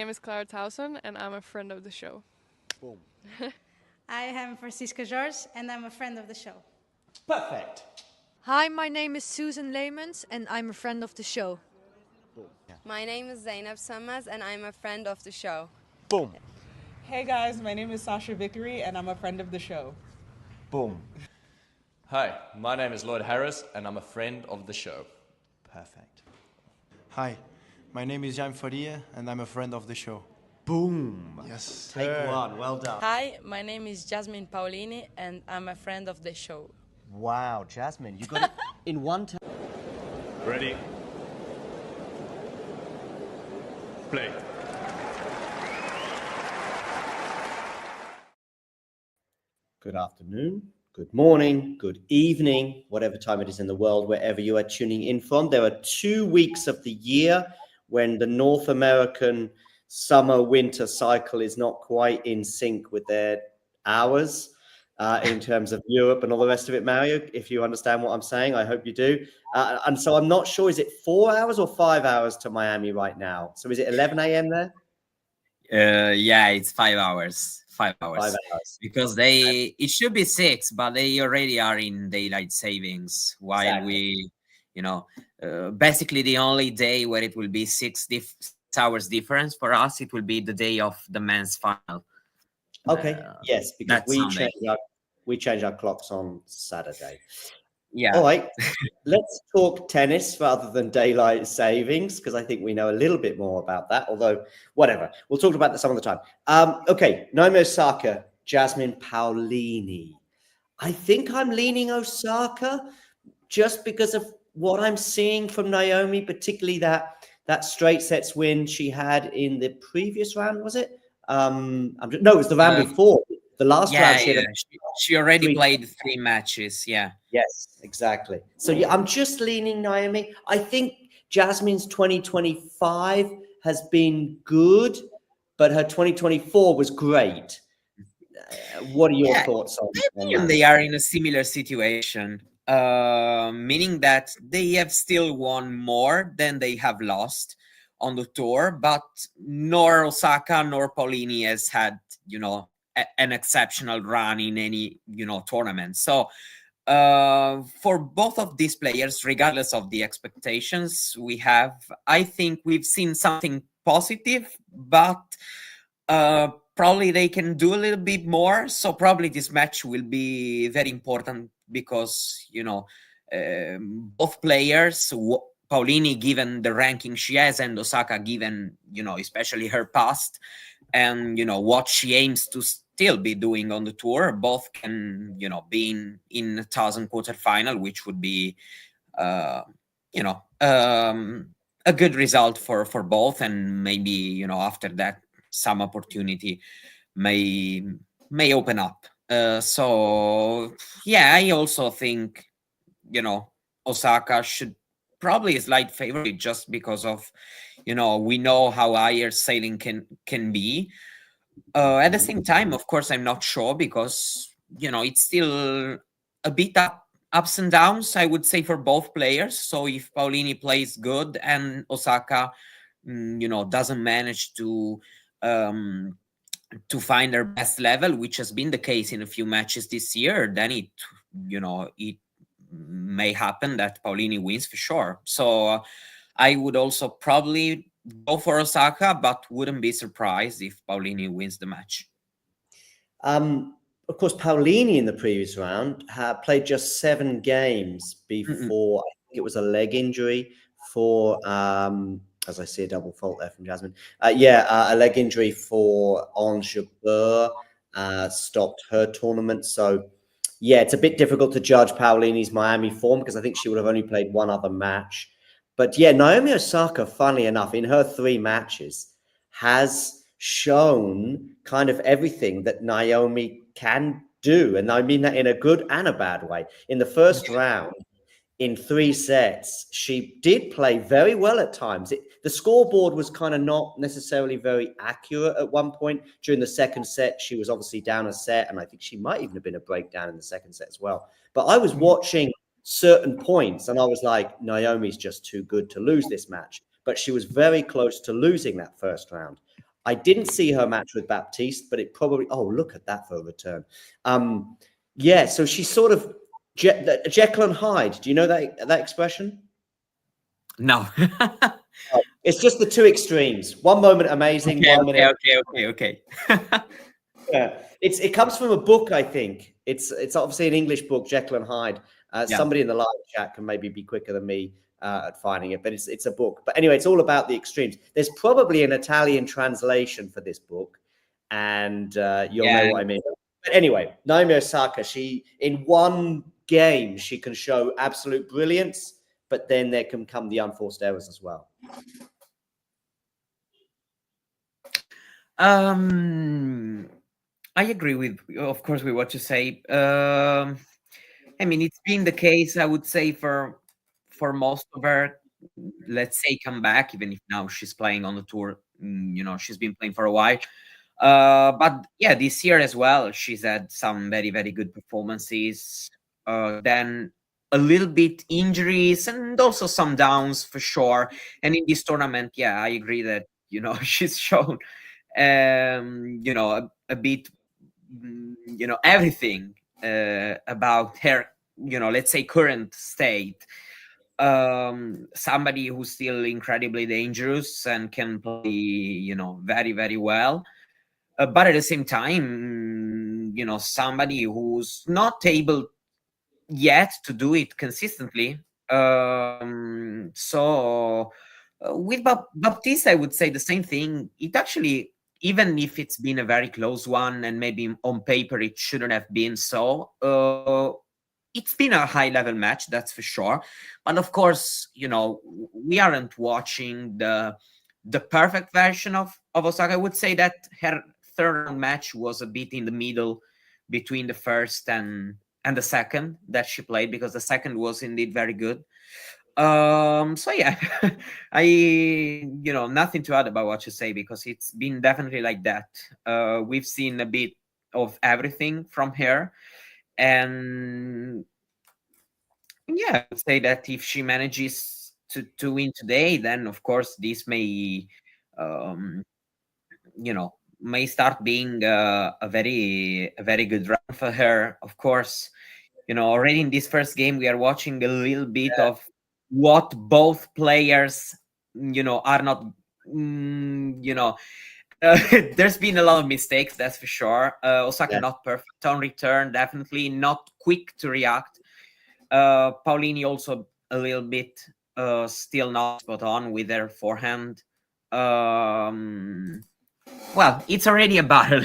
name is Clara Towson, and I'm a friend of the show. Boom. I am Francisca George, and I'm a friend of the show. Perfect. Hi, my name is Susan Leemans, and I'm a friend of the show. Boom. Yeah. My name is Zainab Sammaz, and I'm a friend of the show. Boom. Hey guys, my name is Sasha Vickery, and I'm a friend of the show. Boom. Hi, my name is Lloyd Harris, and I'm a friend of the show. Perfect. Hi, my name is Jan Faria, and I'm a friend of the show. Boom. Yes. Take one. Well done. Hi, my name is Jasmine Paolini, and I'm a friend of the show. Wow, Jasmine, you got it in one time. Ready? Play. Good afternoon, good morning, good evening, whatever time it is in the world, wherever you are tuning in from. There are 2 weeks of the year when the North American summer-winter cycle is not quite in sync with their hours in terms of Europe and all the rest of it, Mario, if you understand what I'm saying. I hope you do. And so I'm not sure, is it 4 hours or 5 hours to Miami right now? So is it 11 a.m. there? Yeah, it's 5 hours. 5 hours. 5 hours. Because it should be 6, but they already are in daylight savings while Exactly. basically the only day where it will be 6 hours difference for us, it will be the day of the men's final. Okay. Yes, because we change our clocks on Saturday. Yeah. All right. Let's talk tennis rather than daylight savings, because I think we know a little bit more about that. Although, whatever, we'll talk about that some other time. Okay, Naomi Osaka, Jasmine Paolini. I think I'm leaning Osaka just because of what I'm seeing from Naomi, particularly that straight sets win she had in the previous round. Was it? No, it was the round before. The last round, she already played 3 matches. Yeah. Yes, exactly. So yeah, I'm just leaning Naomi. I think Jasmine's 2025 has been good, but her 2024 was great. What are your thoughts on that? They are in a similar situation, meaning that they have still won more than they have lost on the tour, but nor Osaka nor Paolini has had, an exceptional run in any, tournament. So for both of these players, regardless of the expectations we have, I think we've seen something positive, but probably they can do a little bit more. So probably this match will be very important because, both players, Paolini, given the ranking she has, and Osaka, given, especially her past and, what she aims to still be doing on the tour, both can, be in 1,000 quarterfinal, which would be, a good result for both. And maybe, after that, some opportunity may open up. So, yeah, I also think, Osaka should probably a slight favorite just because of, we know how higher sailing can be. At the same time, of course, I'm not sure because, it's still a bit ups and downs, I would say, for both players. So if Paolini plays good and Osaka, doesn't manage to find her best level, which has been the case in a few matches this year, then it may happen that Paolini wins for sure. So I would also probably go for Osaka, but wouldn't be surprised if Paolini wins the match. Of course, Paolini in the previous round had played just 7 games before. I think it was a leg injury for, as I see a double fault there from Jasmine. A leg injury for Ons Jabeur stopped her tournament. So, yeah, it's a bit difficult to judge Paolini's Miami form because I think she would have only played 1 other match. But yeah, Naomi Osaka, funnily enough, in her 3 matches, has shown kind of everything that Naomi can do. And I mean that in a good and a bad way. In the first round, in 3 sets, she did play very well at times. The scoreboard was kind of not necessarily very accurate at one point. During the second set, she was obviously down a set, and I think she might even have been a breakdown in the second set as well. But I was watching certain points, and I was like, Naomi's just too good to lose this match. But she was very close to losing that first round. I didn't see her match with Baptiste, but it probably. Oh, look at that for a return. Yeah, so she's sort of Jekyll and Hyde. Do you know that expression? No. It's just the two extremes. One moment amazing, Okay, one minute. okay. Yeah, it comes from a book, I think. It's obviously an English book, Jekyll and Hyde. Somebody in the live chat can maybe be quicker than me at finding it, but it's a book. But anyway, it's all about the extremes. There's probably an Italian translation for this book, and you'll know what I mean. But anyway, Naomi Osaka, she in one game she can show absolute brilliance, but then there can come the unforced errors as well. I agree with, of course, with what you say. I mean, it's been the case, I would say, for most of her, let's say, comeback, even if now she's playing on the tour. You know, she's been playing for a while. But yeah, this year as well, she's had some very, very good performances. Then a little bit injuries and also some downs for sure. And in this tournament, yeah, I agree that, you know, she's shown, you know, a bit, you know, everything about her, you know, let's say current state. Somebody who's still incredibly dangerous and can play, you know, very, very well. But at the same time, you know, somebody who's not able yet to do it consistently. So with Baptiste, I would say the same thing. It actually, even if it's been a very close one and maybe on paper it shouldn't have been so, it's been a high level match, that's for sure. But of course, you know, we aren't watching the perfect version of Osaka. I would say that her third round match was a bit in the middle between the first and the second that she played, because the second was indeed very good. So yeah, you know, nothing to add about what you say, because it's been definitely like that. We've seen a bit of everything from her, and yeah, I would say that if she manages to win today, then of course this may, you know, may start being a very good run for her. Of course, you know, already in this first game, we are watching a little bit of what both players, you know, are not, you know, there's been a lot of mistakes, that's for sure. Osaka not perfect on return, definitely not quick to react. Paolini also a little bit still not spot on with their forehand. Well, it's already a battle.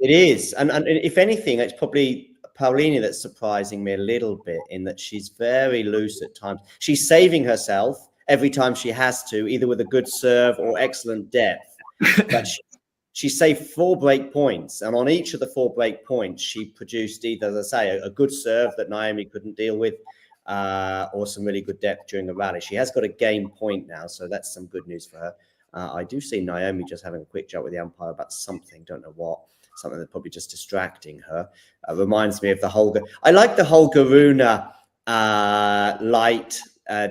It is, and if anything, it's probably Paolini that's surprising me a little bit, in that she's very loose at times. She's saving herself every time she has to, either with a good serve or excellent depth. But she saved 4 break points, and on each of the 4 break points, she produced either, as I say, a good serve that Naomi couldn't deal with, or some really good depth during the rally. She has got a game point now, so that's some good news for her. I do see Naomi just having a quick chat with the umpire about something, don't know what. Something that's probably just distracting her. Reminds me of the Holger. I like the Holger Rune light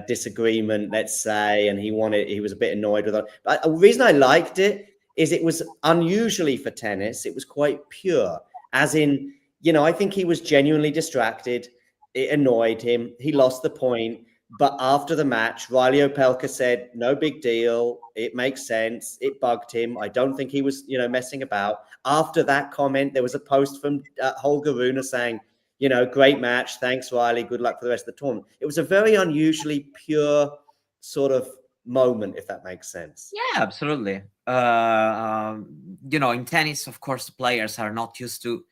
disagreement, let's say, and he was a bit annoyed with it. But the reason I liked it is it was unusually for tennis. It was quite pure, as in, you know, I think he was genuinely distracted. It annoyed him. He lost the point. But after the match, Riley Opelka said, no big deal. It makes sense. It bugged him. I don't think he was, you know, messing about. After that comment, there was a post from Holger Rune saying, you know, great match. Thanks, Riley. Good luck for the rest of the tournament. It was a very unusually pure sort of moment, if that makes sense. Yeah, absolutely. You know, in tennis, of course, players are not used to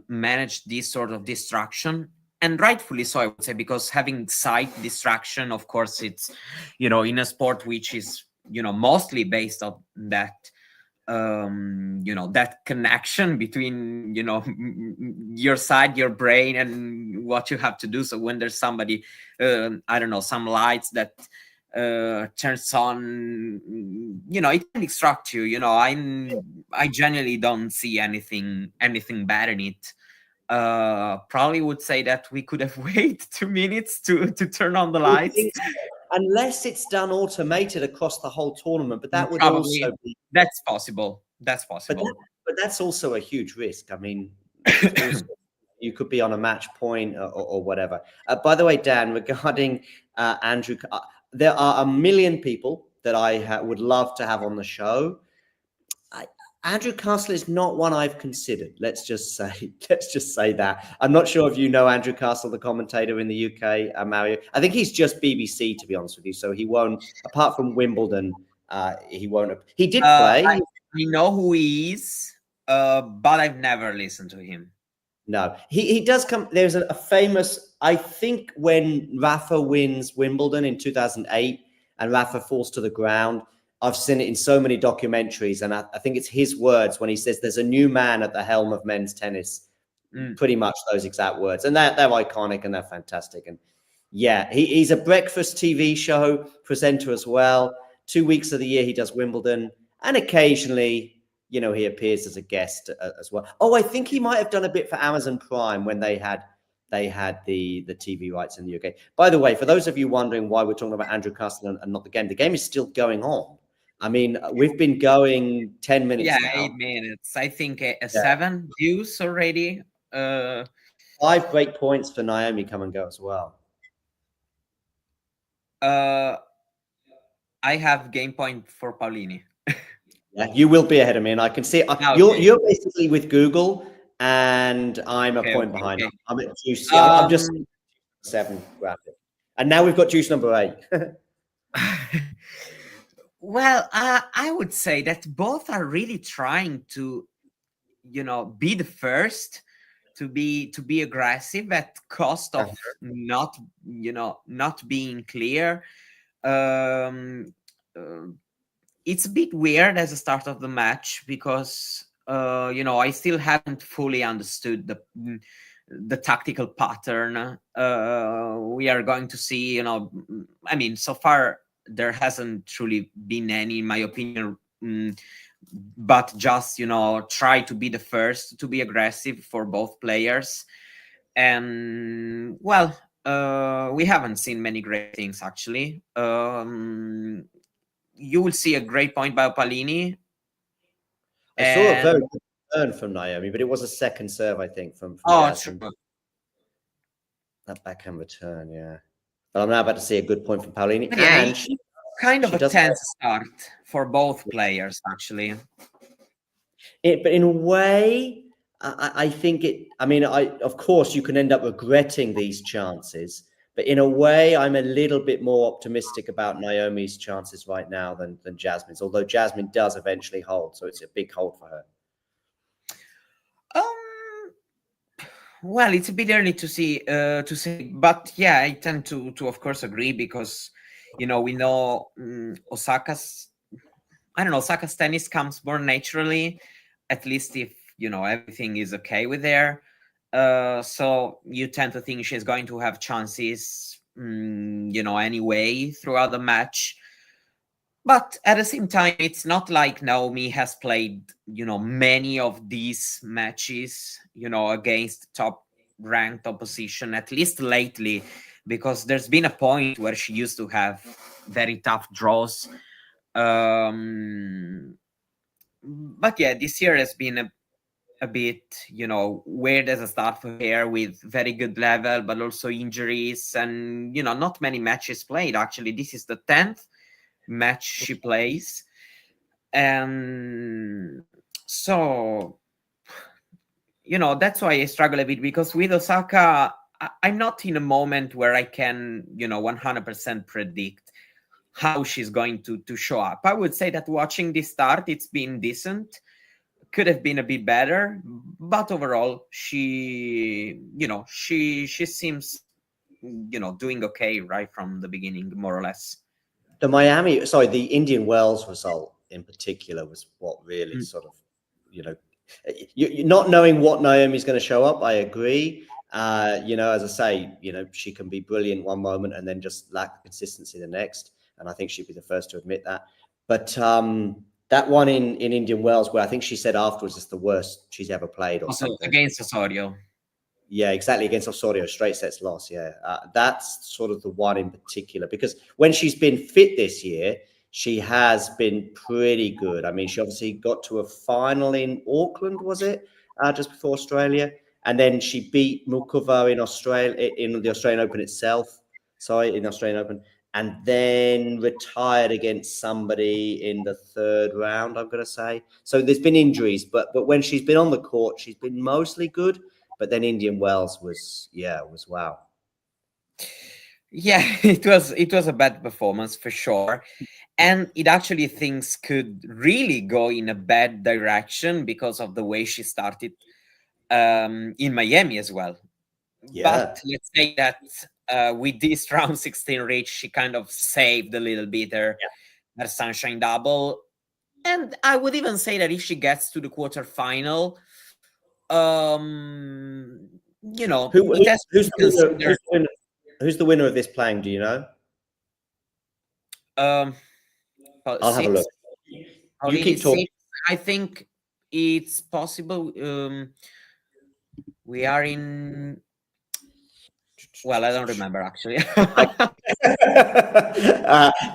manage this sort of distraction. And rightfully so, I would say, because having sight distraction, of course, it's, you know, in a sport which is, you know, mostly based on that, you know, that connection between, you know, your side, your brain, and what you have to do. So when there's somebody, I don't know, some lights that turns on, you know, it can distract you. You know, I genuinely don't see anything bad in it. Probably would say that we could have waited 2 minutes to turn on the lights. unless it's done automated across the whole tournament. But that would Probably also be that's possible. That's possible. but that's also a huge risk. I mean, also, you could be on a match point or whatever. By the way, Dan, regarding Andrew, there are a million people that I would love to have on the show. Andrew Castle is not one I've considered. Let's just say that. I'm not sure if you know Andrew Castle, the commentator in the UK, Mario. I think he's just BBC, to be honest with you. So he won't, apart from Wimbledon, he won't. He did play. I know who he is, but I've never listened to him. No, he does come. There's a famous, I think, when Rafa wins Wimbledon in 2008 and Rafa falls to the ground. I've seen it in so many documentaries, and I think it's his words when he says there's a new man at the helm of men's tennis. Pretty much those exact words. And they're iconic and they're fantastic. And yeah, he's a breakfast TV show presenter as well. 2 weeks of the year he does Wimbledon, and occasionally, you know, he appears as a guest as well. Oh, I think he might have done a bit for Amazon Prime when they had the TV rights in the UK. By the way, for those of you wondering why we're talking about Andrew Castle and not the game is still going on. I mean, we've been going 10 minutes now. 8 minutes. I think 7 views already. 5 break points for Naomi come and go as well. I have game point for Paolini. Yeah, you will be ahead of me, and I can see it. You're basically with Google, and I'm a point behind. Okay. I'm at juice. I'm just 7 graphic, and now we've got juice number 8. Well, I would say that both are really trying to, you know, be the first to be aggressive at cost of not being clear. It's a bit weird as a start of the match because I still haven't fully understood the tactical pattern. We are going to see, I mean, so far there hasn't truly been any, in my opinion, but just, try to be the first to be aggressive for both players. And, well, we haven't seen many great things, actually. You will see a great point by Paolini. I saw a very good turn from Naomi, but it was a second serve, I think, from Jasmine. True. That backhand return, yeah. But I'm now about to see a good point from Paolini. Yeah, And kind of a tense start for both players, actually. But in a way, I think of course, you can end up regretting these chances. But in a way, I'm a little bit more optimistic about Naomi's chances right now than Jasmine's, although Jasmine does eventually hold. So it's a big hold for her. Well, it's a bit early to say, but yeah, I tend to of course agree because, we know Osaka's tennis comes more naturally, at least if, everything is okay with her. So you tend to think she's going to have chances, anyway throughout the match. But at the same time, it's not like Naomi has played, many of these matches, against top-ranked opposition, at least lately, because there's been a point where she used to have very tough draws. But yeah, this year has been a bit, weird as a start for her with very good level, but also injuries and, not many matches played. Actually, this is the 10th match she plays. And so, that's why I struggle a bit, because with Osaka, I'm not in a moment where I can, 100% predict how she's going to show up. I would say that watching this start, it's been decent. Could have been a bit better, but overall, she seems, doing okay right from the beginning, more or less. The Indian Wells result in particular was what really sort of, you're not knowing what Naomi's going to show up. I agree. As I say, she can be brilliant one moment and then just lack consistency the next. And I think she'd be the first to admit that. But that one in Indian Wells, where I think she said afterwards it's the worst she's ever played, or Also something. against Osorio. Yeah, exactly. Against Osorio, straight sets loss. Yeah, that's sort of the one in particular, because when she's been fit this year, she has been pretty good. I mean, she obviously got to a final in Auckland, was it, just before Australia? And then she beat Mukova in Australia, in the Australian Open itself. Sorry, in the Australian Open. And then retired against somebody in the third round, I'm going to say. So there's been injuries, but when she's been on the court, she's been mostly good. But then Indian Wells was wow. Yeah, it was a bad performance for sure. And it actually things could really go in a bad direction because of the way she started in Miami as well. Yeah. But let's say that with this round 16 reach, she kind of saved a little bit her Sunshine Double. And I would even say that if she gets to the quarterfinal, you know, who's the winner of this playing? Do you know? I'll have a look. You keep talking. I think it's possible. We are in. Well, I don't remember actually.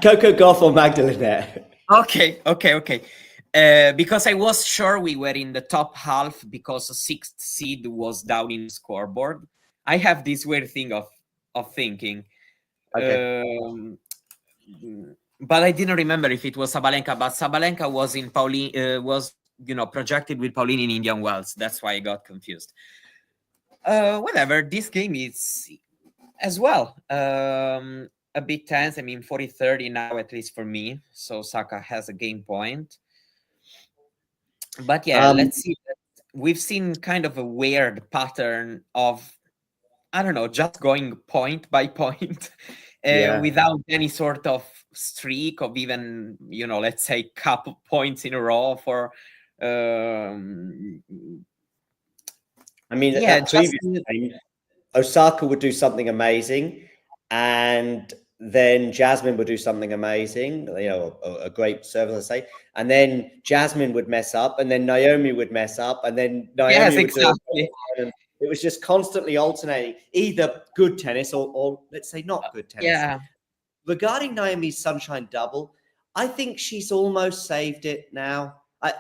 Coco Gauff or Magdalene? Okay. Because I was sure we were in the top half because the 6th seed was down in the scoreboard. I have this weird thing of thinking. Okay. But I didn't remember if it was Sabalenka. But Sabalenka was in was projected with Paolini in Indian Wells. That's why I got confused. Whatever. This game is as well a bit tense. I mean, 40-30 now, at least for me. So Osaka has a game point. But yeah, let's see. We've seen kind of a weird pattern of, I don't know, just going point by point without any sort of streak of even, let's say couple points in a row for. I mean, that previous game, Osaka would do something amazing, and then Jasmine would do something amazing, a great service, let's say, and then Jasmine would mess up, and then Naomi would mess up, and then Naomi would do it. And it was just constantly alternating, either good tennis or let's say not good tennis. Yeah. Regarding Naomi's Sunshine Double, I think she's almost saved it now. I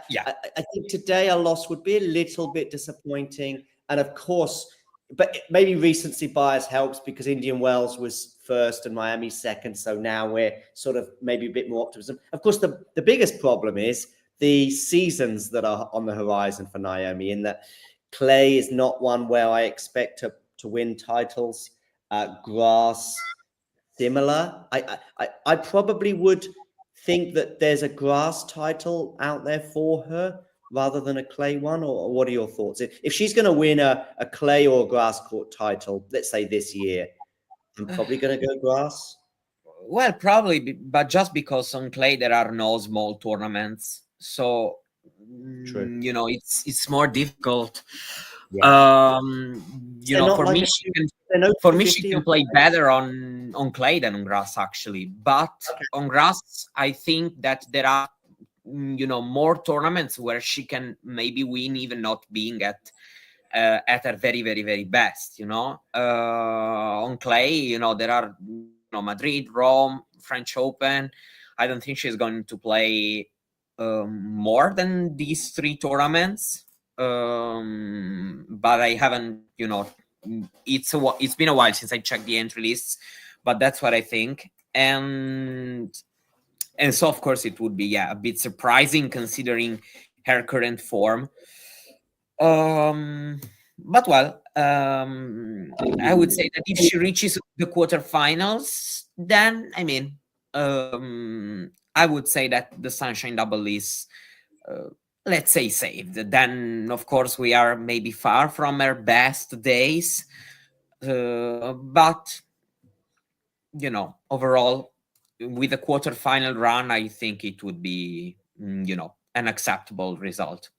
think today a loss would be a little bit disappointing, and of course, but maybe recency bias helps because Indian Wells was first and Miami second. So now we're sort of maybe a bit more optimism. Of course, the biggest problem is the seasons that are on the horizon for Naomi, in that clay is not one where I expect to win titles. Grass, similar. I probably would think that there's a grass title out there for her rather than a clay one, or what are your thoughts? If she's going to win a clay or a grass court title, let's say this year, I'm probably going to go grass. Well, probably, but just because on clay there are no small tournaments, so True. It's more difficult. Yeah. For me, she can play better on clay than on grass, actually. But on grass, I think that there are more tournaments where she can maybe win, even not being at her very, very, very best. On clay, there are Madrid, Rome, French Open. I don't think she's going to play more than these 3 tournaments. But I haven't, it's been a while since I checked the entry lists, but that's what I think. And so, of course, it would be a bit surprising considering her current form. But well, I would say that if she reaches the quarterfinals, then I mean, I would say that the Sunshine Double is, let's say, saved. Then, of course, we are maybe far from her best days, but overall, with a quarterfinal run, I think it would be, an acceptable result.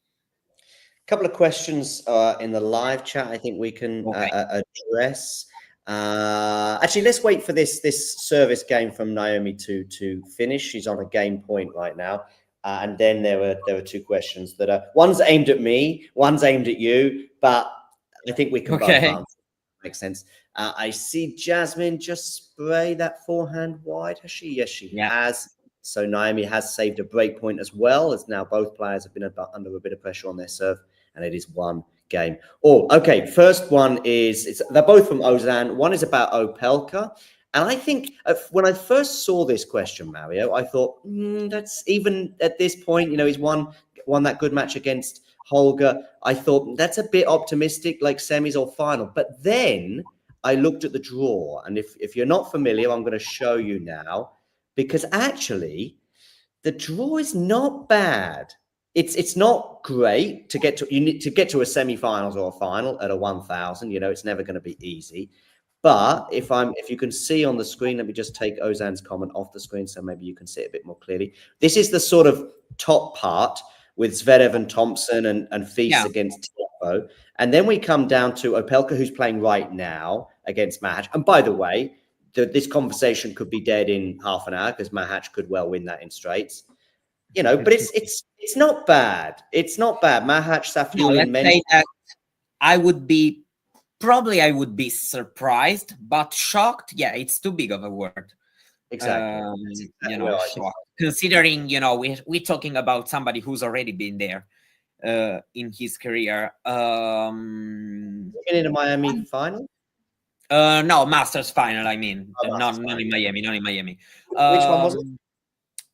A couple of questions in the live chat I think we can address. Actually, let's wait for this service game from Naomi to finish. She's on a game point right now. And then there were 2 questions that are, one's aimed at me, one's aimed at you, but I think we can both answer. Makes sense. I see Jasmine just spray that forehand wide. Has she? Yes, she has. So Naomi has saved a break point as well, as now both players have been under a bit of pressure on their serve, and it is one game. Oh, okay. First one is, they're both from Ozan. One is about Opelka. And I think when I first saw this question, Mario, I thought, that's even at this point, he's won that good match against Holger. I thought that's a bit optimistic, like semis or final. But then I looked at the draw. And if you're not familiar, I'm going to show you now, because actually the draw is not bad. It's not great to get to. You need to get to a semi-finals or a final at a 1,000. It's never going to be easy. But if you can see on the screen, let me just take Ozan's comment off the screen so maybe you can see it a bit more clearly. This is the sort of top part with Zverev and Thompson and Fils against Tiafoe. And then we come down to Opelka, who's playing right now against Mahatch. And by the way, this conversation could be dead in half an hour because Mahatch could well win that in straights. But it's not bad. It's not bad. Mahatch, Safiullin, let's say that I would be surprised, but shocked. Yeah, it's too big of a word. Exactly. Shocked. Considering we're talking about somebody who's already been there in his career. In a Miami final? No, Masters final. I mean, not in Miami. Not in Miami. Which one was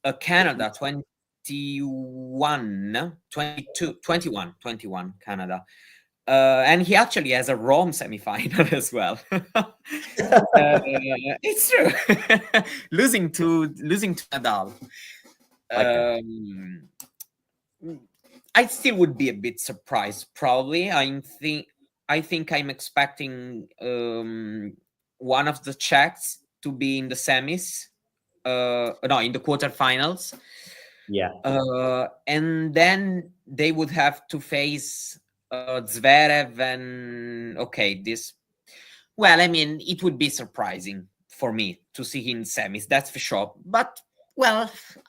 it? Canada 21 Canada. And he actually has a Rome semi-final as well. It's true. losing to Nadal. I still would be a bit surprised. Probably, I think I'm expecting one of the Czechs to be in the semis. No, in the quarterfinals. Yeah. And then they would have to face Zverev and it would be surprising for me to see him in semis, that's for sure. But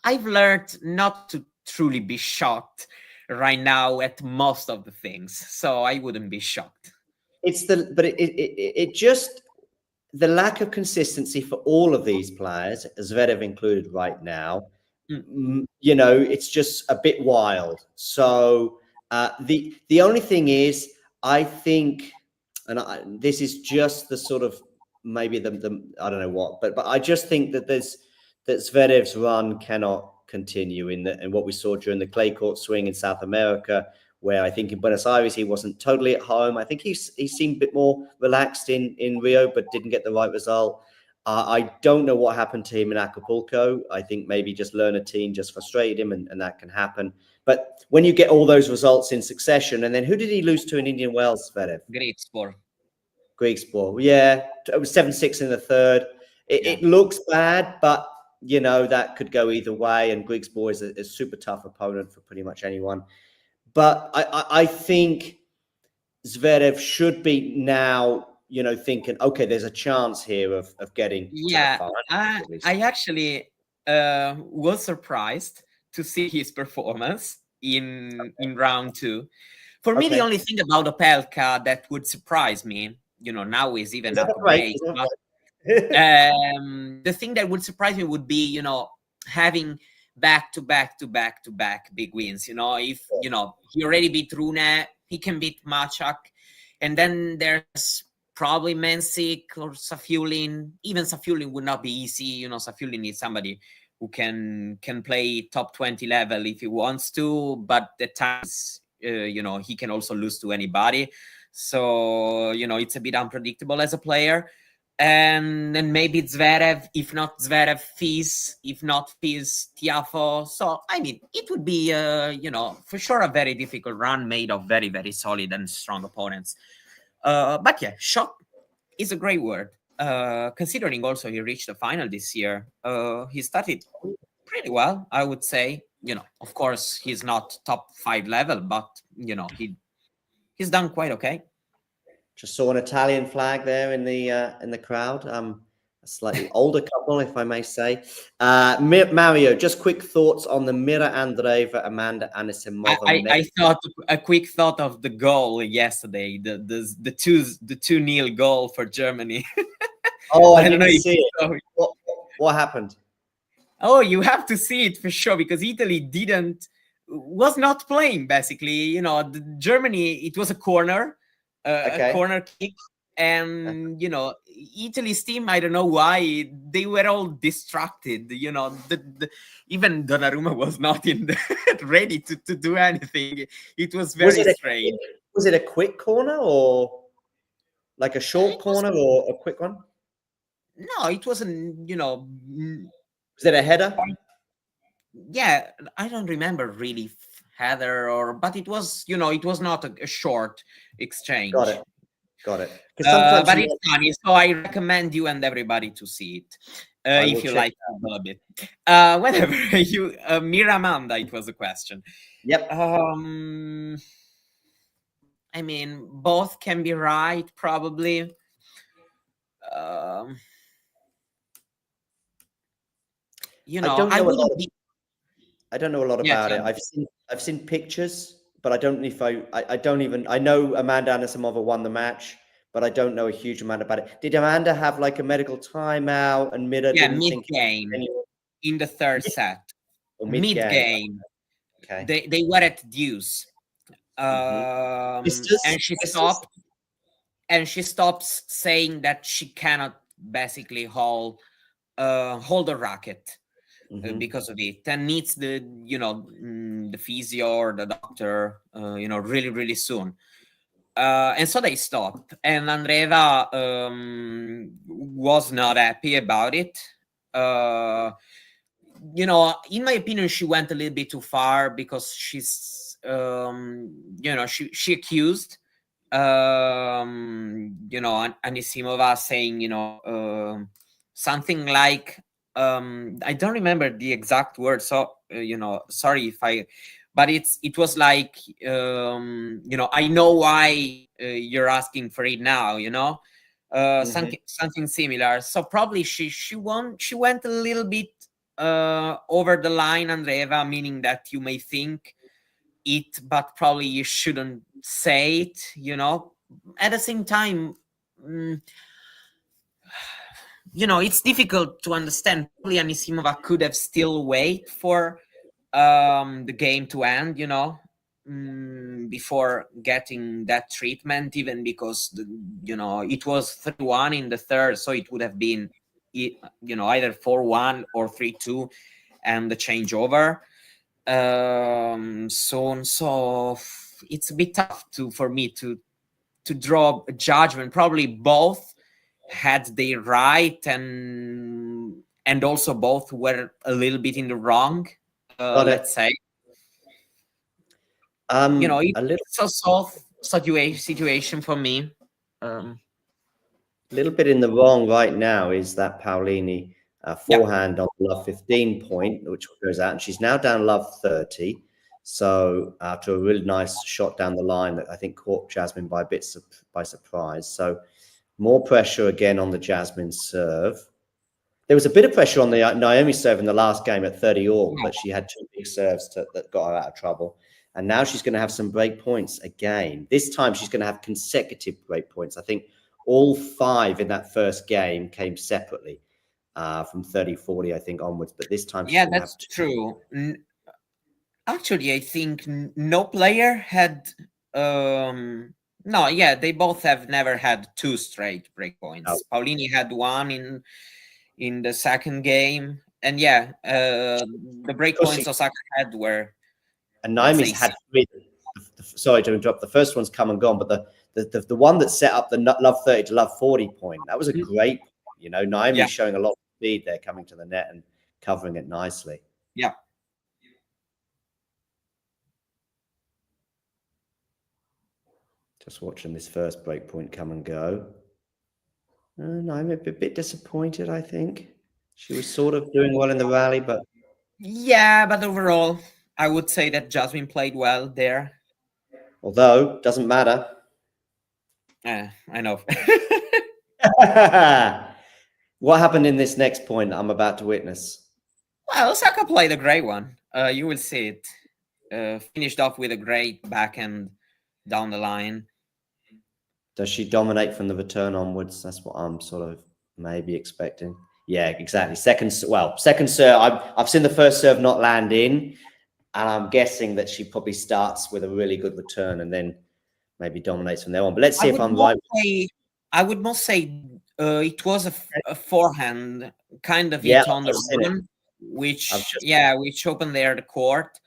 I've learned not to truly be shocked right now at most of the things, so I wouldn't be shocked. It just the lack of consistency for all of these players, Zverev included right now. It's just a bit wild. So the only thing is, I think, and this is just the sort of maybe the I don't know what, but I just think that Zverev's run cannot continue in what we saw during the clay court swing in South America, where I think in Buenos Aires he wasn't totally at home. I think he seemed a bit more relaxed in Rio, but didn't get the right result. I don't know what happened to him in Acapulco. I think maybe just Lerner-Teen just frustrated him, and that can happen. But when you get all those results in succession, and then who did he lose to in Indian Wells, Zverev? Griekspoor. Yeah, it was 7-6 in the third. It looks bad, but that could go either way. And Griekspoor is a super tough opponent for pretty much anyone. But I think Zverev should be now, thinking, okay, there's a chance here of getting to the final. I actually was surprised to see his performance in round two. For me, the only thing about Opelka that would surprise me, now is even up break. The thing that would surprise me would be, having back to back big wins. If he already beat Rune, he can beat Machak, and then there's probably Mensik or Safiullin. Even Safiullin would not be easy. Safiullin needs somebody who can play top 20 level if he wants to, but at times he can also lose to anybody. So it's a bit unpredictable as a player. And then maybe Zverev, if not Zverev, Fils, if not Fils, Tiafoe. So, it would be, for sure a very difficult run made of very, very solid and strong opponents. But yeah, shock is a great word. Considering also he reached the final this year, he started pretty well, I would say. Of course, he's not top 5 level, but, he's done quite okay. Just saw an Italian flag there in the crowd. slightly older couple, if I may say. Mario, just quick thoughts on the Mira Andreeva, Amanda Anisimova. I thought a quick thought of the goal yesterday, the 2-0 goal for Germany. Oh, I don't know didn't if see you it. saw it. What happened? Oh, you have to see it for sure, because Italy was not playing, basically. You know, Germany, it was a corner, a corner kick. And, you know, Italy's team, I don't know why, they were all distracted. You know, even Donnarumma was not ready to do anything. It was very strange. Was it a quick corner or like a short corner or a quick one? No, it wasn't, you know. Was it a header? Yeah, I don't remember really header but it was, you know, it was not a short exchange. Got it. But it's funny, so I recommend you and everybody to see it if you like football a bit. Whatever you, Miramanda, it was a question. Yep. I mean, both can be right, probably. You know, I don't know a lot about it. I've seen pictures, but I don't know if I don't even. I know Amanda Anisimova won the match, but I don't know a huge amount about it. Did Amanda have like a medical timeout and Mira? Yeah, mid-game in the third set. Mid-game. Okay. They were at deuce, and she stopped. And she stops saying that she cannot basically hold a racket. Because of it, and needs the, you know, the physio or the doctor, you know, really, really soon. And so they stopped. And Andreeva was not happy about it. You know, in my opinion, she went a little bit too far, because she's, you know, she accused, you know, Anisimova, saying, you know, something like, I don't remember the exact word, so you know, sorry if but it was like, you know, I know why you're asking for it now, you know, something similar. So probably she went a little bit over the line, Andreeva, meaning that you may think it, but probably you shouldn't say it, you know. At the same time, you know, it's difficult to understand. Probably Anisimova could have still wait for the game to end, you know, before getting that treatment, even because, you know, it was 3-1 in the third, so it would have been, you know, either 4-1 or 3-2 and the changeover soon. So it's a bit tough for me to draw a judgment. Probably both had their right, and also both were a little bit in the wrong, let's say. You know, it's a soft situation for me. A little bit in the wrong right now is that Paolini forehand on love 15 point, which goes out, and she's now down love 30. So after a really nice shot down the line that I think caught Jasmine by by surprise. So more pressure again on the Jasmine serve. There was a bit of pressure on the Naomi serve in the last game at 30 all, but she had 2 big serves that got her out of trouble. And now she's going to have some break points again. This time she's going to have consecutive break points. I think all 5 in that first game came separately from 30-40, I think, onwards. But this time, yeah, that's true. Actually, I think no player had. No, yeah, they both have never had 2 straight breakpoints. Oh. Paolini had 1 in the second game, and yeah, the breakpoints Osaka had were. And Naomi's had 3. Sorry to interrupt. The first one's come and gone, but the one that set up the love 30 to love 40 point, that was a great. You know, Naomi's showing a lot of speed there, coming to the net and covering it nicely. Yeah. Just watching this first break point come and go. No, I'm a bit disappointed, I think. She was sort of doing well in the rally, but... Yeah, but overall, I would say that Jasmine played well there. Although, doesn't matter. I know. What happened in this next point I'm about to witness? Well, Osaka played a great one. You will see it. Finished off with a great backhand down the line. Does she dominate from the return onwards? That's what I'm sort of maybe expecting. Yeah, exactly. Second serve. I've seen the first serve not land in, and I'm guessing that she probably starts with a really good return and then maybe dominates from there on. But let's see if I'm right. I would not say it was a forehand kind of Yeah, hit on the run, which opened there the court.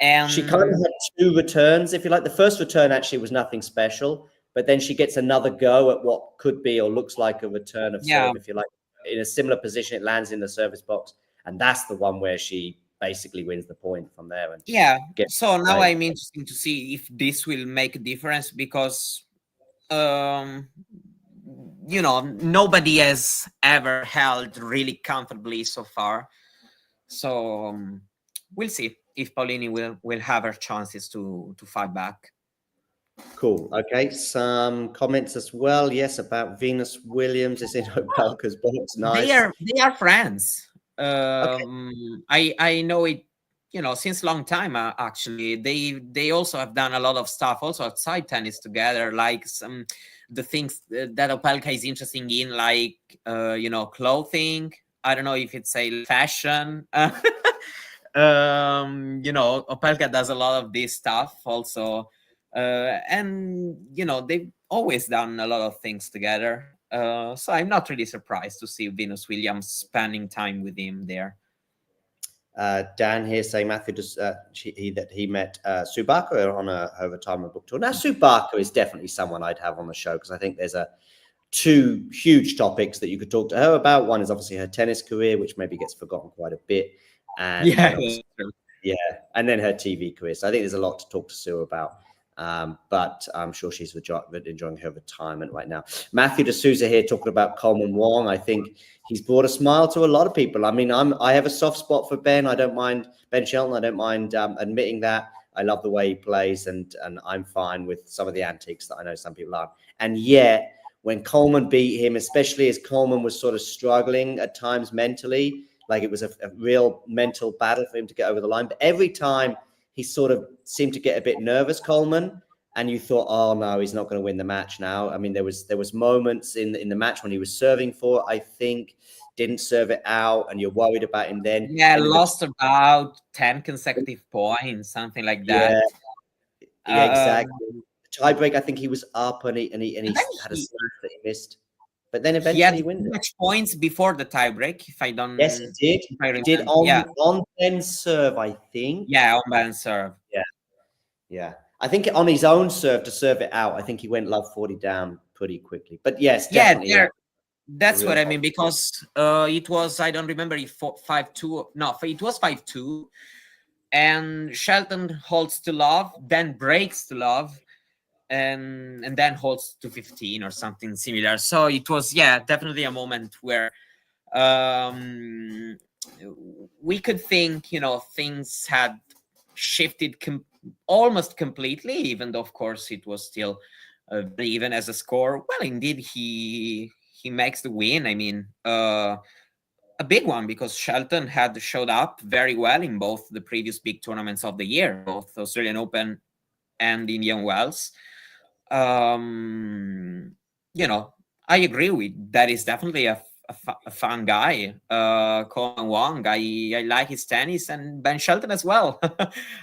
And she kind of had two returns, if you like. The first return actually was nothing special, but then she gets another go at what could be or looks like a return of serve, if you like. In a similar position, it lands in the service box, and that's the one where she basically wins the point from there. And so now I'm interested to see if this will make a difference because nobody has ever held really comfortably so far. So we'll see if Paolini will have her chances to fight back. Cool. Okay, some comments as well. Yes, about Venus Williams is in Opelka's box. Nice. They are friends. I know it, since a long time. Actually, they also have done a lot of stuff also outside tennis together, like the things that Opelka is interested in, like clothing. I don't know if it's a fashion. Opelka does a lot of this stuff also. And they've always done a lot of things together, so I'm not really surprised to see Venus Williams spending time with him there. Dan here saying Matthew that he met Sue Barker on her retirement book tour. Now Sue Barker is definitely someone I'd have on the show because I think there's two huge topics that you could talk to her about. One is obviously her tennis career, which maybe gets forgotten quite a bit, and and then her TV career. So I think there's a lot to talk to Sue about. But I'm sure she's enjoying her retirement right now. Matthew D'Souza here talking about Coleman Wong. I think he's brought a smile to a lot of people. I mean, I have a soft spot for Ben. I don't mind Ben Shelton. I don't mind admitting that. I love the way he plays, and I'm fine with some of the antics that I know some people aren't. And yet, when Coleman beat him, especially as Coleman was sort of struggling at times mentally, like it was a real mental battle for him to get over the line. But every time he sort of seemed to get a bit nervous, Coleman, and you thought, oh no, he's not going to win the match now. I mean, there was moments in the match when he was serving for, I think, didn't serve it out, and you're worried about him then. Yeah, lost about 10 consecutive points, something like that. Yeah, exactly. Tiebreak, I think he was up and he had a smash that he missed. But then eventually he wins. Much points before the tiebreak, if I don't. Yes, he did. He did on Ben's serve, I think. Yeah, on Ben's serve. Yeah. I think on his own serve to serve it out, I think he went love 40 down pretty quickly. But yes, definitely. That's what I mean, because it was, I don't remember if 5-2. No, it was 5-2. And Shelton holds to love, then breaks to love. And then holds to 15 or something similar. So it was, definitely a moment where we could think, things had shifted almost completely, even though, of course, it was still even as a score. Well, indeed, he makes the win. I mean, a big one, because Shelton had showed up very well in both the previous big tournaments of the year, both Australian Open and Indian Wells. I agree with that. Is definitely a fun guy. Coleman Wong, I like his tennis, and Ben Shelton as well.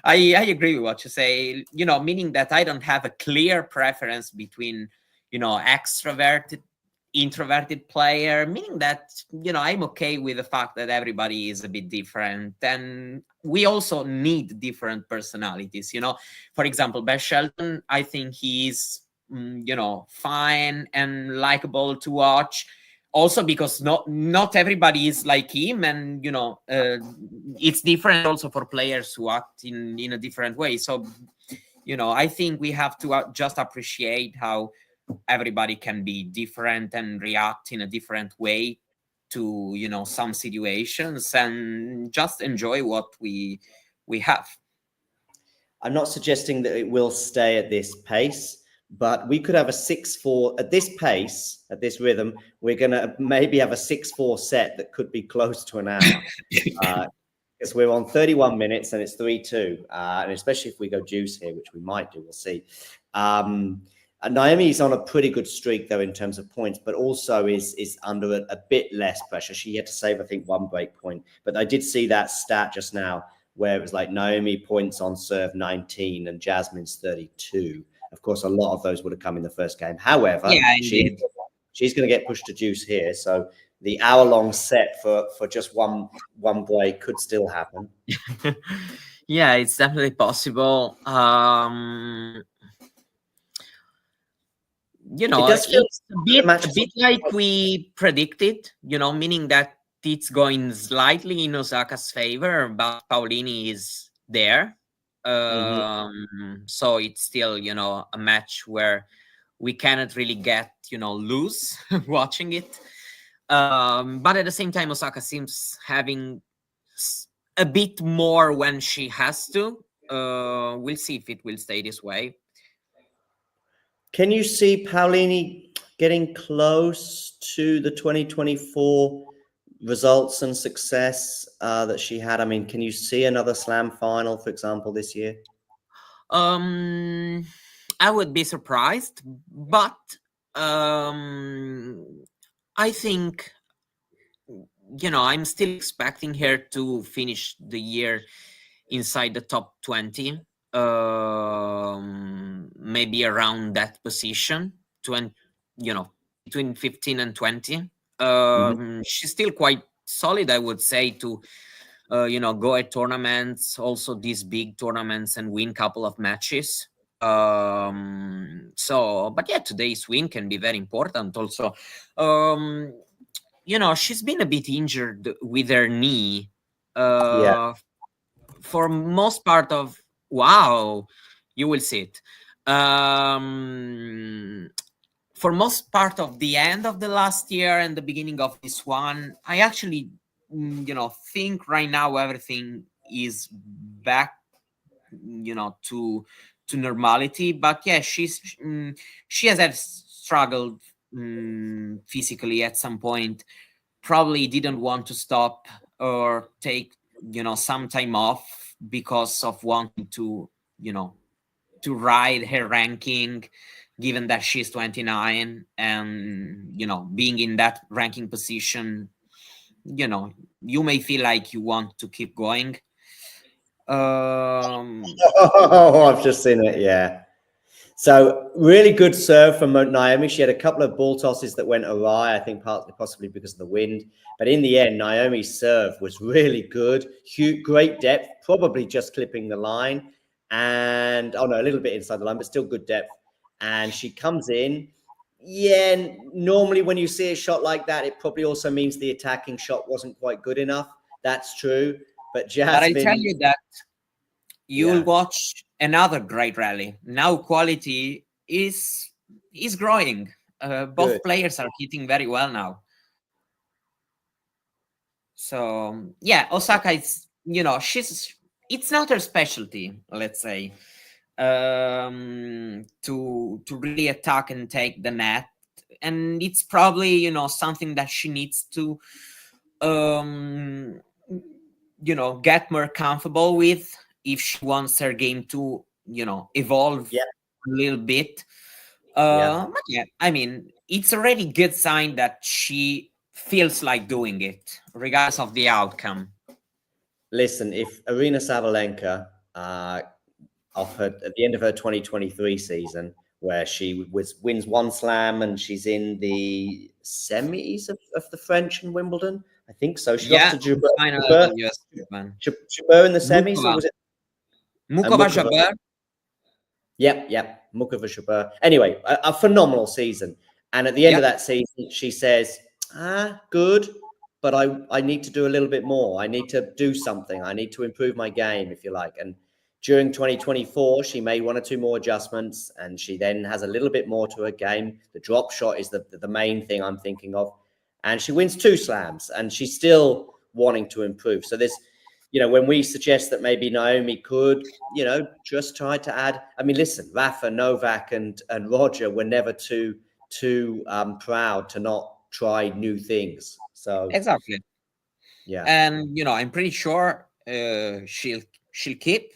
I agree with what you say, meaning that I don't have a clear preference between, extroverted, introverted player, meaning that, I'm okay with the fact that everybody is a bit different, and we also need different personalities. For example, Ben Shelton, I think he's fine and likable to watch, also because not everybody is like him, and it's different also for players who act in a different way. So I think we have to just appreciate how everybody can be different and react in a different way to some situations, and just enjoy what we have. I'm not suggesting that it will stay at this pace, but we could have a 6-4 at this pace, at this rhythm. We're going to maybe have a 6-4 set that could be close to an hour. Because we're on 31 minutes and it's 3-2. And especially if we go juice here, which we might do, we'll see. Naomi's on a pretty good streak, though, in terms of points, but also is under a bit less pressure. She had to save, I think, 1 break point. But I did see that stat just now where it was like Naomi points on serve 19 and Jasmine's 32. Of course, a lot of those would have come in the first game. However, she's going to get pushed to juice here. So the hour-long set for just one break could still happen. Yeah, it's definitely possible. You know, it it's a bit like we predicted, you know, meaning that it's going slightly in Osaka's favor, but Paolini is there. So it's still, you know, a match where we cannot really get, you know, loose watching it. But at the same time, Osaka seems having a bit more when she has to. We'll see if it will stay this way. Can you see Paolini getting close to the 2024 results and success that she had? I mean, can you see another slam final, for example, this year? I would be surprised, but I think, you know, I'm still expecting her to finish the year inside the top 20, maybe around that position, 20, you know, between 15 and 20. She's still quite solid, I would say, to you know, go at tournaments, also these big tournaments, and win a couple of matches. So, but yeah, today's win can be very important also. You know, she's been a bit injured with her knee for most part of, you will see it. For most part of the end of the last year and the beginning of this one, I actually, you know, think right now everything is back, you know, to normality. But yeah, she has had struggled physically at some point. Probably didn't want to stop or take, you know, some time off because of wanting to, you know, to ride her ranking, given that she's 29 and, you know, being in that ranking position, you know, you may feel like you want to keep going. I've just seen it. Yeah. So really good serve from Naomi. She had a couple of ball tosses that went awry, I think partly possibly because of the wind. But in the end, Naomi's serve was really good. Great depth, probably just clipping the line. And, a little bit inside the line, but still good depth. And she comes in. Yeah, normally when you see a shot like that, it probably also means the attacking shot wasn't quite good enough. That's true. But Jasmine... But I tell you that you'll watch another great rally. Now quality is growing. Both players are hitting very well now. So yeah, Osaka is, you know, it's not her specialty, let's say, to really attack and take the net. And it's probably, you know, something that she needs to you know, get more comfortable with if she wants her game to, you know, evolve a little bit. But yeah, I mean, it's already a good sign that she feels like doing it, regardless of the outcome. Listen, if Arina Sabalenka, at the end of her 2023 season, where she wins one slam and she's in the semis of the French and Wimbledon, I think so. She lost to Jabeur in the semis, or was it Mukova-Jabeur? Yep, Mukova-Jabeur. Anyway, a phenomenal season. And at the end of that season, she says, good, but I need to do a little bit more. I need to do something. I need to improve my game, if you like. And during 2024, she made 1 or 2 more adjustments, and she then has a little bit more to her game. The drop shot is the main thing I'm thinking of. And she wins 2 slams, and she's still wanting to improve. So when we suggest that maybe Naomi could, just try to add. I mean, listen, Rafa, Novak, and Roger were never too proud to not try new things. So exactly. Yeah, And I'm pretty sure she'll keep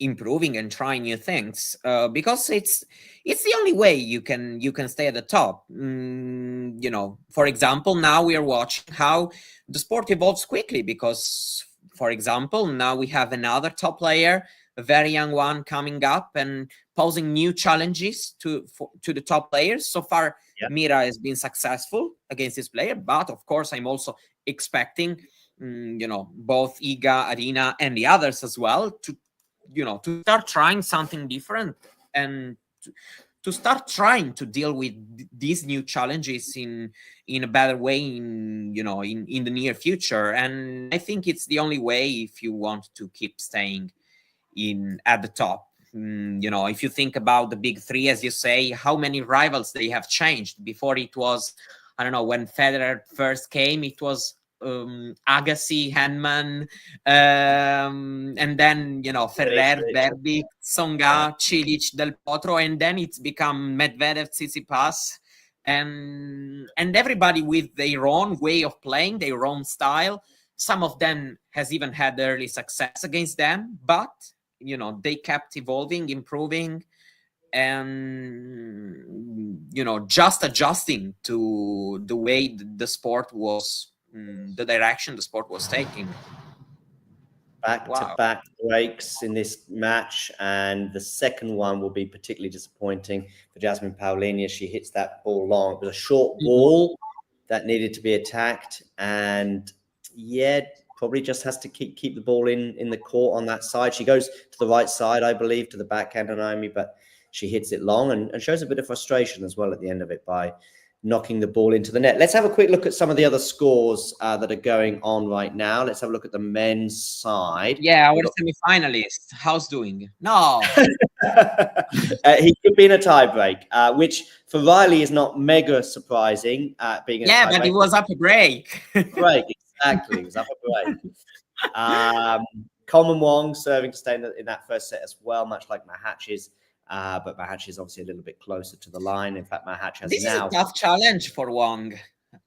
improving and trying new things because it's the only way you can stay at the top. For example, now we are watching how the sport evolves quickly because, for example, now we have another top player, a very young one, coming up and posing new challenges to the top players. So far, Mira has been successful against this player, but of course, I'm also expecting both Iga, Arina, and the others as well to start trying something different and to start trying to deal with these new challenges in a better way in the near future. And I think it's the only way if you want to keep staying at the top. If you think about the big three, as you say, how many rivals they have changed. Before it was, I don't know, when Federer first came, it was Agassi, Henman, and then Ferrer, Berbic, Tsonga, Cilic, Del Potro, and then it's become Medvedev, Tsitsipas, and everybody with their own way of playing, their own style. Some of them has even had early success against them, but they kept evolving, improving, and just adjusting to the way the sport was, the direction the sport was taking. Back-to-back breaks in this match, and the second one will be particularly disappointing for Jasmine Paolini as she hits that ball long. It was a short ball that needed to be attacked, and probably just has to keep the ball in the court on that side. She goes to the right side, I believe, to the backhand of Naomi, but she hits it long and shows a bit of frustration as well at the end of it by knocking the ball into the net. Let's have a quick look at some of the other scores that are going on right now. Let's have a look at the men's side. Yeah, our semi-finalist. How's doing? No. He could be in a tie-break, which for Riley is not mega surprising. Being in a but it was up a break. Break, exactly. It was up a break. Coleman Wong serving to stay in that first set as well, much like Mahatch's. But Mahatch is obviously a little bit closer to the line. In fact, Mahatch has this now. Is a tough challenge for Wong.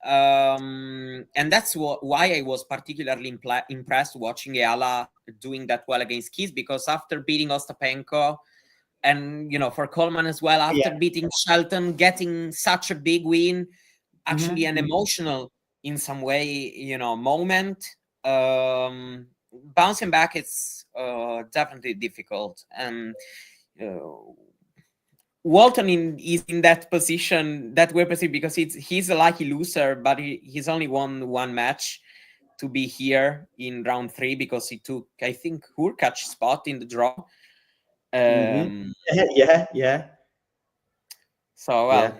And that's why I was particularly impressed watching Eala doing that well against Keys, because after beating Ostapenko and, for Coleman as well, after beating Shelton, getting such a big win, actually an emotional, in some way, moment, bouncing back, it's definitely difficult. And Walton is in that position that we're perceived because he's a lucky loser, but he's only won one match to be here in round 3 because he took, I think, Hurkacz's spot in the draw. Yeah. So, well.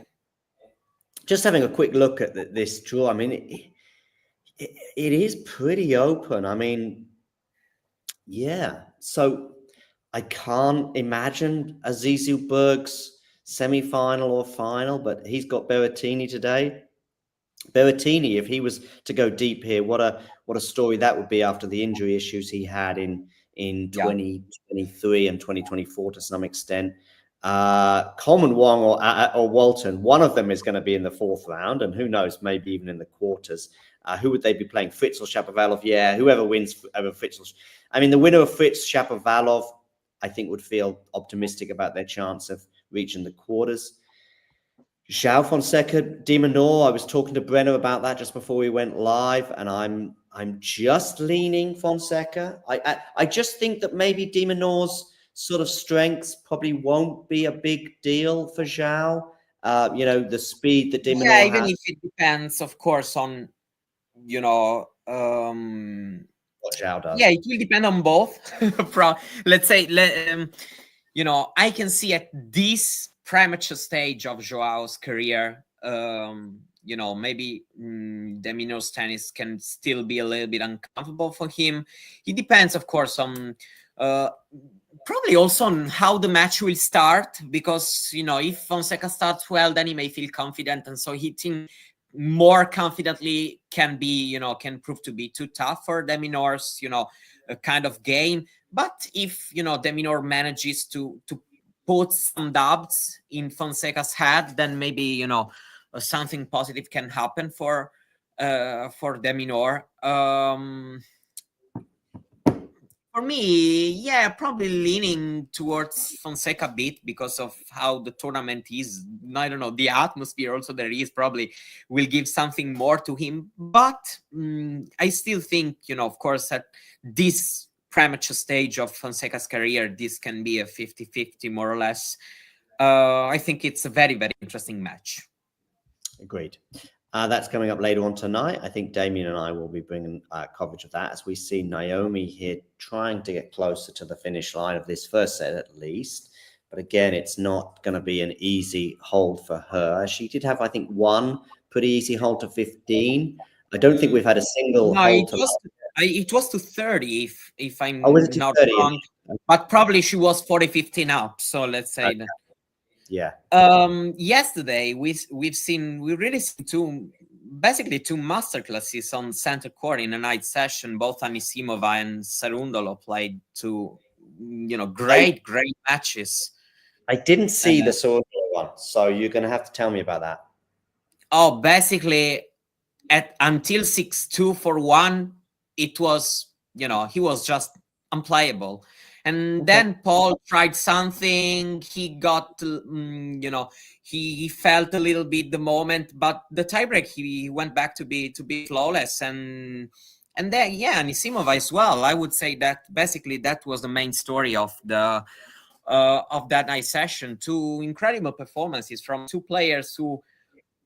Just having a quick look at this draw, I mean, it is pretty open. I mean, so I can't imagine a Zizou Berg's semi-final or final, but he's got Berrettini today. Berrettini, if he was to go deep here, what a story that would be after the injury issues he had in 2023 and 2024 to some extent. Coleman Wong or Walton, one of them is going to be in the 4th round, and who knows, maybe even in the quarters. Who would they be playing? Fritz or Shapovalov? Yeah, whoever wins over Fritz. I mean, the winner of Fritz Shapovalov, I think, would feel optimistic about their chance of reaching the quarters. João Fonseca, de Minaur, I was talking to Brenner about that just before we went live, and I'm just leaning Fonseca. I just think that maybe de Minaur's sort of strengths probably won't be a big deal for João. The speed that de Minaur has. Even if it depends, of course, on what João does. Yeah, it will depend on both. Let's say, I can see at this premature stage of Joao's career, maybe de Minaur's tennis can still be a little bit uncomfortable for him. It depends, of course, on probably also on how the match will start, because if Fonseca starts well, then he may feel confident, and so hitting more confidently can be, can prove to be too tough for de Minor's, a kind of game. But if, de Minor manages to put some doubts in Fonseca's head, then maybe, something positive can happen for de Minor. For me, yeah, probably leaning towards Fonseca a bit because of how the tournament is. I don't know, the atmosphere also there is probably will give something more to him. But I still think, of course, at this premature stage of Fonseca's career, this can be a 50-50 more or less. I think it's a very, very interesting match. Agreed. That's coming up later on tonight. I think Damien and I will be bringing coverage of that as we see Naomi here trying to get closer to the finish line of this first set at least. But again, it's not going to be an easy hold for her. She did have, I think, one pretty easy hold to 15. I don't think we've had a single hold to... It was to 30, if I'm was it not 30? wrong. But probably she was 40-15 up. So let's say that. Yeah. Yesterday we really seen basically two masterclasses on center court in a night session. Both Anisimova and Cerundolo played two, great matches. I didn't see the Cerundolo one, so you're going to have to tell me about that. Oh, basically, until 6-2 for one, it was, he was just unplayable. And then Paul tried something. He got, he felt a little bit the moment, but the tiebreak he went back to be flawless. And then Anisimova as well. I would say that basically that was the main story of the of that night session. Two incredible performances from two players who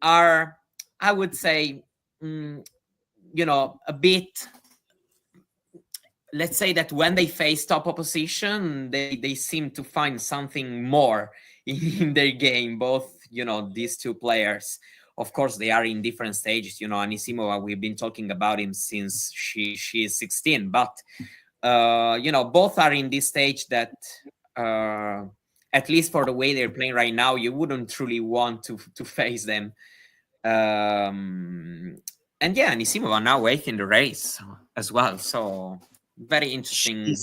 are, I would say, a bit. Let's say that when they face top opposition, they seem to find something more in their game. Both, these two players. Of course, they are in different stages. Anisimova, we've been talking about him since she is 16. But, both are in this stage that, at least for the way they're playing right now, you wouldn't truly want to face them. And yeah, Anisimova now eighth in the race as well. So... very interesting.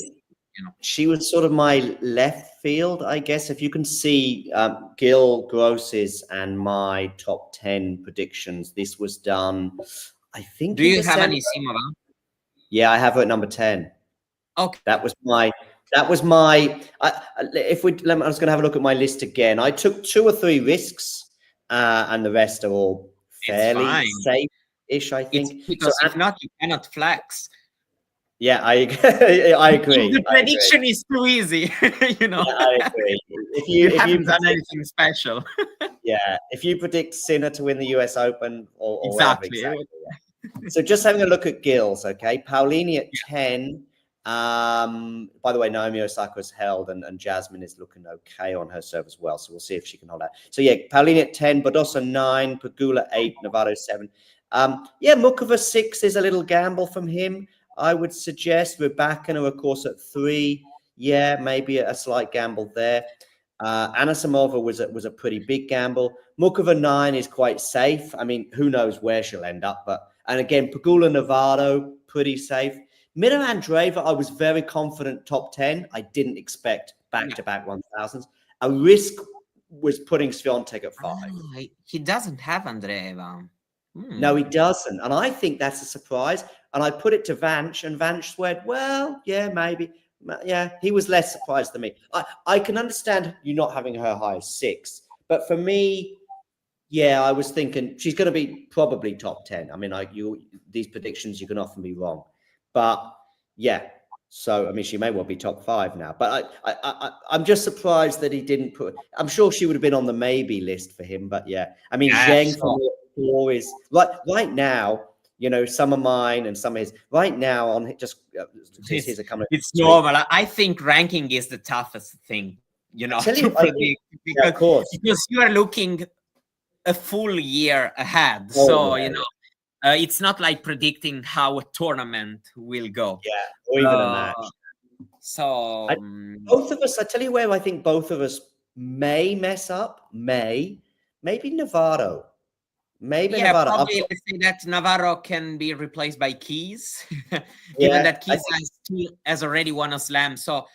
She was sort of my left field, I guess. If you can see Gil Gross's and my top 10 predictions, this was done, I think. Do you have Anisimova? Yeah, I have her at number 10. Okay. That was my. I was going to have a look at my list again. I took 2 or 3 risks, and the rest are all fairly safe-ish, I think. Because if not, you cannot flex. Yeah, I agree. The prediction is too easy, Yeah, I agree. If you haven't done anything special. Yeah, if you predict Sinner to win the US Open or exactly. Yeah. So just having a look at Gil's, okay? Paolini at 10. By the way, Naomi Osaka's held and Jasmine is looking okay on her serve as well. So we'll see if she can hold that. So yeah, Paolini at 10, Badosa 9, Pegula 8, Navarro 7. Yeah, Mukova 6 is a little gamble from him. I would suggest Rybakina, of course, at 3. Yeah, maybe a slight gamble there. Anisimova was a pretty big gamble. Mukova 9 is quite safe. I mean, who knows where she'll end up. And again, Pegula Navarro, pretty safe. Mina Andreeva, I was very confident top 10. I didn't expect back-to-back 1000s. A risk was putting Swiatek at 5. Oh, he doesn't have Andreeva. No, he doesn't. And I think that's a surprise. And I put it to Vanch, and Vanch said, well, yeah, maybe. Yeah, he was less surprised than me. I can understand you not having her high as 6. But for me, yeah, I was thinking she's going to be probably top 10. I mean, these predictions, you can often be wrong. But, yeah. So, I mean, she may well be top 5 now. But I'm just surprised that he didn't put... I'm sure she would have been on the maybe list for him. But, yeah. I mean, Zheng from the is... Right now... some of mine and some of his right now on here's a comment. It's normal. I think ranking is the toughest thing, to predict because you are looking a full year ahead. It's not like predicting how a tournament will go. Yeah, or even a match. So both of us, I tell you where I think both of us may mess up. Maybe Navarro. maybe Yeah, Nevada. probably let's say that Navarro can be replaced by Keys, given Yeah, that Keys has already won a slam. So,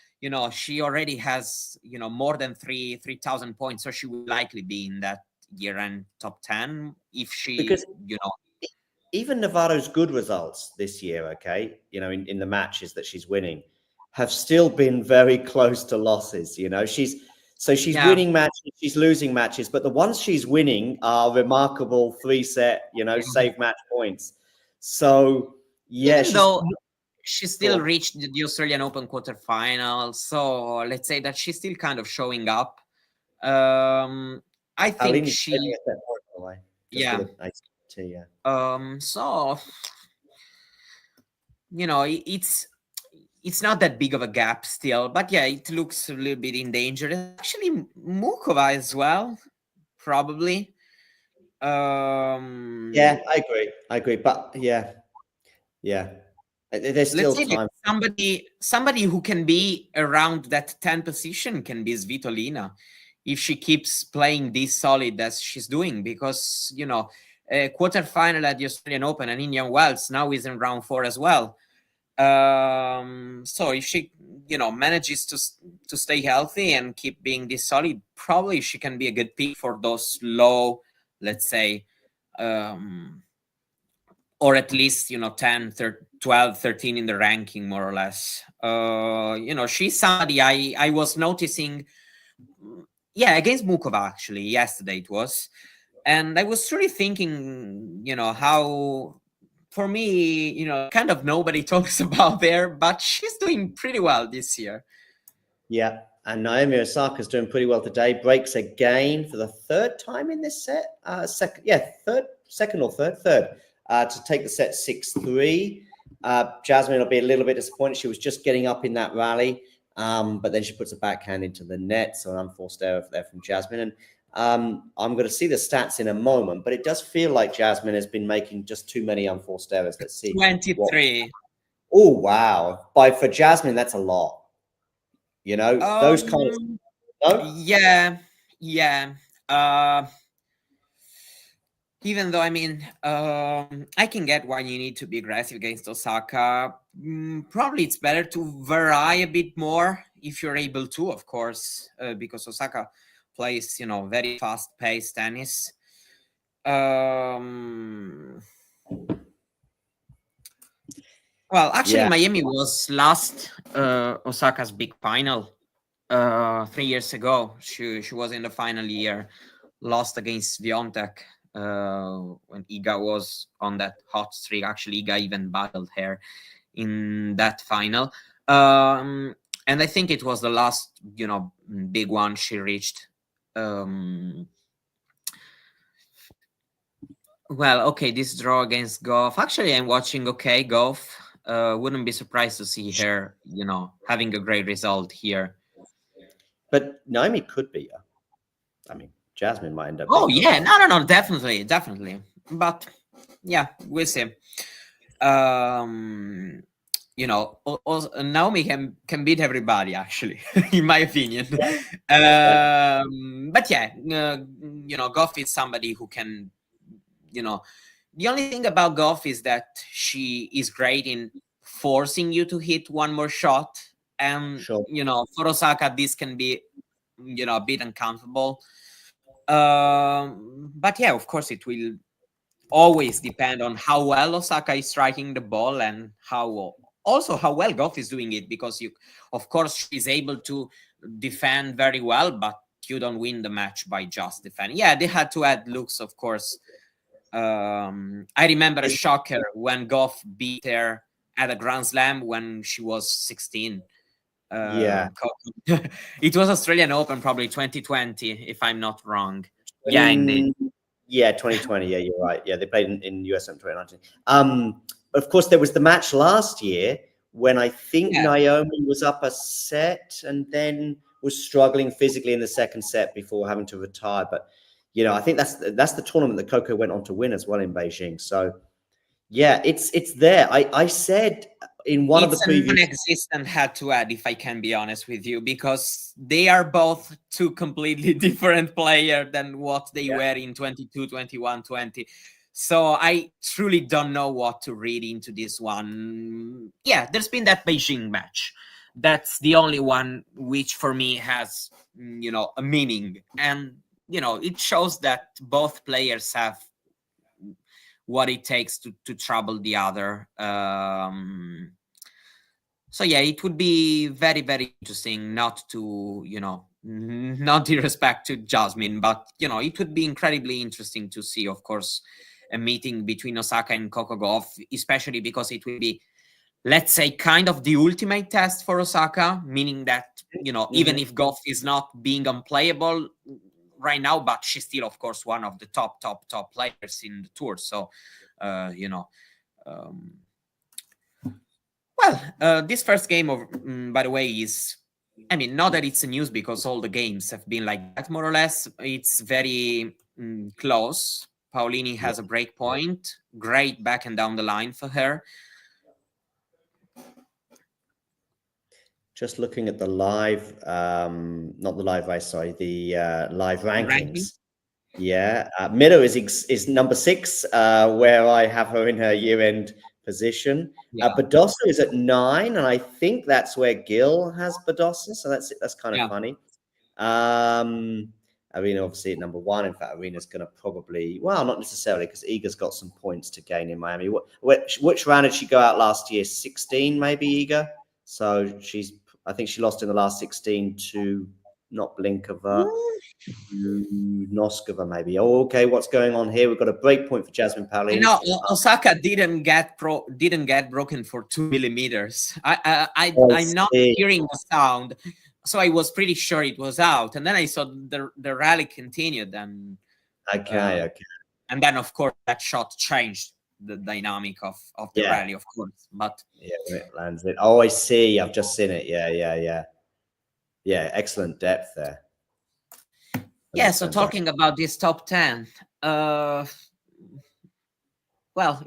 she already has, more than 3,000 points. So she will likely be in that year-end top 10 if she, because even Navarro's good results this year, okay, in the matches that she's winning, have still been very close to losses. She's winning matches, she's losing matches, but the ones she's winning are remarkable 3-set, save match points. So yeah, even though she still reached the Australian Open quarterfinal, so let's say that she's still kind of showing up. I think Paolini's she, taking a step forward, by the way. Just yeah. with a nice tea, yeah. So it's not that big of a gap still, but yeah, it looks a little bit in danger. Actually, Mukova as well, probably. Yeah, I agree, but yeah, there's still let's say time. Somebody who can be around that 10 position can be Svitolina if she keeps playing this solid as she's doing, because quarterfinal at the Australian Open and Indian Wells now is in round 4 as well. So if she manages to stay healthy and keep being this solid, probably she can be a good pick for those low, let's say, or at least 10, 12, 13 in the ranking, more or less. She's somebody I was noticing, against Mukova actually yesterday it was, and I was really thinking how, for me, kind of nobody talks about there, but she's doing pretty well this year. Yeah, and Naomi Osaka's doing pretty well today. Breaks again for the third time in this set. Second or third, to take the set 6-3. Jasmine will be a little bit disappointed. She was just getting up in that rally, but then she puts a backhand into the net, so an unforced error there from Jasmine. And I'm going to see the stats in a moment, but it does feel like Jasmine has been making just too many unforced errors. Let's see. 23. Oh, wow. For Jasmine, that's a lot. Those kind of... No? Yeah. Even though, I can get why you need to be aggressive against Osaka. Probably it's better to vary a bit more if you're able to, of course, because Osaka plays, very fast-paced tennis. Well, actually, Miami was last Osaka's big final 3 years ago. She was in the final year, lost against Swiatek when Iga was on that hot streak. Actually, Iga even battled her in that final. And I think it was the last, big one she reached. Well, okay, this draw against Goff. Actually, I'm watching Goff. Wouldn't be surprised to see her, having a great result here. But Naomi could be. Jasmine might end up. Oh yeah, no, definitely. But yeah, we'll see. Naomi can beat everybody, actually, in my opinion. But yeah, Goff is somebody who can, the only thing about Goff is that she is great in forcing you to hit one more shot. And, for Osaka, this can be, a bit uncomfortable. But yeah, of course, it will always depend on how well Osaka is striking the ball and how well Goff is doing it, because of course, she's able to defend very well, but you don't win the match by just defending. Yeah, they had to add looks, of course. I remember a shocker when Goff beat her at a Grand Slam when she was 16. It was Australian Open, probably 2020, if I'm not wrong. Yeah, indeed. Yeah, 2020. Yeah, you're right. Yeah, they played in US Open 2019. Of course, there was the match last year when I think Naomi was up a set and then was struggling physically in the second set before having to retire. But I think that's the tournament that Coco went on to win as well in Beijing. So yeah, it's there. I said in one of the It's a previous. non-existent had to add, if I can be honest with you, because they are both two completely different players than what they were in 22, 21, 20. So I truly don't know what to read into this one. Yeah, there's been that Beijing match. That's the only one which for me has, a meaning. And, it shows that both players have what it takes to trouble the other. So yeah, it would be very, very interesting not to, not disrespect to Jasmine, but, it would be incredibly interesting to see, of course, a meeting between Osaka and Coco Gauff, especially because it will be, let's say, kind of the ultimate test for Osaka, meaning that, even if Gauff is not being unplayable right now, but she's still, of course, one of the top players in the tour. So, this first game of, by the way, is, not that it's a news because all the games have been like that, more or less. It's very close. Paolini has a break point. Great back and down the line for her. Just looking at the live, not the live race, sorry, the live rankings. Yeah, Miller is number 6, where I have her in her year-end position. Badosa is at 9, and I think that's where Gil has Badosa, so that's kind of funny. Arena obviously at number 1. In fact, Arena's going to probably, well, not necessarily, because Iga's got some points to gain in Miami. Which round did she go out last year? 16, maybe, Iga? So I think she lost in the last 16 to not Blinkova, Noskova, maybe. Oh, okay, what's going on here? We've got a break point for Jasmine Paolini. Osaka didn't get broken for 2 millimeters. I'm not hearing the sound, so I was pretty sure it was out. And then I saw the rally continued, and okay. And then of course that shot changed the dynamic of the rally, of course. But it lands it. Oh, I see. I've just seen it. Yeah. Excellent depth there. Yeah. So talking about this top 10, well,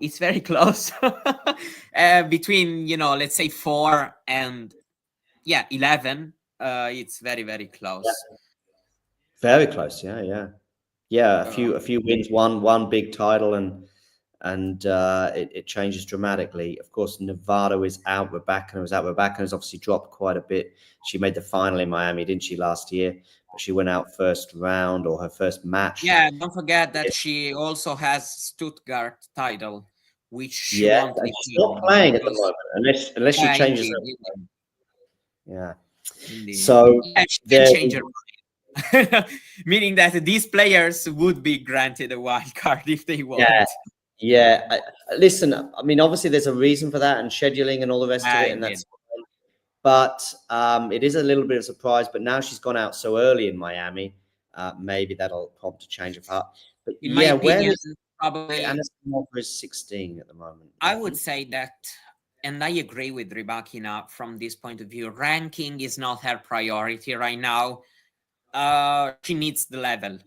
it's very close between let's say 4 and 11. It's very, very close. Very close. Yeah. A few wins, one big title, and it changes dramatically. Of course, Nevada is out. Rebecca has obviously dropped quite a bit. She made the final in Miami, didn't she, last year? But she went out first round, or her first match. Yeah, don't forget that she also has Stuttgart title, which she won't be. She's not playing at the moment, unless she changes her. Yeah. Indeed. So she can change her mind. Meaning that these players would be granted a wild card if they want. Yeah. Listen, obviously there's a reason for that, and scheduling and all the rest of it, and that's. But it is a little bit of a surprise. But now she's gone out so early in Miami, maybe that'll prompt a change of heart. But in my opinion, where is probably Anna Samova is 16 at the moment. I would say that, and I agree with Rybakina from this point of view. Ranking is not her priority right now. She needs the level.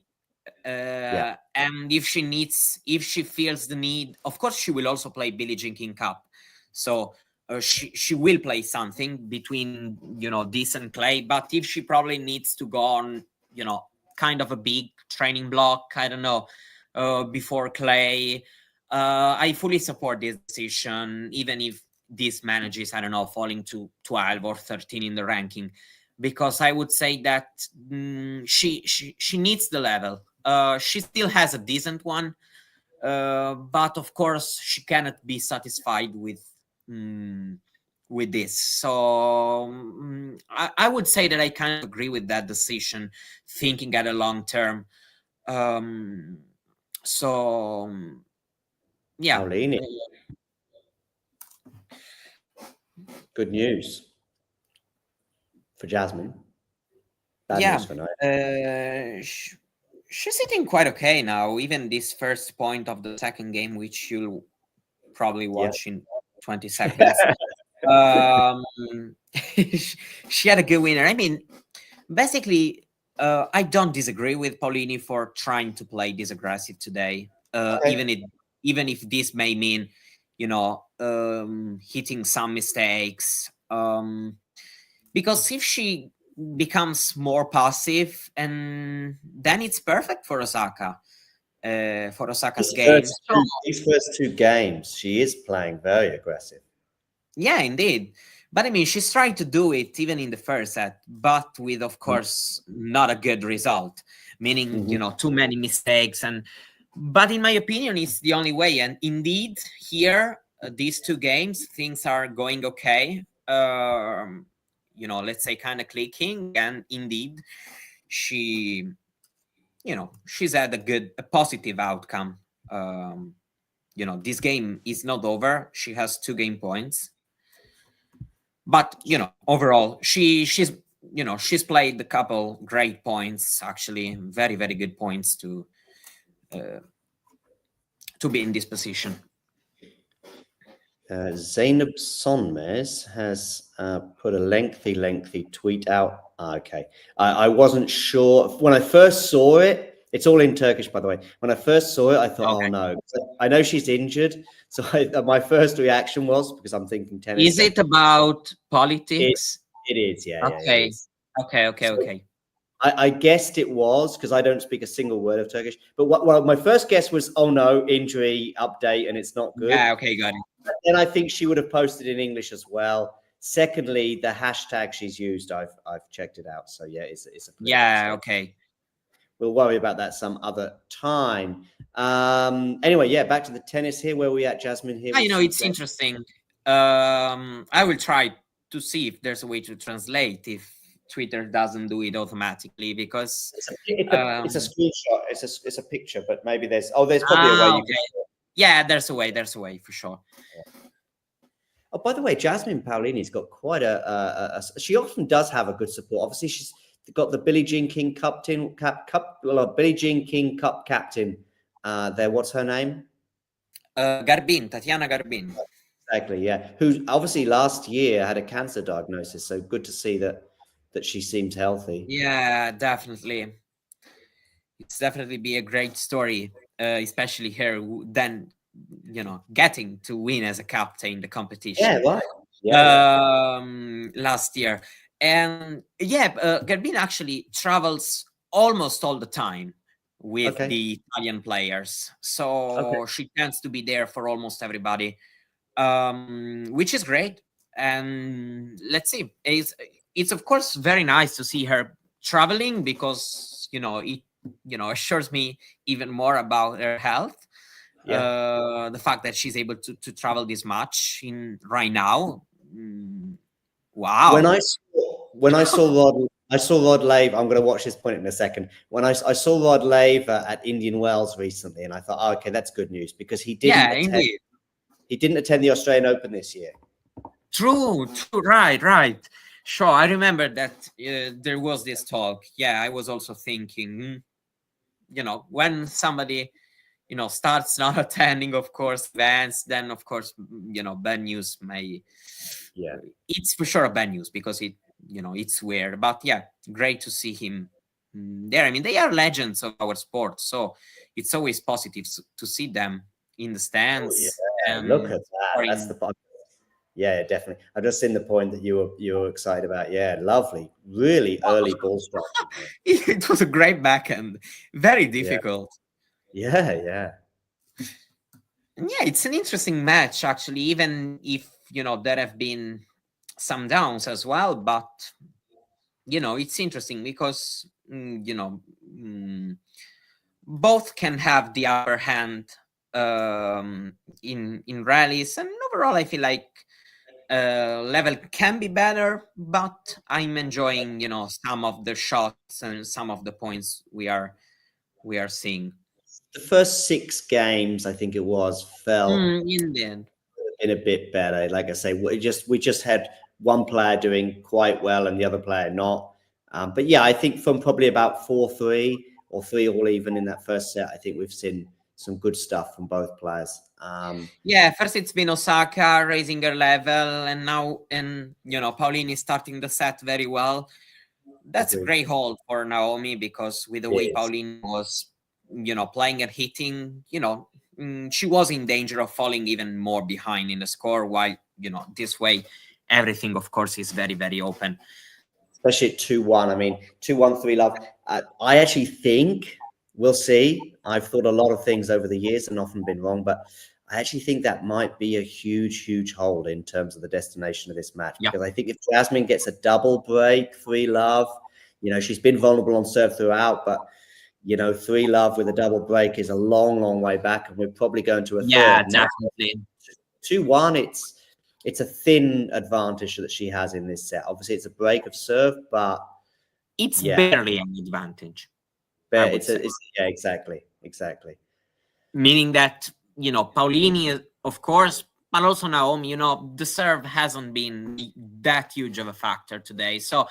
And if she feels the need, of course she will also play Billie Jean King Cup, so she will play something between decent clay. But if she probably needs to go on kind of a big training block, I don't know, before clay, I fully support this decision, even if this manages, I don't know, falling to 12 or 13 in the ranking, because I would say that she needs the level. She still has a decent one, but of course she cannot be satisfied with this. So I would say that I kind of agree with that decision, thinking at a long term. So yeah. Paolini. Good news for Jasmine. Bad news for Naomi. She's sitting quite okay now. Even this first point of the second game, which you'll probably watch in 20 seconds. She had a good winner. Basically, I don't disagree with Paolini for trying to play this aggressive today. Even if this may mean hitting some mistakes. Because if she becomes more passive, and then it's perfect for Osaka, for Osaka's game. These first two games, she is playing very aggressive. Yeah, indeed. But I mean, she's trying to do it even in the first set, but with, of course, not a good result, meaning, too many mistakes. But in my opinion, it's the only way. And indeed, here, these two games, things are going okay. Let's say kind of clicking. And indeed, she's had a positive outcome. This game is not over. She has 2 game points. But overall, she's played a couple great points, actually, very, very good points to be in this position. Zainab Sonmez has put a lengthy tweet out. Okay, I wasn't sure when I first saw it. It's all in Turkish, by the way. When I first saw it, I thought, "Oh no!" I know she's injured, so my first reaction was, because I'm thinking tennis. Is it about politics? It is, yeah. Okay, yeah, okay. I guessed it was, because I don't speak a single word of Turkish. But my first guess was, "Oh no, injury update, and it's not good." Yeah, okay, got it. Then I think she would have posted in English as well. Secondly, the hashtag she's used, I've checked it out. So yeah, it's a okay. We'll worry about that some other time. Anyway, yeah, back to the tennis here. Where are we at, Jasmine? Here, it's interesting. I will try to see if there's a way to translate if Twitter doesn't do it automatically, because it's a screenshot. It's a picture, but maybe there's probably a way. Okay. Yeah, there's a way for sure. Yeah. Oh, by the way, Jasmine Paolini's got quite she often does have a good support. Obviously, she's got the Billie Jean King Billie Jean King Cup captain there. What's her name? Tatiana Garbin. Exactly, yeah. Who obviously last year had a cancer diagnosis. So good to see that she seems healthy. Yeah, definitely. It's definitely be a great story, especially her then, getting to win as a captain the competition. Yeah, right. Yeah. Last year. And Garbin actually travels almost all the time with the Italian players. So she tends to be there for almost everybody, which is great. And let's see, it's of course very nice to see her traveling, because, it assures me even more about her health. Yeah. The fact that she's able to travel this much right now. Wow. When I saw Rod Laver, I'm going to watch this point in a second. When I saw Rod Laver at Indian Wells recently, and I thought, oh, okay, that's good news, because he didn't attend the Australian Open this year. True, right. Sure, I remember that there was this talk. Yeah, I was also thinking, when somebody, starts not attending, of course, events, then of course, bad news may. Yeah, it's for sure a bad news, because it's weird. But yeah, great to see him there. I mean, they are legends of our sport, so it's always positive to see them in the stands. Oh, yeah. Look at that. That's the point. Yeah, definitely. I've just seen the point that you were excited about. Yeah, lovely. Really early ball strike. It was a great backhand. Very difficult. Yeah. Yeah, it's an interesting match, actually, even if, there have been some downs as well. But, it's interesting because, both can have the upper hand in rallies. And overall, I feel like level can be better, but I'm enjoying, some of the shots and some of the points we are seeing. The first 6 games, I think it was, felt in a bit better. Like I say, we just had one player doing quite well and the other player not. But yeah, I think from probably about 4-3 or 3-all even in that first set, I think we've seen some good stuff from both players. First it's been Osaka raising her level, and now Paolini starting the set very well. That's a great hold for Naomi, because with the way Paolini was, playing and hitting, she was in danger of falling even more behind in the score, while, this way, everything, of course, is very, very open. Especially at 2-1. I mean, 2-1, 3-love. I actually think, we'll see. I've thought a lot of things over the years and often been wrong, but I actually think that might be a huge, huge hold in terms of the destination of this match. Because I think if Jasmine gets a double break, 3-love, she's been vulnerable on serve throughout, but 3-love with a double break is a long, long way back, and we're probably going to a third. Definitely. 2-1, it's a thin advantage that she has in this set. Obviously, it's a break of serve, but it's barely an advantage. Exactly. Meaning that, Paolini, of course, but also Naomi, the serve hasn't been that huge of a factor today. So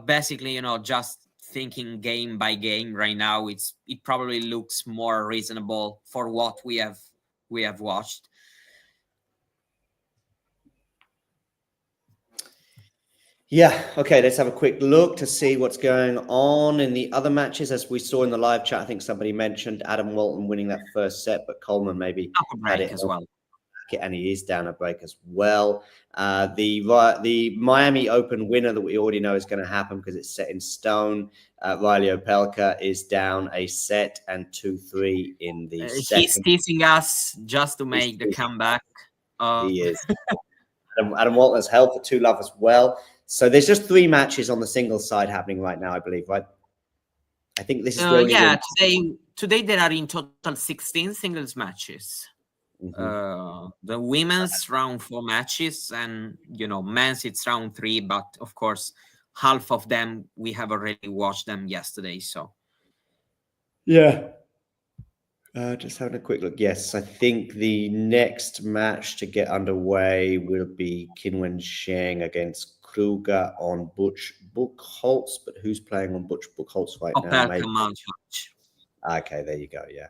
basically, just thinking game by game right now, it probably looks more reasonable for what we have watched. Yeah, okay, let's have a quick look to see what's going on in the other matches. As we saw in the live chat, I think somebody mentioned Adam Walton winning that first set, but Coleman maybe had it as well. And he is down a break as well. The Miami Open winner that we already know is going to happen because it's set in stone. Riley Opelka is down a set and 2-3 in the second. He's teasing us just to make the comeback. He is. Adam Walton has held for 2-love as well. So there's just 3 matches on the singles side happening right now, I believe, right? I think this is the only today there are in total 16 singles matches. The women's round 4 matches, and men's it's round 3, but of course half of them we have already watched them yesterday. So just having a quick look. Yes, I think the next match to get underway will be Qinwen Zheng against Kruger on Butch Buchholz. But who's playing on Butch Buchholz right now? Okay, there you go. Yeah.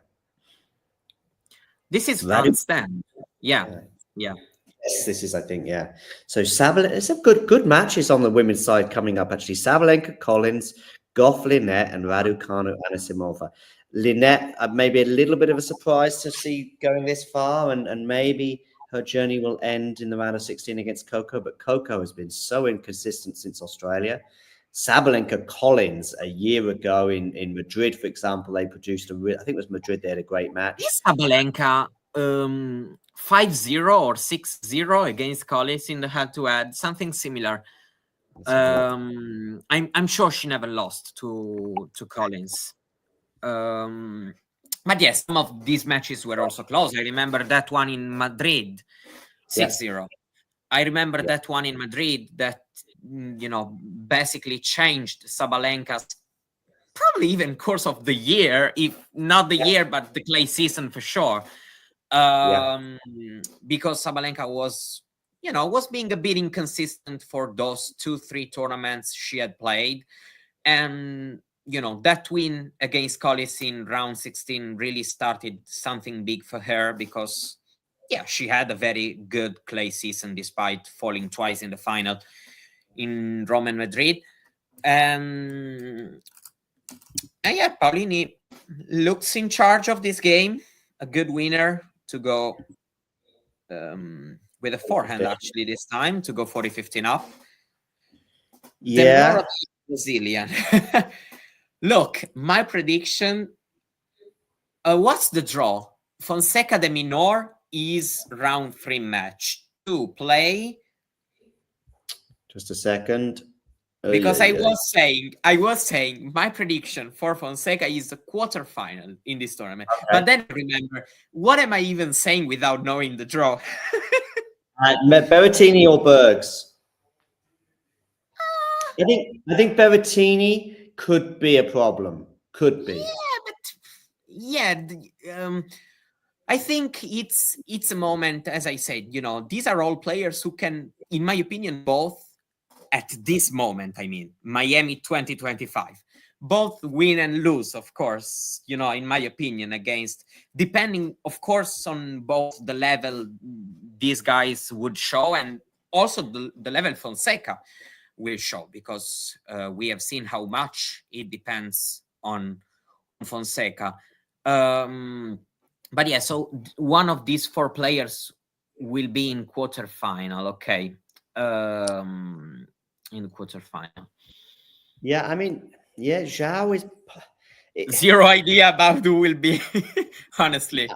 This is round 10. Yeah. Yes, this is, I think, yeah. So there's some good matches on the women's side coming up, actually. Sabalenka, Collins, Goff, Linette, and Raducanu, Anisimova. Linette, maybe a little bit of a surprise to see going this far, and maybe her journey will end in the round of 16 against Coco, but Coco has been so inconsistent since Australia. Sabalenka, Collins, a year ago in Madrid, for example, they produced I think it was Madrid, they had a great match. Sabalenka 5-0 or 6-0 against Collins in the head-to-head, something similar. I'm sure she never lost to Collins. But yes, some of these matches were also close. I remember that one in Madrid, 6-0. I remember that one in Madrid that, basically changed Sabalenka's probably even course of the year, if not the year, but the clay season for sure. Because Sabalenka was being a bit inconsistent for those 2-3 tournaments she had played. And, that win against Collins in round 16 really started something big for her because, she had a very good clay season despite falling twice in the final in Rome and Madrid. And Paolini looks in charge of this game. A good winner to go with a forehand, actually, this time, to go 40-15 up. Yeah. Brazilian. Look, my prediction, what's the draw? Fonseca de Minor is round 3 match. 2 play. Just a second. Because I was saying my prediction for Fonseca is a quarterfinal in this tournament. Okay. But then remember, what am I even saying without knowing the draw? Berrettini or Bergs? I think Berrettini could be a problem. Could be. I think it's a moment, as I said, these are all players who can, in my opinion, both at this moment, I mean, Miami 2025, both win and lose, of course, in my opinion, against, depending, of course, on both the level these guys would show and also the level Fonseca will show, because we have seen how much it depends on Fonseca. but yeah, so one of these 4 players will be in quarterfinal. Okay, in the quarterfinal. Yeah, I mean, yeah, Zhao is. Zero idea about who will be, honestly.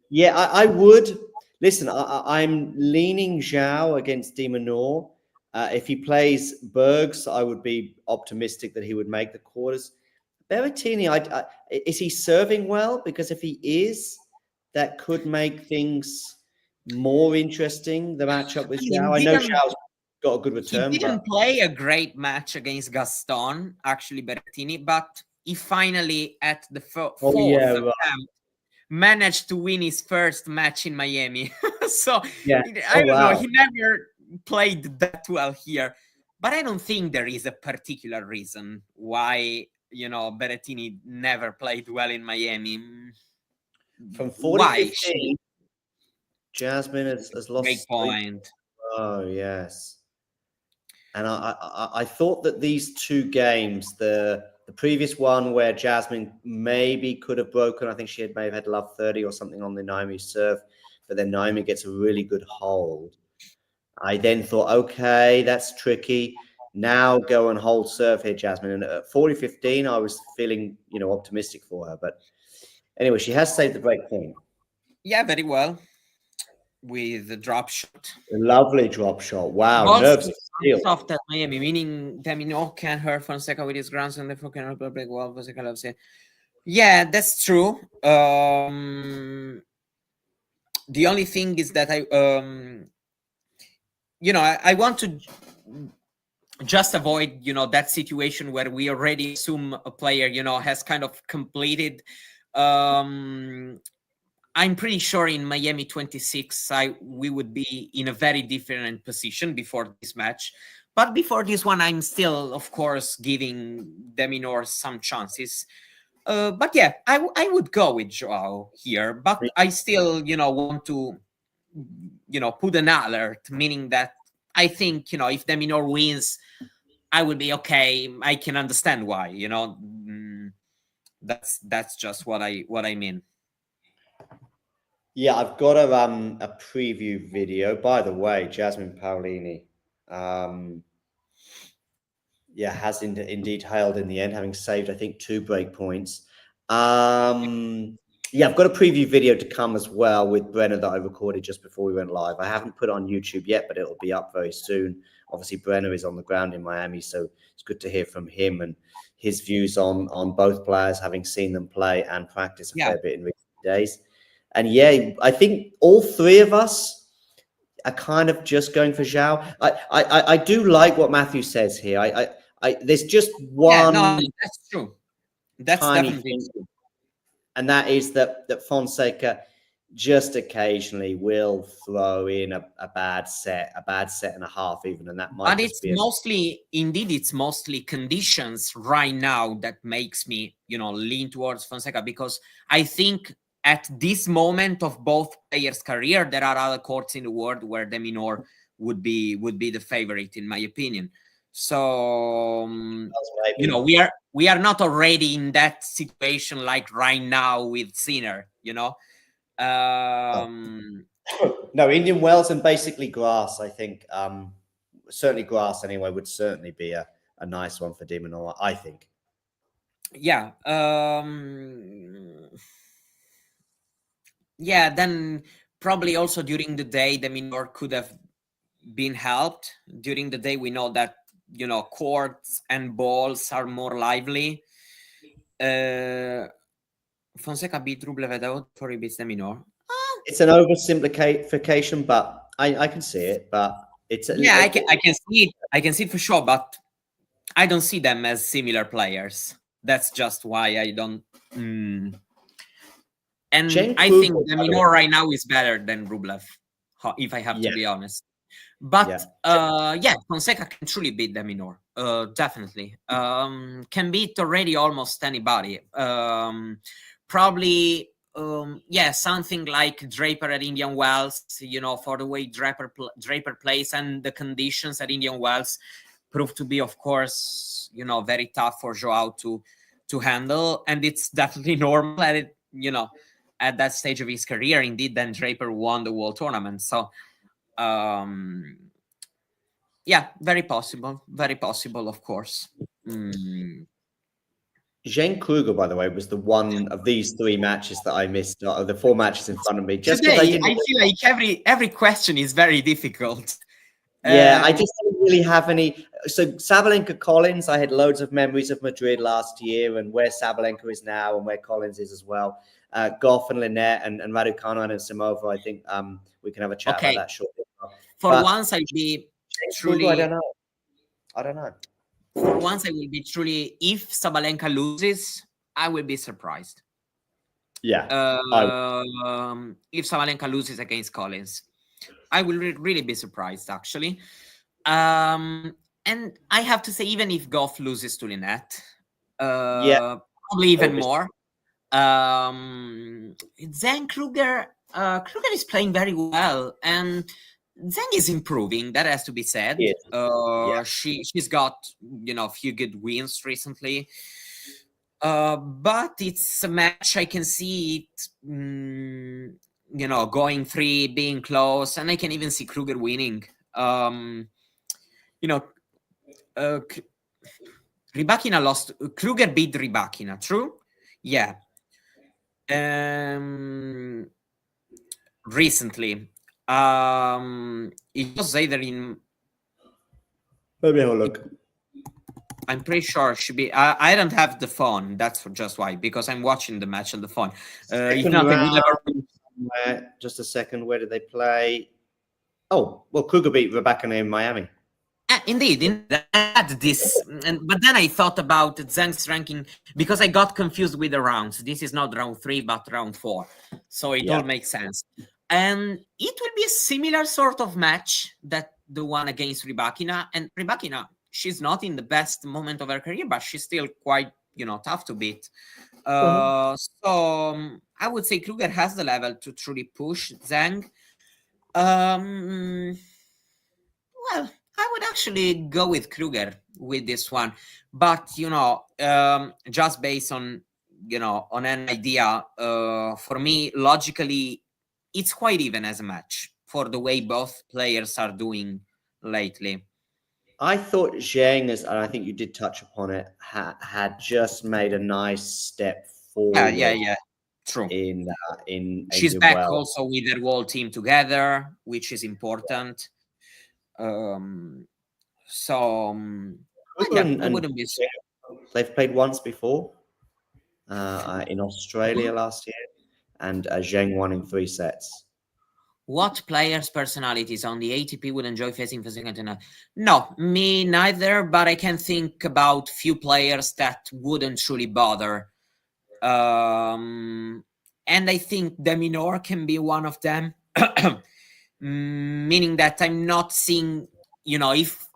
Yeah, I would listen. I'm leaning Zhao against De Minaur. If he plays Bergs, I would be optimistic that he would make the quarters. Berrettini, is he serving well? Because if he is, that could make things more interesting. The matchup with Zhao. I know Zhao's got a good return. He didn't play a great match against Gaston, actually, Berrettini, but he finally, at the fourth attempt, managed to win his first match in Miami. So I don't know, he never played that well here. But I don't think there is a particular reason why, Berrettini never played well in Miami. From 40-15, Jasmine has lost. Great point. Oh, yes. And I thought that these 2 games, the previous one where Jasmine maybe could have broken, I think she may have had love 30 or something on the Naomi serve, but then Naomi gets a really good hold. I then thought, okay, that's tricky. Now go and hold serve here, Jasmine. And at 40-15, I was feeling, optimistic for her. But anyway, she has saved the break point. Yeah, very well. With the drop shot. A lovely drop shot. Wow. Nerves soft at Miami, meaning De Minaur can hurt Fonseca with his grounds and therefore cannot break well. Fonseca loves it. Yeah, that's true. The only thing is that I want to just avoid, that situation where we already assume a player, has kind of completed. I'm pretty sure in Miami 26, we would be in a very different position before this match. But before this one, I'm still, of course, giving De Minaur some chances. But yeah, I would go with Joao here. But I still, want to, put an alert, meaning that I think, if De Minaur wins, I would be okay. I can understand why, That's just what I mean. Yeah, I've got a preview video. By the way, Jasmine Paolini, has indeed hailed in the end, having saved, I think, 2 break points. I've got a preview video to come as well with Brenner that I recorded just before we went live. I haven't put it on YouTube yet, but it'll be up very soon. Obviously, Brenner is on the ground in Miami, so it's good to hear from him and his views on both players, having seen them play and practice a fair bit in recent days. And yeah, I think all 3 of us are kind of just going for Zhao. I do like what Matthew says here. There's just one. Yeah, no, that's true. That's definitely true. And that is that Fonseca just occasionally will throw in a bad set and a half even, and that might. But it's mostly conditions right now that makes me, lean towards Fonseca, because I think at this moment of both players' career, there are other courts in the world where De Minaur would be the favorite, in my opinion. So we are not already in that situation like right now with Sinner, No, Indian Wells and basically grass, I think. Certainly grass anyway would certainly be a nice one for De Minaur, I think. Yeah. Yeah, then probably also during the day, De Minaur could have been helped. During the day, we know that, courts and balls are more lively. Fonseca beat Rublev without before he beats De Minaur. It's an oversimplification, but I can see it. But it's I can see it. I can see it for sure, but I don't see them as similar players. That's just why I don't. And I think De Minaur right now is better than Rublev, if I have to be honest. But Fonseca can truly beat De Minaur. Definitely. Can beat already almost anybody. Probably, something like Draper at Indian Wells, for the way Draper plays and the conditions at Indian Wells proved to be, of course, very tough for Joao to handle. And it's definitely normal. And at that stage of his career. Indeed, then Draper won the World Tournament. So, yeah, very possible, of course. Zheng Kruger, by the way, was the one of these 3 matches that I missed, the 4 matches in front of me. Just because Today, I feel like every question is very difficult. Yeah, I just don't really have any. So Sabalenka Collins, I had loads of memories of Madrid last year and where Sabalenka is now and where Collins is as well. Goff and Lynette and Raducanu and Simova, I think we can have a chat about that shortly. For once, I'll be truly. I don't know. For once, I will be truly. If Sabalenka loses, I will be surprised. Yeah. If Sabalenka loses against Collins, I will really be surprised, actually. And I have to say, even if Goff loses to Lynette, probably even more. Zheng Kruger is playing very well, and Zheng is improving. That has to be said. She's got a few good wins recently. But it's a match I can see it. Going 3, being close, and I can even see Kruger winning. Rybakina lost. Kruger beat Rybakina, true? Yeah. Recently. It was either in. Let me have a look. I'm pretty sure it should be. I don't have the phone. That's just why, because I'm watching the match on the phone. If not, I would never. Just a second. Where did they play? Oh, well, Kruger beat Rebecca in Miami. Indeed, but then I thought about Zheng's ranking because I got confused with the rounds. This is not round 3, but round 4. So it all makes sense. And it will be a similar sort of match that the one against Rybakina. And Rybakina, she's not in the best moment of her career, but she's still quite, tough to beat. So I would say Kruger has the level to truly push Zheng. Well, I would actually go with Kruger with this one, but just based on on an idea, for me, logically, it's quite even as a match for the way both players are doing lately. I thought Zheng, and I think you did touch upon it, had just made a nice step forward. Yeah. True. She's Asia back also with their whole team together, which is important. They've played once before in Australia last year, and Zheng won in 3 sets. What players' personalities on the ATP would enjoy facing for second tonight? No, me neither, but I can think about few players that wouldn't truly bother. And I think Deminor can be one of them. Meaning that I'm not seeing, if,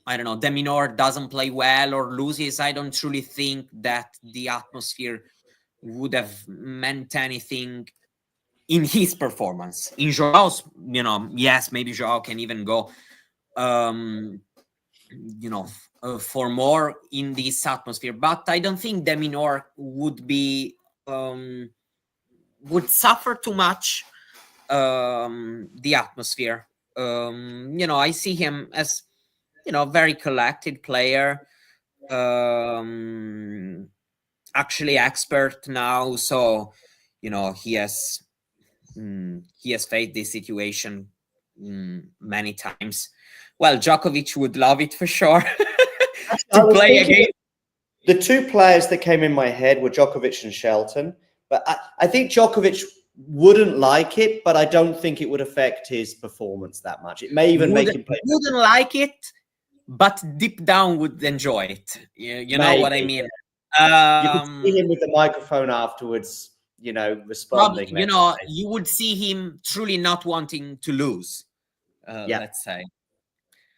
I don't know, Deminor doesn't play well or loses, I don't truly think that the atmosphere would have meant anything in his performance. In Joao's, yes, maybe Joao can even go, for more in this atmosphere. But I don't think Deminor would be, would suffer too much the atmosphere. I see him as, very collected player, actually expert now. So, he has faced this situation many times. Well, Djokovic would love it for sure to play again. The 2 players that came in my head were Djokovic and Shelton, but I think Djokovic wouldn't like it, but I don't think it would affect his performance that much. It may even make him play. Wouldn't like it, but deep down would enjoy it. You know what I mean? You could see him with the microphone afterwards, responding. Probably, you would see him truly not wanting to lose. Let's say.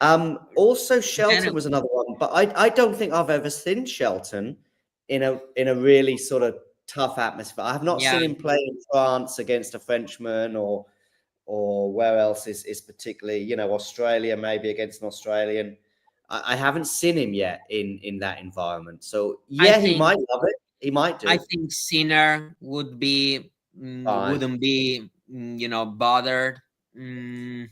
Also, Shelton was another one, but I don't think I've ever seen Shelton in a really sort of tough atmosphere. I have not seen him play in France against a Frenchman or where else is particularly, Australia, maybe against an Australian. I haven't seen him yet in that environment. So he might love it. He might do. I think Sinner would be Fine. wouldn't be, bothered. I'm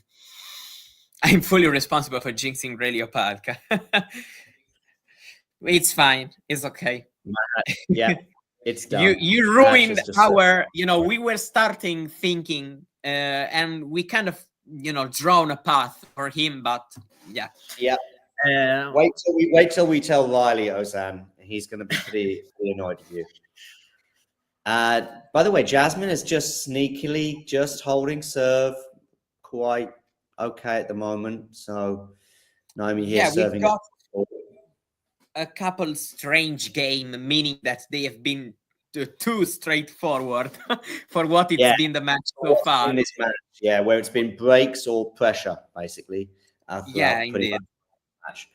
fully responsible for jinxing Radio Palka. It's fine. It's okay. Yeah, it's done. You ruined our, we were starting thinking, and we kind of, drawn a path for him, but yeah. Yeah. Wait till we tell Riley, Ozan. He's going to be pretty annoyed with you. By the way, Jasmine is just sneakily just holding serve quite okay at the moment. So Naomi here serving. We've got a couple strange game, meaning that they have been too straightforward for what it's been the match so far. In this match, where it's been breaks or pressure, basically. Indeed. Match.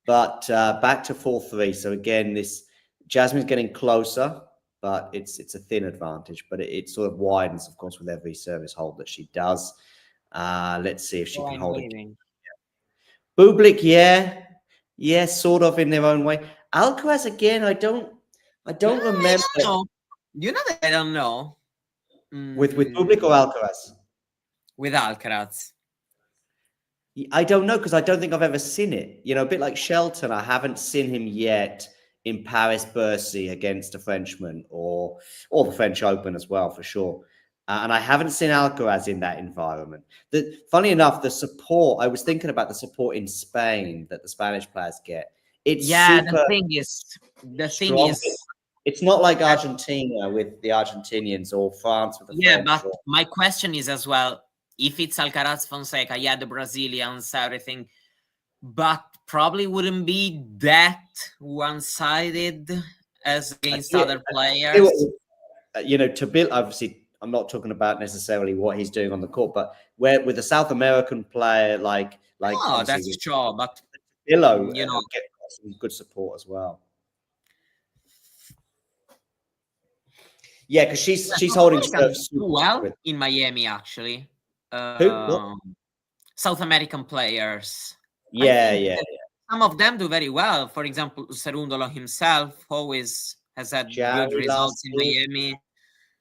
But back to 4-3. So again, this Jasmine's getting closer, but it's a thin advantage. But it sort of widens, of course, with every service hold that she does. Let's see if she can hold it. Bublik, yeah, sort of in their own way. Alcaraz again. I don't remember. You know that I don't know. With Bublik or Alcaraz? With Alcaraz. I don't know, because I don't think I've ever seen it. A bit like Shelton, I haven't seen him yet in Paris-Bercy against a Frenchman or the French Open as well, for sure. And I haven't seen Alcaraz in that environment. Funny enough, the support, I was thinking about the support in Spain that the Spanish players get. The thing is, it's not like Argentina with the Argentinians or France with the French. But my question is as well, if it's Alcaraz, Fonseca, the Brazilians, everything, but probably wouldn't be that one-sided as against other players. To build, obviously, I'm not talking about necessarily what he's doing on the court, but with a South American player like that's true, but Illo, get some good support as well. Yeah, because she's holding stuff well in Miami, actually. South American players. Yeah. Some of them do very well. For example, Cerundolo himself always has had good results in Miami.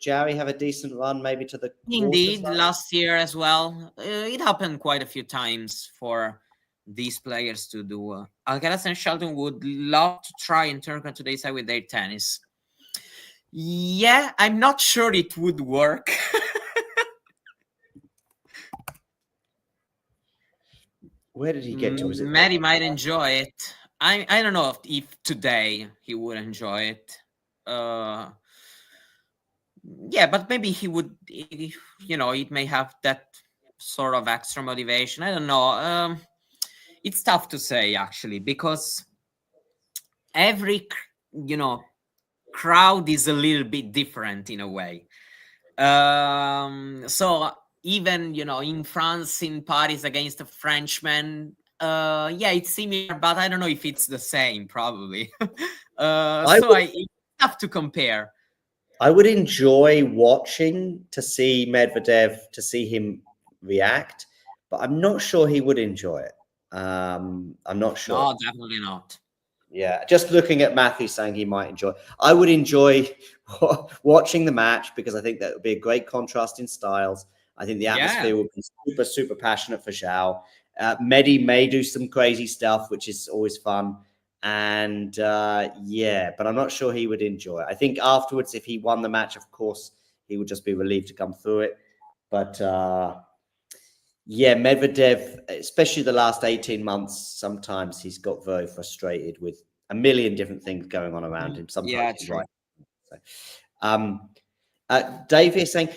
Jarry have a decent run, maybe to the Indeed, last year as well. It happened quite a few times for these players to do. Alcaraz and Shelton would love to try and turn on today's side with their tennis. Yeah, I'm not sure it would work. Where did he get to? Maddie might enjoy it. I don't know if today he would enjoy it. But maybe he would. It may have that sort of extra motivation. I don't know. It's tough to say actually, because every crowd is a little bit different in a way. So even in France, in Paris against a Frenchman, it's similar, but I don't know if it's the same. Probably. It's tough to compare. I would enjoy watching to see Medvedev, to see him react, but I'm not sure he would enjoy it. I'm not sure. No, definitely not. Yeah, just looking at Matthew saying he might enjoy. I would enjoy watching the match, because I think that would be a great contrast in styles. I think the atmosphere would be super, super passionate for Zhao. Mehdi may do some crazy stuff, which is always fun. And but I'm not sure he would enjoy it. I think afterwards, if he won the match, of course, he would just be relieved to come through it. But Medvedev, especially the last 18 months, sometimes he's got very frustrated with a million different things going on around him. Sometimes he's right. So, Dave is saying,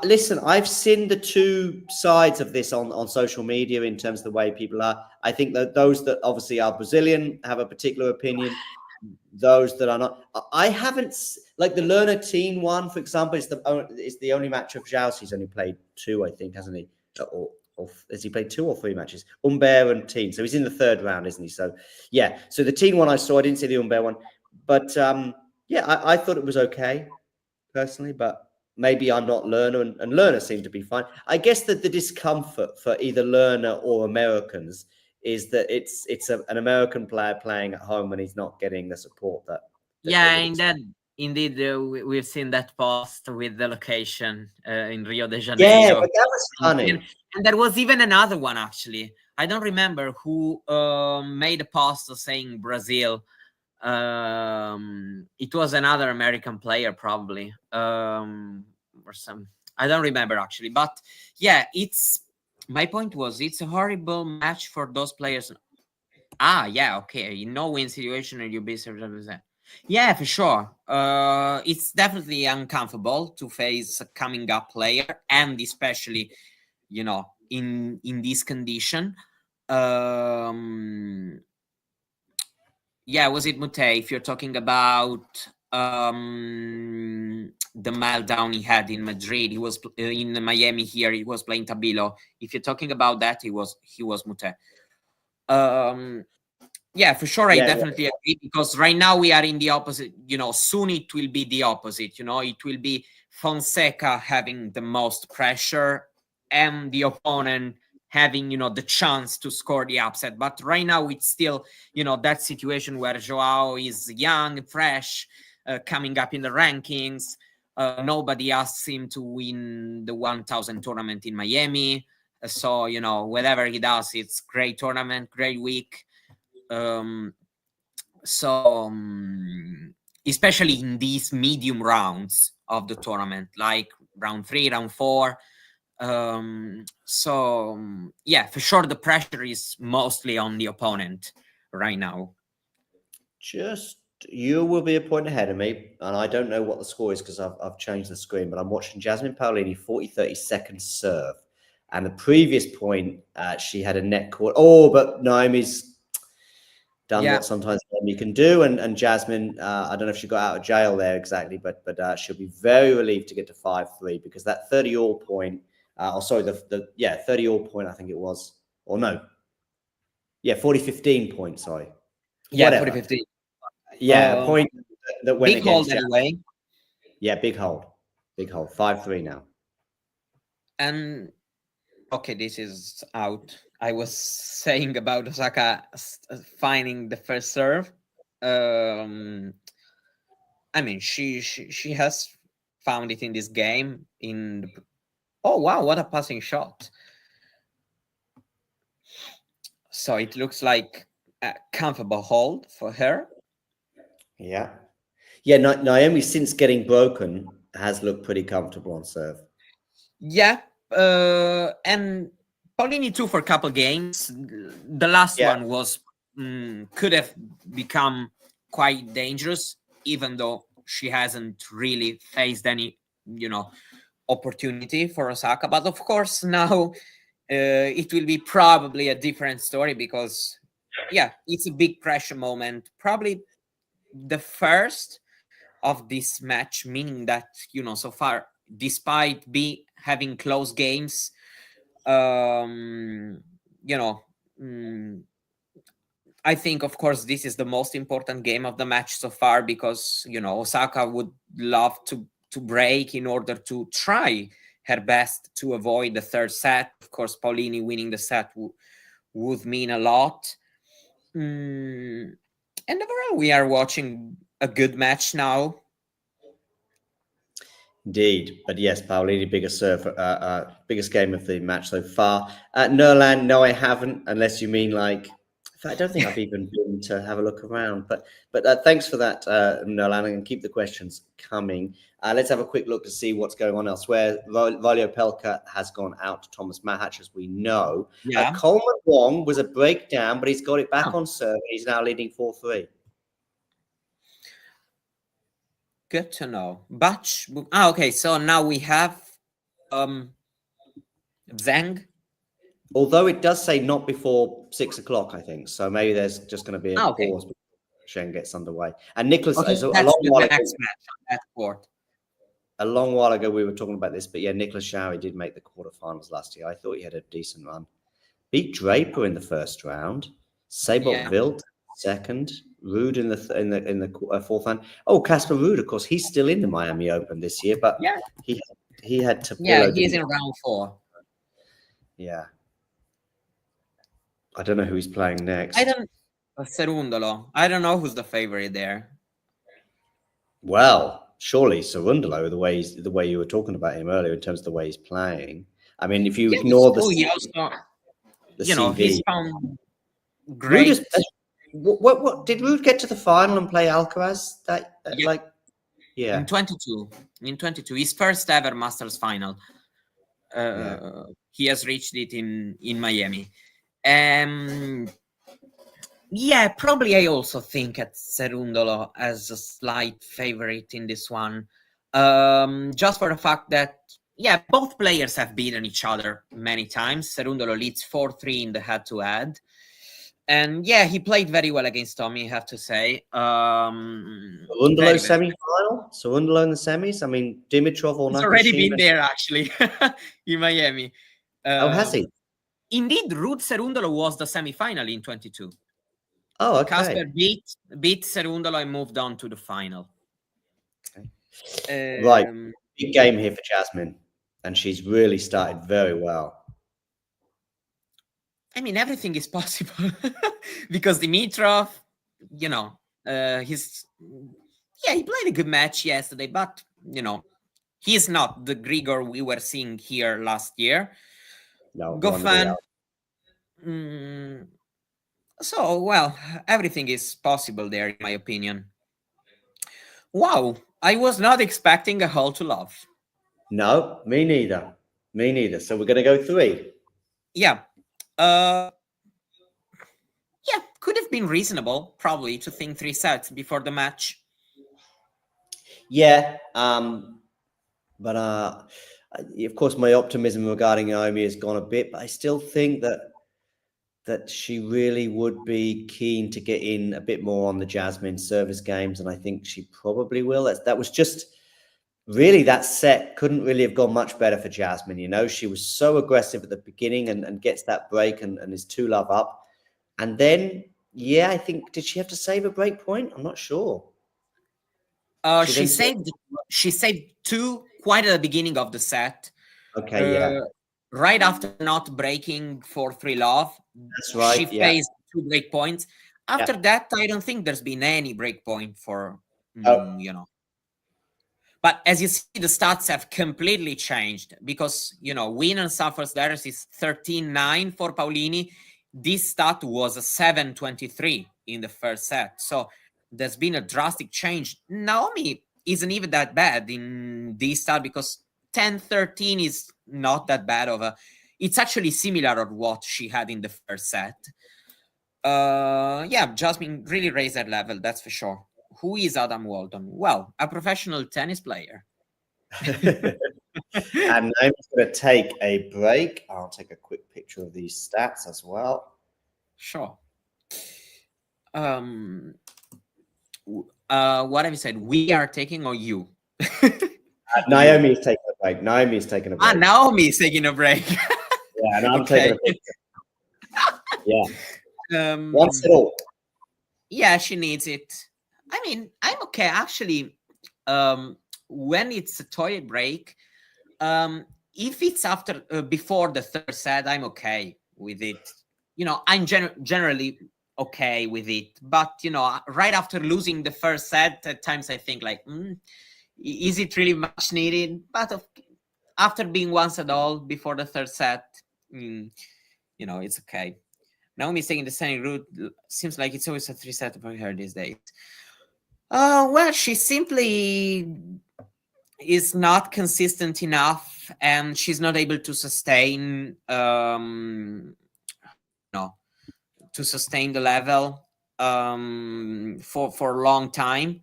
listen, I've seen the two sides of this on social media in terms of the way people are. I think that those that obviously are Brazilian have a particular opinion. Those that are not, I haven't, like the Lerner Teen one, for example, is the only match of Zhao's. He's only played two, I think, hasn't he? Or has he played 2 or 3 matches? Humbert and Teen. So he's in the 3rd round, isn't he? So so the Teen one I saw, I didn't see the Humbert one, but I thought it was okay personally, but maybe I'm not Lerner, and Lerner seemed to be fine. I guess that the discomfort for either Lerner or Americans is that it's an American player playing at home and he's not getting the support that indeed, we've seen that post with the location in Rio de Yeah, Janeiro. but that was funny. And there was even another one, actually. I don't remember who made a post saying Brazil. It was another American player, probably, or some. I don't remember, actually. But yeah, my point was it's a horrible match for those players. Yeah, okay. In no win situation and you be 70%. Yeah, for sure. It's definitely uncomfortable to face a coming up player, and especially, in this condition. Yeah, was it Mute? If you're talking about the meltdown he had in Madrid, he was in Miami here. He was playing Tabilo. If you're talking about that, he was Mute. Yeah, for sure. I definitely agree, because right now we are in the opposite. Soon it will be the opposite. It will be Fonseca having the most pressure and the opponent having, the chance to score the upset. But right now it's still, that situation where Joao is young, fresh, coming up in the rankings. Nobody asks him to win the 1000 tournament in Miami. So, whatever he does, it's great tournament, great week. Especially in these medium rounds of the tournament, like round 3, round 4. Yeah, for sure the pressure is mostly on the opponent right now. You will be a point ahead of me, and I don't know what the score is because I've changed the screen, but I'm watching Jasmine Paolini 40-32 serve, and the previous point she had a net court. But Naomi's done what sometimes Naomi can do, and Jasmine, I don't know if she got out of jail there exactly, but she'll be very relieved to get to 5-3, because that 30-all point, 30-all point, I think it was, or no, 40-15 point, sorry. Yeah, 40-15. Yeah, a point that went big against hold anyway. Yeah, big hold. 5-3 now. And okay, this is out. I was saying about Osaka finding the first serve. I mean, she has found it in this game. Oh wow, what a passing shot! So it looks like a comfortable hold for her. Yeah. Naomi, since getting broken, has looked pretty comfortable on serve. Yeah, and Paolini too for a couple games. The last one was could have become quite dangerous, even though she hasn't really faced any, opportunity for Osaka. But of course now it will be probably a different story, because it's a big pressure moment. Probably the first of this match, meaning that, so far, despite having close games, I think, of course, this is the most important game of the match so far, because, Osaka would love to break in order to try her best to avoid the third set. Of course, Paolini winning the set would mean a lot. And overall, we are watching a good match now. Indeed, but yes, Paolini, biggest game of the match so far. Nerland, no, I haven't, unless you mean like. I don't think I've even been to have a look around, but thanks for that, Nerland, and keep the questions coming. Let's have a quick look to see what's going on elsewhere. Valio Pelka has gone out to Thomas Mahatch, as we know. Yeah. Coleman Wong was a breakdown, but he's got it back on serve. He's now leading 4-3. Good to know. But okay, so now we have Zhang. Although it does say not before 6 o'clock, I think. So maybe there's just going to be a pause before Shen gets underway. And Nicholas, that's the next match on that court. A long while ago, we were talking about this, but yeah, Nicholas Showery did make the quarterfinals last year. I thought he had a decent run. Beat Draper in the first round. Sabot Wild second. Ruud in the fourth round. Oh, Casper Ruud, of course, he's still in the Miami Open this year, but he had to. Yeah, he's in round 4. Yeah. I don't know who he's playing next. Cerundolo. I don't know who's the favorite there. Well, surely Cerundolo, the way you were talking about him earlier in terms of the way he's playing. I mean, if you ignore he also, the CV, he's found great. What did Rude get to the final and play Alcaraz? In 22, his first ever Masters final. He has reached it in Miami. Yeah, probably I also think at Cerundolo as a slight favorite in this one. Just for the fact that, yeah, both players have beaten each other many times. Cerundolo leads 4-3 in the head-to-head. And yeah, he played very well against Tommy, I have to say. Cerundolo semi-final? Cerundolo in the semis? I mean, Dimitrov or He's already been there, actually, in Miami. Has he? Indeed, Ruud Cerundolo was the semi-final in 22. Oh, okay. Casper beat Cerundolo and moved on to the final. Okay. Right. Big game here for Jasmine. And she's really started very well. I mean, everything is possible. Because Dimitrov, he played a good match yesterday, but, he's not the Grigor we were seeing here last year. No. Goffin. So, well, everything is possible there, in my opinion. Wow, I was not expecting a hole to love. No, me neither. Me neither. So we're going to go 3. Yeah. Could have been reasonable, probably, to think 3 sets before the match. Yeah, but of course, my optimism regarding Naomi has gone a bit, but I still think that she really would be keen to get in a bit more on the Jasmine service games, and I think she probably will. That was just really, that set couldn't really have gone much better for Jasmine. She was so aggressive at the beginning and gets that break and is 2-love up. And then, I think, did she have to save a break point? I'm not sure. She saved 2 quite at the beginning of the set. Okay, Right after not breaking 4-3 love. That's right. She faced 2 break points. After that, I don't think there's been any break point for, But as you see, the stats have completely changed because, win and suffers there is 13-9 for Paolini. This stat was a 7-23 in the first set. So there's been a drastic change. Naomi isn't even that bad in this stat because 10-13 is not that bad it's actually similar to what she had in the first set. Jasmine really raised her level, that's for sure. Who is Adam Walton? Well, a professional tennis player. And I'm going to take a break. I'll take a quick picture of these stats as well. Sure. What have you said? We are taking or you? Naomi is taking a break. Naomi is taking a break. Naomi is taking a break. Yeah, and I'm taking a picture. Yeah. Wants it all. Yeah, she needs it. I mean, I'm okay. Actually, when it's a toilet break, if it's before the third set, I'm okay with it. I'm generally okay with it. But, right after losing the first set, at times I think like, is it really much needed? But after being once at all before the third set, it's okay. Naomi's taking the same route. Seems like it's always a 3-set for her these days. Well, she simply is not consistent enough, and she's not able to sustain, the level for a long time.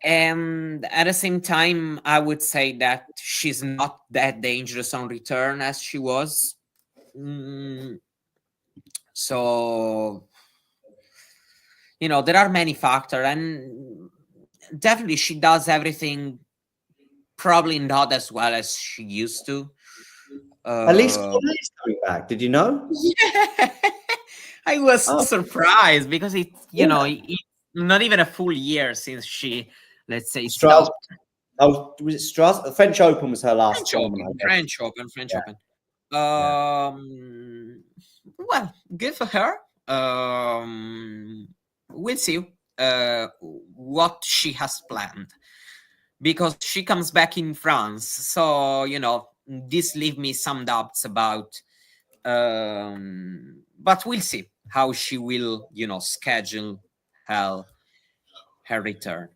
And at the same time, I would say that she's not that dangerous on return as she was. So, there are many factors, and definitely she does everything probably not as well as she used to. At least Paolini's coming back. Did you know? Yeah, I was surprised because it's not even a full year since she, let's say, Strasbourg. Oh, was it Strasbourg? The French Open was her last tournament. French Open. Well, good for her. We'll see what she has planned, because she comes back in France. So, this leave me some doubts about, but we'll see how she will, schedule her return.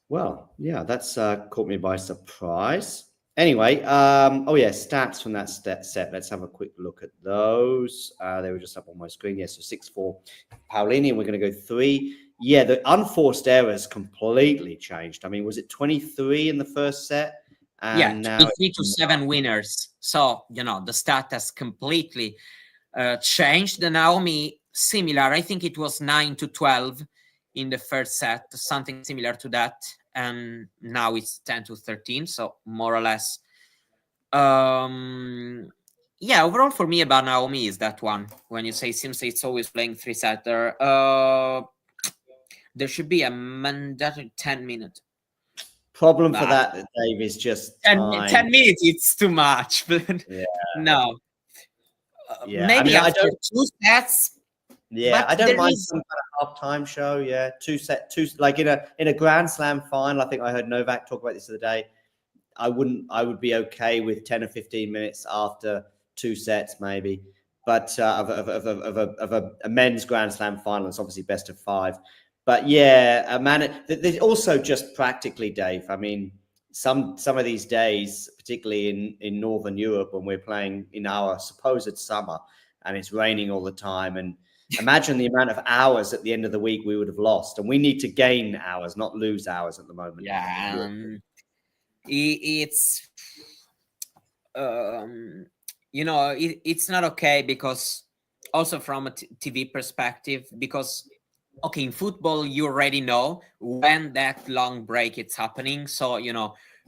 Well, yeah, that's caught me by surprise. Anyway, stats from that set. Let's have a quick look at those. They were just up on my screen. Yeah, so 6-4 Paolini, and we're going to go 3. Yeah, the unforced errors completely changed. I mean, was it 23 in the first set? And yeah, now 3-7 winners. So, the stat has completely changed. The Naomi, similar. I think it was 9-12 in the first set, something similar to that. And now it's 10-13. So more or less. Overall for me about Naomi is that one. When you say seems it's always playing 3-setter, there should be a mandatory 10-minute. Problem for that, Dave, is just 10 minutes. It's too much. Yeah. No. Yeah. Maybe I after 2 sets. Yeah, but I don't mind is... some kind of halftime show. Yeah, two like in a Grand Slam final. I think I heard Novak talk about this the other day. I would be okay with 10 or 15 minutes after 2 sets, maybe. But of a men's Grand Slam final, it's obviously best of 5. But yeah, man, there's also just practically, Dave. I mean, some of these days, particularly in Northern Europe, when we're playing in our supposed summer and it's raining all the time, and imagine the amount of hours at the end of the week we would have lost. And we need to gain hours, not lose hours at the moment. Yeah, it's it's not okay, because also from a TV perspective, because okay, in football you already know when that long break it's happening. So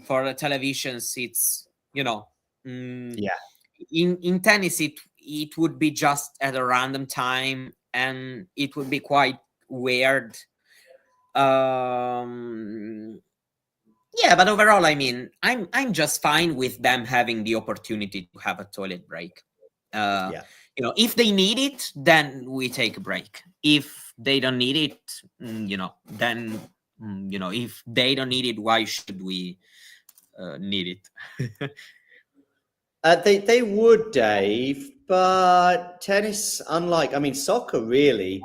for the televisions it's in tennis it would be just at a random time, and it would be quite weird. Yeah, but overall, I mean, I'm just fine with them having the opportunity to have a toilet break. If they need it, then we take a break. If they don't need it, then if they don't need it, why should we need it? They would, Dave, but tennis, soccer really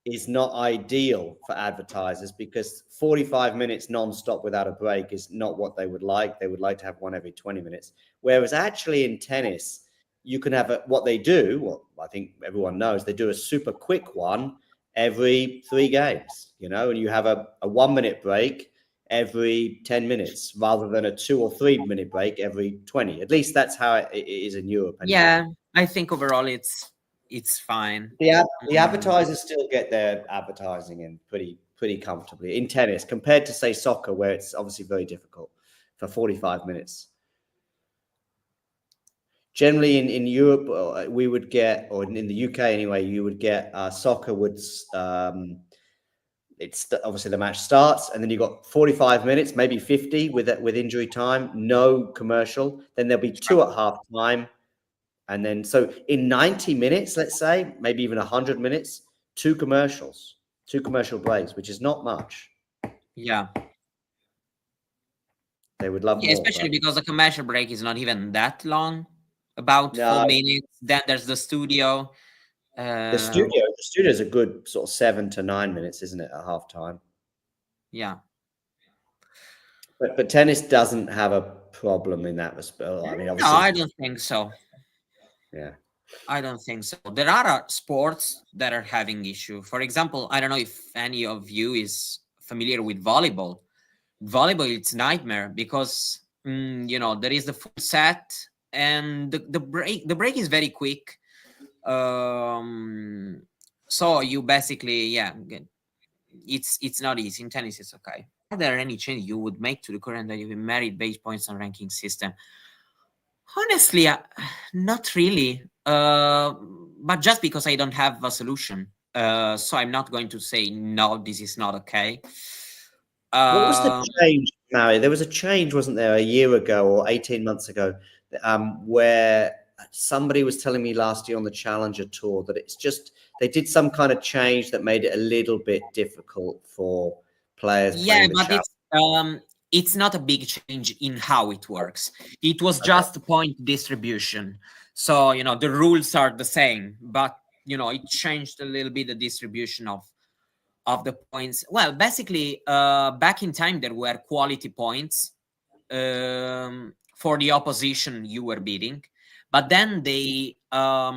is not ideal for advertisers, because 45 minutes non-stop without a break is not what they would like. They would like to have one every 20 minutes. Whereas actually in tennis, you can have what they do. Well, I think everyone knows they do a super quick one every 3 games, and you have a 1-minute break every 10 minutes rather than a 2 or 3 minute break every 20. At least that's how it is in Europe. Anyway. Yeah, I think overall it's fine. The advertisers still get their advertising in pretty comfortably in tennis, compared to, say, soccer, where it's obviously very difficult for 45 minutes. Generally in Europe, we would get, or in the UK anyway, you would get soccer would it's obviously the match starts, and then you got 45 minutes, maybe 50 with injury time, no commercial. Then there'll be 2 at half time. And then, so in 90 minutes, let's say, maybe even 100 minutes, 2 commercial breaks, which is not much. Yeah. They would love more. Especially because the commercial break is not even that long, about 4 minutes. Then there's the studio. The studio is a good sort of 7 to 9 minutes, isn't it, at half time? Yeah. But tennis doesn't have a problem in that respect. I mean, obviously, no, I don't think so. Yeah. I don't think so. There are sports that are having issue. For example, I don't know if any of you is familiar with volleyball. Volleyball, it's nightmare because there is the full set, and the break is very quick. So you basically, it's not easy. In tennis, it's okay. Are there any change you would make to the current merit based points and ranking system? Honestly, not really. But just because I don't have a solution, so I'm not going to say no, this is not okay. What was the change, Mario? There was a change, wasn't there, a year ago or 18 months ago, where somebody was telling me last year on the Challenger Tour that it's just they did some kind of change that made it a little bit difficult for players Yeah, playing the but challenge. it's not a big change in how it works. It was just point distribution. So, you know, the rules are the same, but, you know, it changed a little bit the distribution of the points. Well, basically, back in time, there were quality points for the opposition you were beating. But then they, at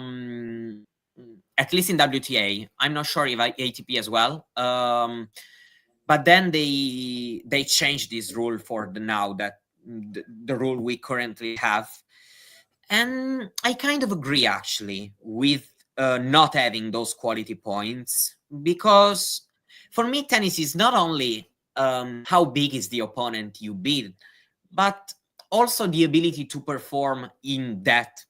least in WTA, I'm not sure if ATP as well, but then they changed this rule for the now, that the rule we currently have. And I kind of agree, actually, with not having those quality points, because for me, tennis is not only how big is the opponent you beat, but also the ability to perform in that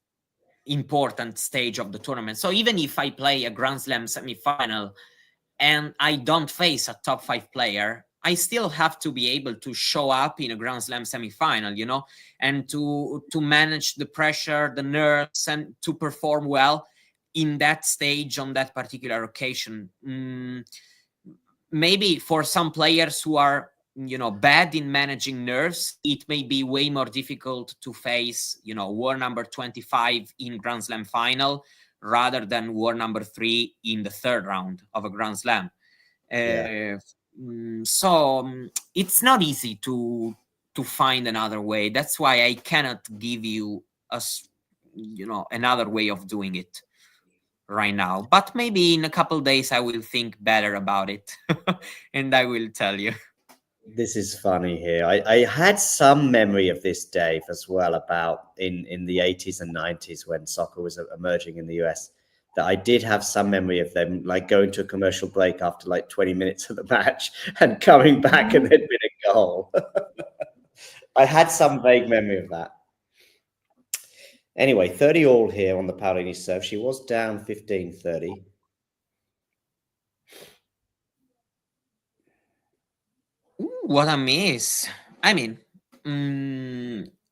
important stage of the tournament. So even if I play a Grand Slam semifinal and I don't face a top 5 player, I still have to be able to show up in a Grand Slam semifinal, you know, and to manage the pressure, the nerves, and to perform well in that stage on that particular occasion. Maybe for some players who are, you know, bad in managing nerves, it may be way more difficult to face, you know, war number 25 in Grand Slam final rather than war number 3 in the third round of a Grand Slam. So it's not easy to find another way. That's why I cannot give you another way of doing it right now. But maybe in a couple days I will think better about it and I will tell you. This is funny here. I had some memory of this, Dave, as well, about in the 80s and 90s when soccer was emerging in the US, that I did have some memory of them like going to a commercial break after like 20 minutes of the match and coming back and there'd been a goal. I had some vague memory of that. Anyway, 30 all here on the Paolini serve. She was down 15-30. Ooh, what a miss. I mean,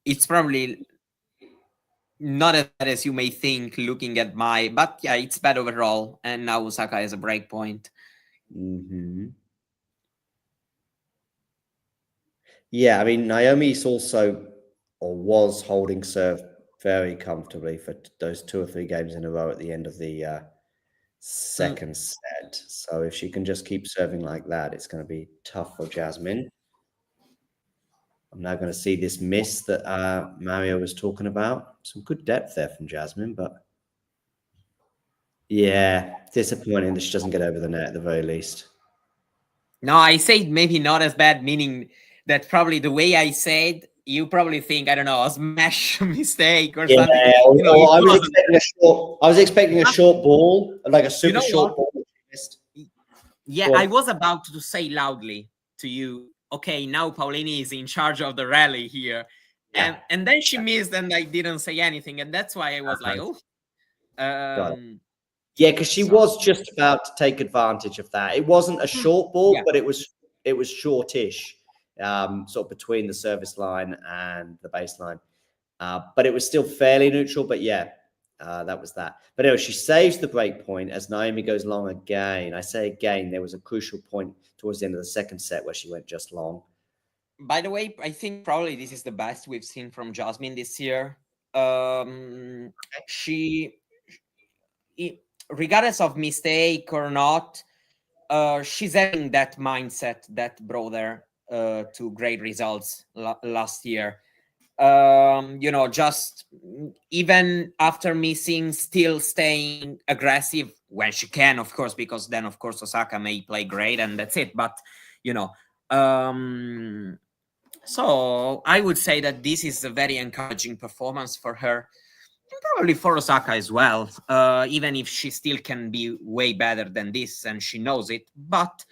it's probably not as bad as you may think looking at but yeah, it's bad overall. And now Osaka has a break point. Yeah, I mean, Naomi's also, or was, holding serve very comfortably for those 2 or 3 games in a row at the end of the second set. So if she can just keep serving like that, it's going to be tough for Jasmine. I'm now going to see this miss that Mario was talking about. Some good depth there from Jasmine, but yeah, disappointing that she doesn't get over the net at the very least. No, I say maybe not as bad, meaning that probably the way I said, you probably think, I don't know, a smash mistake or something. You know, I was expecting a short ball, like a super short ball. Yeah, I was about to say loudly to you, okay, now Paolini is in charge of the rally here. Yeah. And then she missed and I didn't say anything. And that's why I was like, oh. Yeah, because she was just about to take advantage of that. It wasn't a short ball, but it was shortish, sort of between the service line and the baseline. But it was still fairly neutral. But yeah, that was that. But anyway, she saves the break point as Naomi goes long again. I say again, there was a crucial point towards the end of the second set where she went just long. By the way, I think probably this is the best we've seen from Jasmine this year. Regardless of mistake or not, she's having that mindset that brought her to great results last year. You know, just even after missing, still staying aggressive when she can, of course, because then, of course, Osaka may play great and that's it. But, you know, so I would say that this is a very encouraging performance for her. Probably for Osaka as well, even if she still can be way better than this and she knows it. But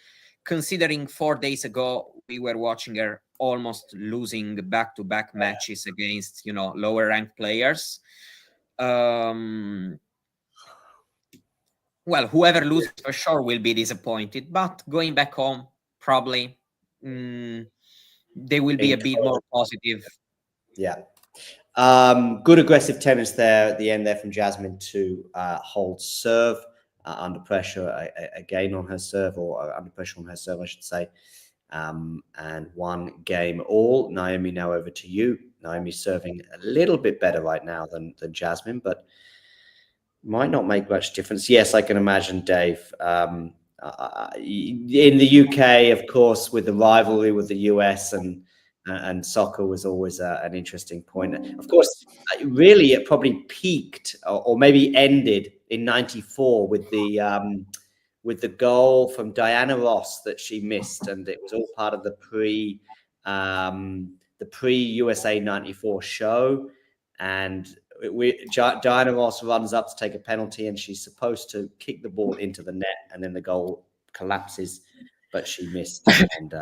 considering 4 days ago, we were watching her almost losing back-to-back matches against, you know, lower ranked players. Well, whoever loses for sure will be disappointed, but going back home, probably they will be a bit more positive. Yeah. Good aggressive tennis there at the end there from Jasmine to hold serve under pressure again on her serve, or under pressure on her serve, I should say. and 1 game all. Naomi, now over to you. Naomi's serving a little bit better right now than Jasmine, but might not make much difference. Yes, I can imagine, Dave. In the UK, of course, with the rivalry with the US and soccer was always an interesting point. Of course, really, it probably peaked or maybe ended in '94 with the goal from Diana Ross that she missed, and it was all part of the pre USA '94 show. And Diana Ross runs up to take a penalty, and she's supposed to kick the ball into the net, and then the goal collapses, but she missed, and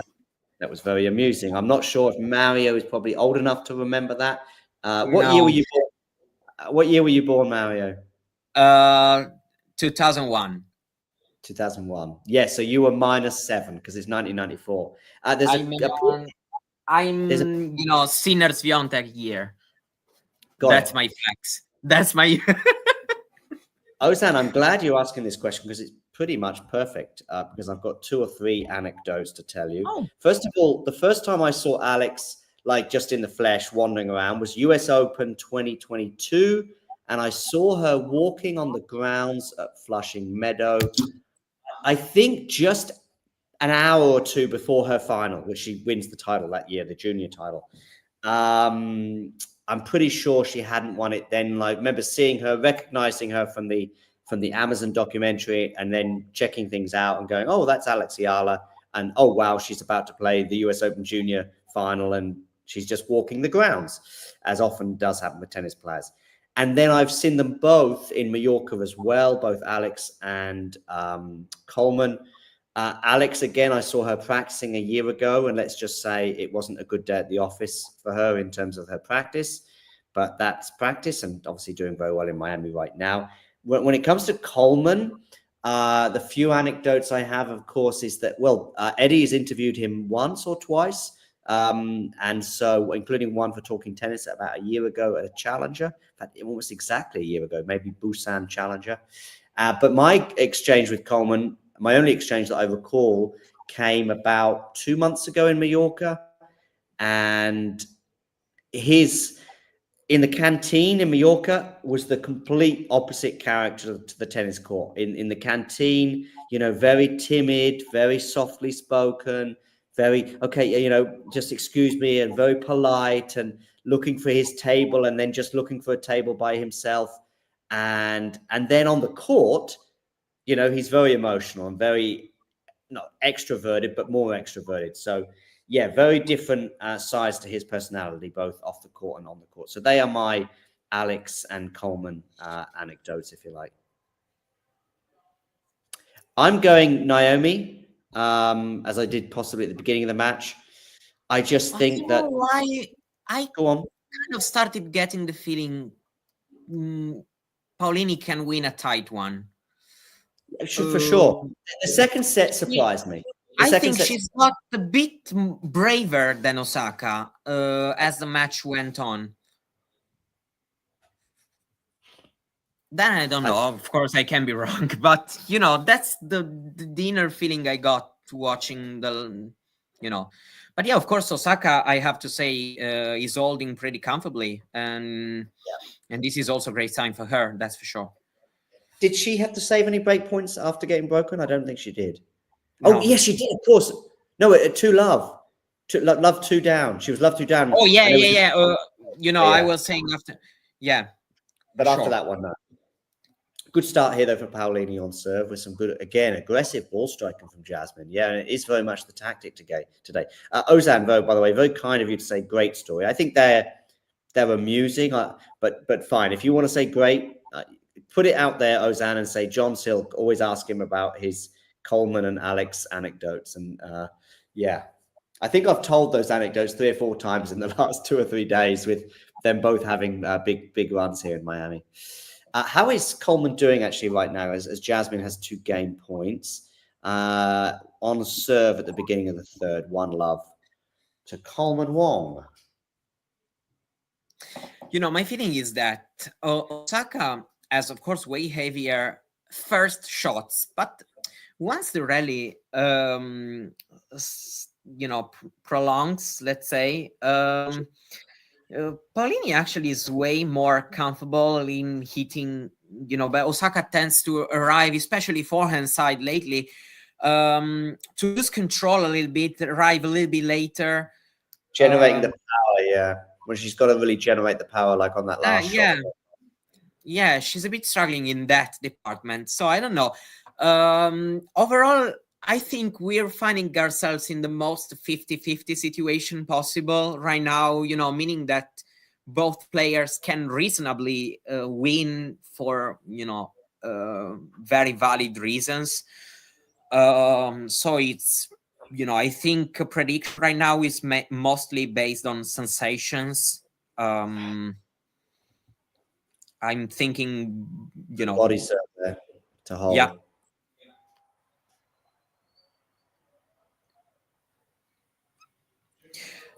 that was very amusing. I'm not sure if Mario is probably old enough to remember that. What year were you born? What year were you born, Mario? 2001. 2001. Yeah, so you were -7 because it's 1994. I'm Sinner's Viontek year. That's my flex. That's my. Ozan, I'm glad you're asking this question because it's pretty much perfect because I've got 2 or 3 anecdotes to tell you. Oh. First of all, the first time I saw Alex, like just in the flesh, wandering around was US Open 2022. And I saw her walking on the grounds at Flushing Meadow, I think just an hour or 2 before her final, which she wins the title that year, the junior title. I'm pretty sure she hadn't won it then. Like, I remember seeing her, recognizing her from the Amazon documentary, and then checking things out and going, "Oh, that's Alex Ayala," and "Oh, wow, she's about to play the US Open Junior final, and she's just walking the grounds," as often does happen with tennis players. And then I've seen them both in Mallorca as well, both Alex and Coleman. Alex, again, I saw her practicing a year ago, and let's just say it wasn't a good day at the office for her in terms of her practice, but that's practice, and obviously doing very well in Miami right now. When it comes to Coleman, the few anecdotes I have, of course, is that, well, Eddie has interviewed him once or twice, and so including one for Talking Tennis about a year ago at a Challenger. In fact, almost exactly a year ago, maybe Busan Challenger. But my exchange with Coleman, my only exchange that I recall, came about 2 months ago in Mallorca, and in the canteen in Mallorca was the complete opposite character to the tennis court. In the canteen, very timid, very softly spoken, very, okay, just excuse me, and very polite, and looking for his table, and then just looking for a table by himself. And then on the court, he's very emotional and very, not extroverted, but more extroverted. So yeah, very different sides to his personality, both off the court and on the court. So they are my Alex and Coleman anecdotes, if you like. I'm going Naomi, as I did possibly at the beginning of the match. I just think that I go on. kind of started getting the feeling Paolini can win a tight one. For sure. The second set surprised me. I think she's got a bit braver than Osaka as the match went on. Then I don't know. Of course, I can be wrong, but that's the inner feeling I got watching the. But yeah, of course, Osaka, I have to say, is holding pretty comfortably, and this is also a great sign for her. That's for sure. Did she have to save any break points after getting broken? I don't think she did. No. Oh, yes, she did, of course. No, 2-love. Love 2 down. She was love 2 down. Oh, yeah. I was saying after. Yeah. But after that one, no. Good start here, though, for Paolini on serve with some good, again, aggressive ball striking from Jasmine. Yeah, and it is very much the tactic today. Ozan, by the way, very kind of you to say great story. I think they're amusing, but fine. If you want to say great, put it out there, Ozan, and say John Silk. Always ask him about his Coleman and Alex anecdotes. And yeah, I think I've told those anecdotes 3 or 4 times in the last 2 or 3 days with them both having big runs here in Miami. How is Coleman doing actually right now as Jasmine has 2 game points on serve at the beginning of the third? 1-love to Coleman Wong. My feeling is that Osaka has, of course, way heavier first shots, but once the rally prolongs, let's say. Paolini actually is way more comfortable in hitting, but Osaka tends to arrive, especially forehand side lately, to lose control a little bit, arrive a little bit later. Generating the power, yeah. When she's got to really generate the power, like on that last shot. Yeah, she's a bit struggling in that department. So I don't know. Overall, I think we're finding ourselves in the most 50-50 situation possible right now, meaning that both players can reasonably win for, very valid reasons. So it's, I think a prediction right now is mostly based on sensations. I'm thinking, body serve there to hold. Yeah.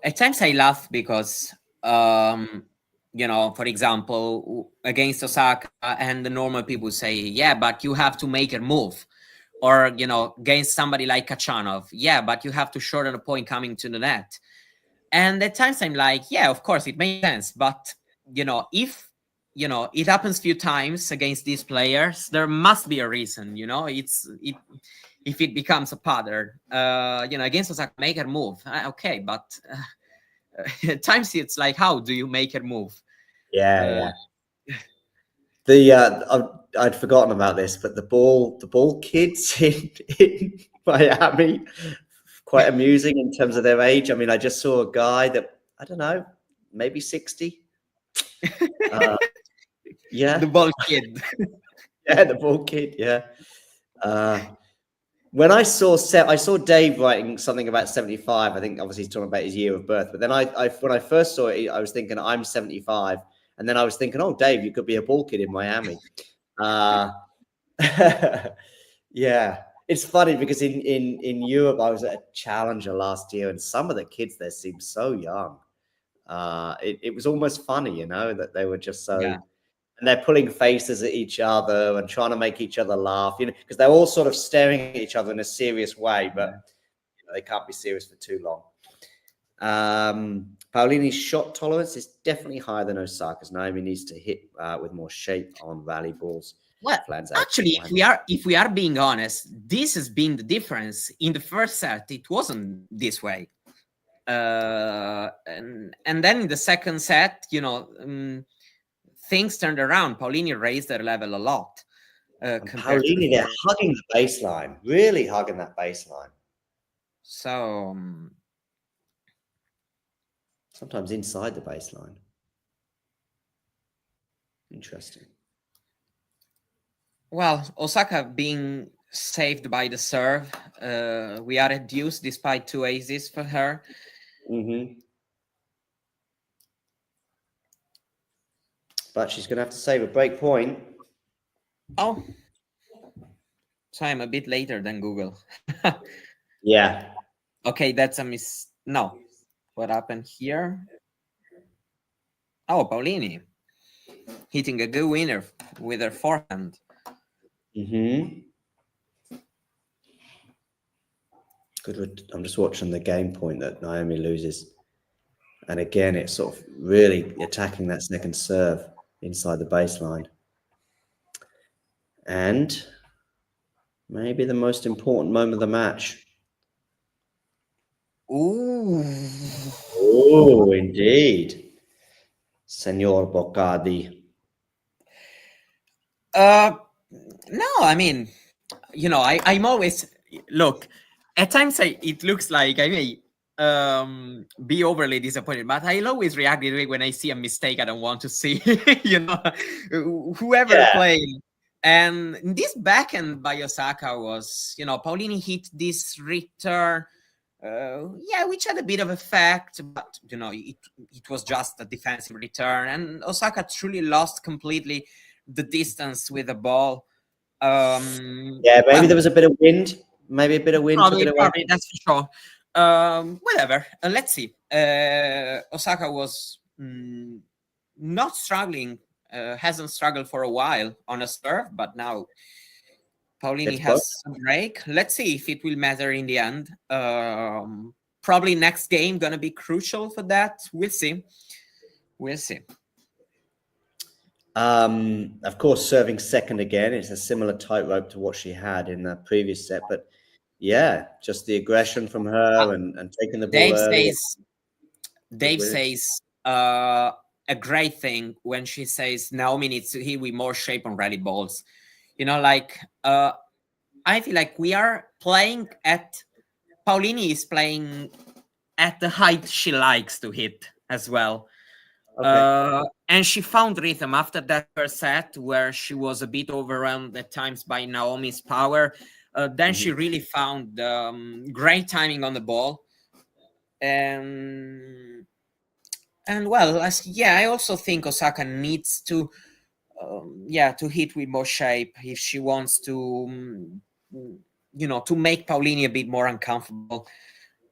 At times I laugh because, for example, against Osaka, and the normal people say, yeah, but you have to make her move. Or, against somebody like Kachanov, yeah, but you have to shorten the point coming to the net. And at times I'm like, yeah, of course, it makes sense. But, if, it happens a few times against these players, there must be a reason, if it becomes a pattern, against Osaka, make her move. Okay, but at times it's like, how do you make her move? Yeah. I'd forgotten about this, but the ball kids in Miami, quite amusing in terms of their age. I mean, I just saw a guy that, I don't know, maybe 60. Yeah. The ball kid. Yeah, the ball kid, yeah. When I saw Dave writing something about 75, I think obviously he's talking about his year of birth. But then when I first saw it, I was thinking I'm 75, and then I was thinking, oh, Dave, you could be a ball kid in Miami. Yeah, it's funny because in Europe, I was at a Challenger last year, and some of the kids there seemed so young. It was almost funny, that they were just so. Yeah. And they're pulling faces at each other and trying to make each other laugh, because they're all sort of staring at each other in a serious way, but they can't be serious for too long. Paolini's shot tolerance is definitely higher than Osaka's. Naomi needs to hit with more shape on rally balls. Well, actually, if we are being honest, this has been the difference. In the first set, it wasn't this way, and then in the second set, things turned around. Paolini raised their level a lot. Paolini, they're hugging the baseline, really hugging that baseline. So sometimes inside the baseline. Interesting. Well, Osaka being saved by the serve. We are at deuce despite 2 aces for her. Mm-hmm. But she's going to have to save a break point. Oh. So I'm a bit later than Google. Yeah. Okay, that's a miss. No. What happened here? Oh, Paolini. Hitting a good winner with her forehand. Mm-hmm. Good. I'm just watching the game point that Naomi loses. And again, it's sort of really attacking that second serve inside the baseline. And maybe the most important moment of the match. Ooh. Oh, indeed. Senor Boccardi. No, I mean, I'm always, look, at times it looks like I may be overly disappointed, but I'll always react this way when I see a mistake I don't want to see, whoever played. And this backhand by Osaka was, Paolini hit this return, which had a bit of effect, but, it was just a defensive return. And Osaka truly lost completely the distance with the ball. Maybe there was a bit of wind. Maybe a bit of wind. Probably, that's for sure. Whatever. Let's see. Osaka was not struggling. Hasn't struggled for a while on a serve, but now Paolini has a break. Let's see if it will matter in the end. probably next game gonna be crucial for that. We'll see. We'll see. Of course, serving second again. It's a similar tightrope to what she had in the previous set, but yeah, just the aggression from her and taking the ball early. Dave says a great thing when she says Naomi needs to hit with more shape on rally balls. You know, like I feel like we are playing at Paolini is playing at the height she likes to hit as well. Okay. And she found rhythm after that first set where she was a bit overwhelmed at times by Naomi's power. Then she really found great timing on the ball. And well, I also think Osaka needs to to hit with more shape if she wants to to make Paolini a bit more uncomfortable.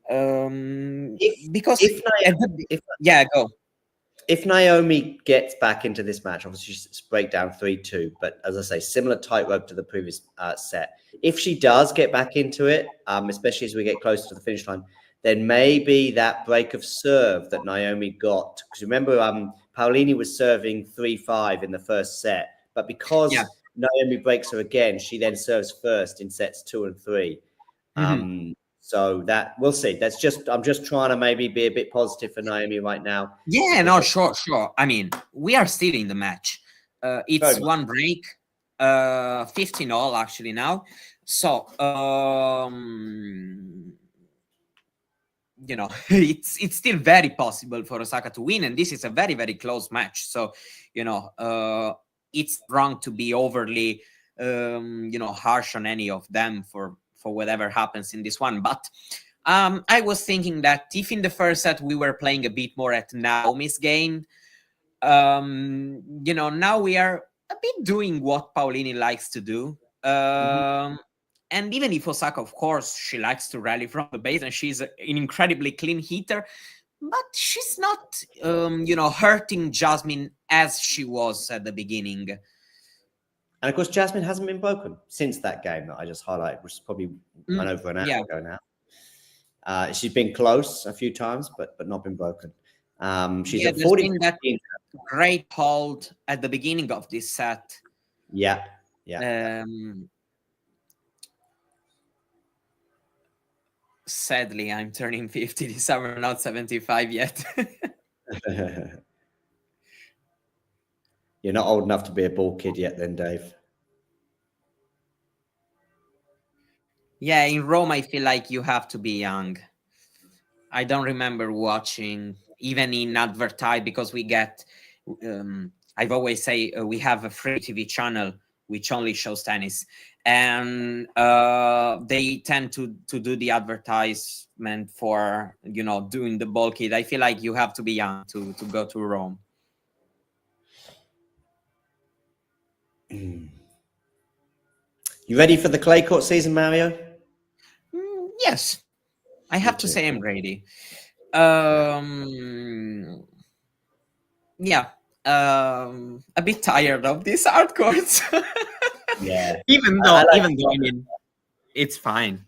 Go. If Naomi gets back into this match, obviously she's break down 3-2, but as I say, similar tightrope to the previous set. If she does get back into it, especially as we get closer to the finish line, then maybe that break of serve that Naomi got, because remember, Paolini was serving 3-5 in the first set, but because Naomi breaks her again, she then serves first in sets 2 and 3. So that we'll see. I'm just trying to maybe be a bit positive for Naomi right now. Yeah, no, sure. I mean, we are still in the match. It's one break, 15-all actually now. So it's still very possible for Osaka to win, and this is a very, very close match. So it's wrong to be overly harsh on any of them for whatever happens in this one. But I was thinking that if in the first set we were playing a bit more at Naomi's game, now we are a bit doing what Paolini likes to do. And even if Osaka, of course, she likes to rally from the base and she's an incredibly clean hitter, but she's not, hurting Jasmine as she was at the beginning. And of course, Jasmine hasn't been broken since that game that I just highlighted, which is probably over an hour ago now. She's been close a few times, but not been broken. She's at 40. That great hold at the beginning of this set. Yeah. Sadly, I'm turning 50 this summer, not 75 yet. You're not old enough to be a ball kid yet then, Dave. Yeah, in Rome, I feel like you have to be young. I don't remember watching, even in advertise, because we get, I've always say we have a free TV channel which only shows tennis. And they tend to do the advertisement for, doing the ball kid. I feel like you have to be young to go to Rome. You ready for the clay court season, Mario? Yes, I have to say I'm ready. A bit tired of these hard courts. Yeah. Even though, I mean, it's fine.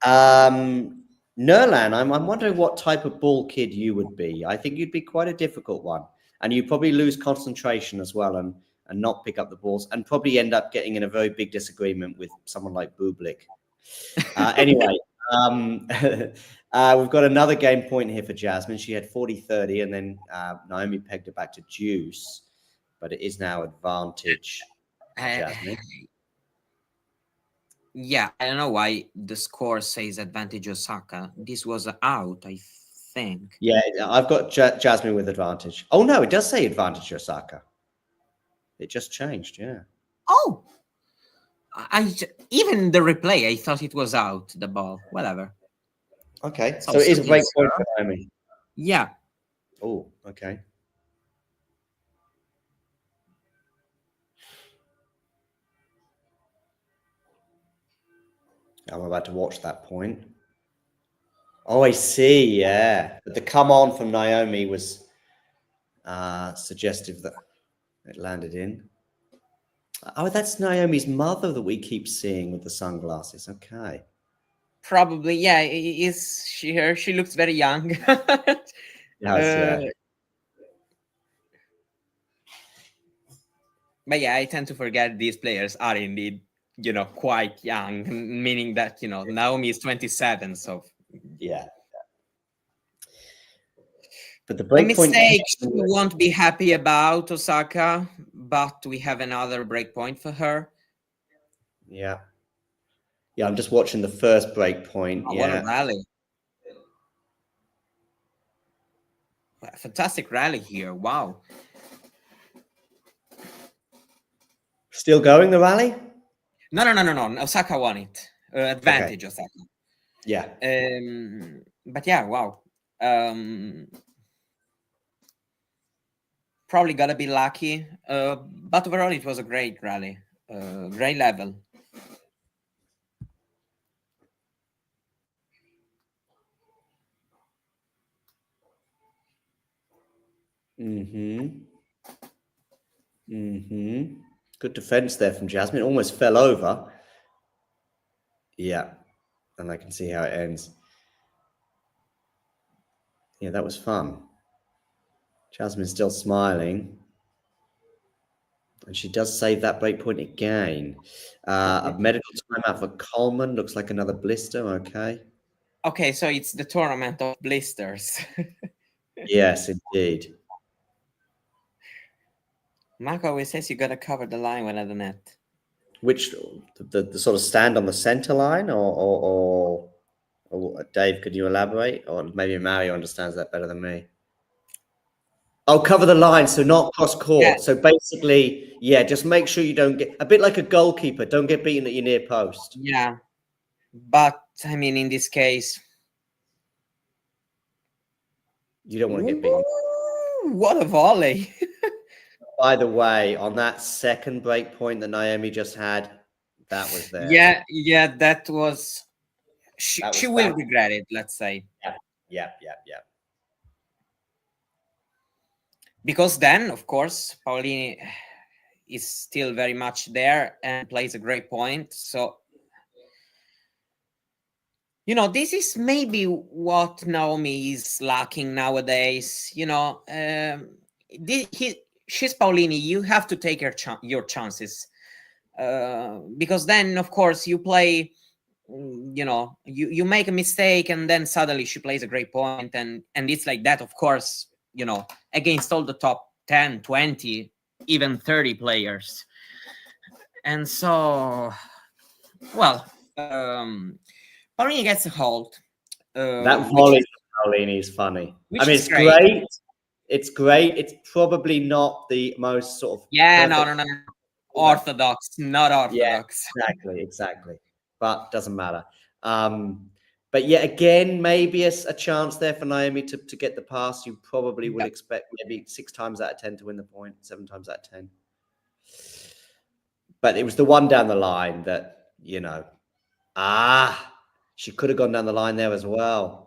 Nerlan, I'm wondering what type of ball kid you would be. I think you'd be quite a difficult one, and you probably lose concentration as well, and not pick up the balls, and probably end up getting in a very big disagreement with someone like Bublik. Anyway, we've got another game point here for Jasmine. She had 40-30, and then Naomi pegged it back to deuce, but it is now advantage. Jasmine. Yeah, I don't know why the score says advantage Osaka. This was out, I think. Yeah, I've got Jasmine with advantage. Oh, no, it does say advantage Osaka. It just changed, yeah. Oh! Even the replay, I thought it was out, the ball. Whatever. Okay, so it is a break point for Naomi. Yeah. Oh, okay. I'm about to watch that point. Oh, I see. Yeah. But the come on from Naomi was suggestive that it landed in. Oh, that's Naomi's mother that we keep seeing with the sunglasses. Okay. probably, yeah. Is she her? She looks very young. Yes, yeah. But yeah, I tend to forget these players are indeed, quite young, meaning that, Naomi is 27, so. Yeah. But the A breakpoint. mistake she won't be happy about, Osaka, but we have another breakpoint for her. Yeah. Yeah, I'm just watching the first breakpoint. Oh, Yeah. what a rally. A fantastic rally here. Wow. Still going, the rally? No. Osaka won it. Advantage, Okay. Osaka. Yeah. But yeah, wow. Probably gotta be lucky. But overall, it was a great rally. Great level. Good defense there from Jasmine. Almost fell over. Yeah. And I can see how it ends. Yeah, that was fun. Jasmine's still smiling. And she does save that breakpoint again. A medical timeout for Coleman. Looks like another blister. Okay. Okay, so it's the tournament of blisters. Yes, indeed. Marco always says you gotta cover the line when at the net. Which the sort of stand on the center line, or Dave? Could you elaborate? Or maybe Mario understands that better than me. Oh, cover the line, so not cross court. Yeah. So basically, yeah, just make sure you don't get a bit like a goalkeeper. Don't get beaten at your near post. Yeah, but I mean, in this case, you don't want to get beaten. What a volley! By the way, on that second break point that Naomi just had, that was there. Yeah, that was. She will regret it. Let's say. Yeah. Because then, of course, Paolini is still very much there and plays a great point. So, this is maybe what Naomi is lacking nowadays. She's Paolini. You have to take your chances. Because then, of course, you play, you make a mistake and then suddenly she plays a great point. And it's like that, of course, against all the top 10, 20, even 30 players. And so, well, Paolini gets a hold. That volley from Paolini is funny. I mean, it's great. It's great. It's probably not the most sort of... Yeah, no. Orthodox, not orthodox. Yeah, exactly. But doesn't matter. But yeah, again, maybe a chance there for Naomi to get the pass. You probably would expect maybe 6 times out of 10 to win the point, 7 times out of 10. But it was the one down the line that, she could have gone down the line there as well.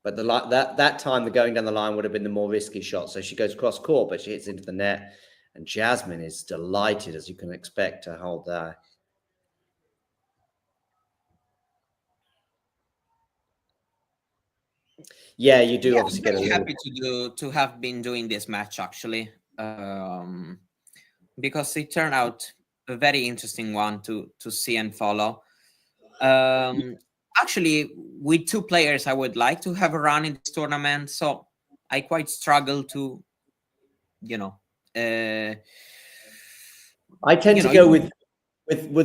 But that time, the going down the line would have been the more risky shot. So she goes cross court, but she hits into the net. And Jasmine is delighted, as you can expect, to hold that. Yeah, you do obviously get a little... happy to have been doing this match, actually, because it turned out a very interesting one to see and follow. Actually, with 2 players, I would like to have a run in this tournament, so I quite struggle to, I tend to go with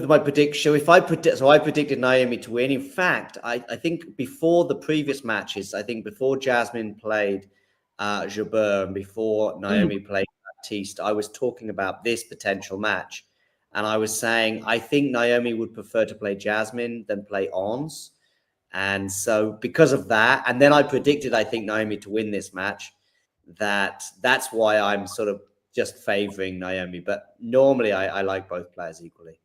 my prediction. I predicted Naomi to win. In fact, I think before the previous matches, before Jasmine played Jabeur and before Naomi played Baptiste, I was talking about this potential match. And I was saying, I think Naomi would prefer to play Jasmine than play Ons. And so because of that, and then I predicted, I think Naomi to win this match, that's why I'm sort of just favoring Naomi. But normally I like both players equally.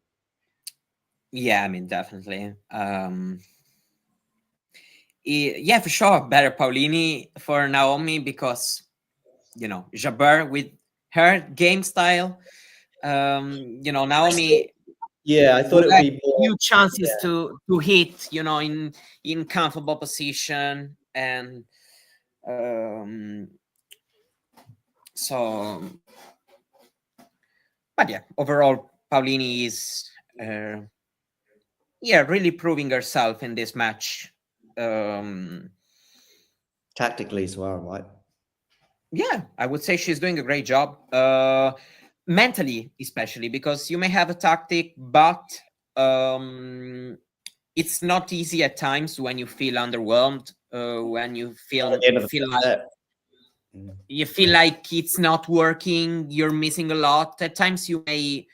Yeah, I mean, definitely. Yeah, for sure. Better Paolini for Naomi because, Jabeur with her game style. Naomi Yeah, I thought it would be more. Few chances to hit, in comfortable position, and so. But yeah, overall, Paolini is really proving herself in this match. Tactically as well, right? Yeah, I would say she's doing a great job. Mentally, especially, because you may have a tactic, but it's not easy at times when you feel underwhelmed, when you feel like it's not working, you're missing a lot. At times you may,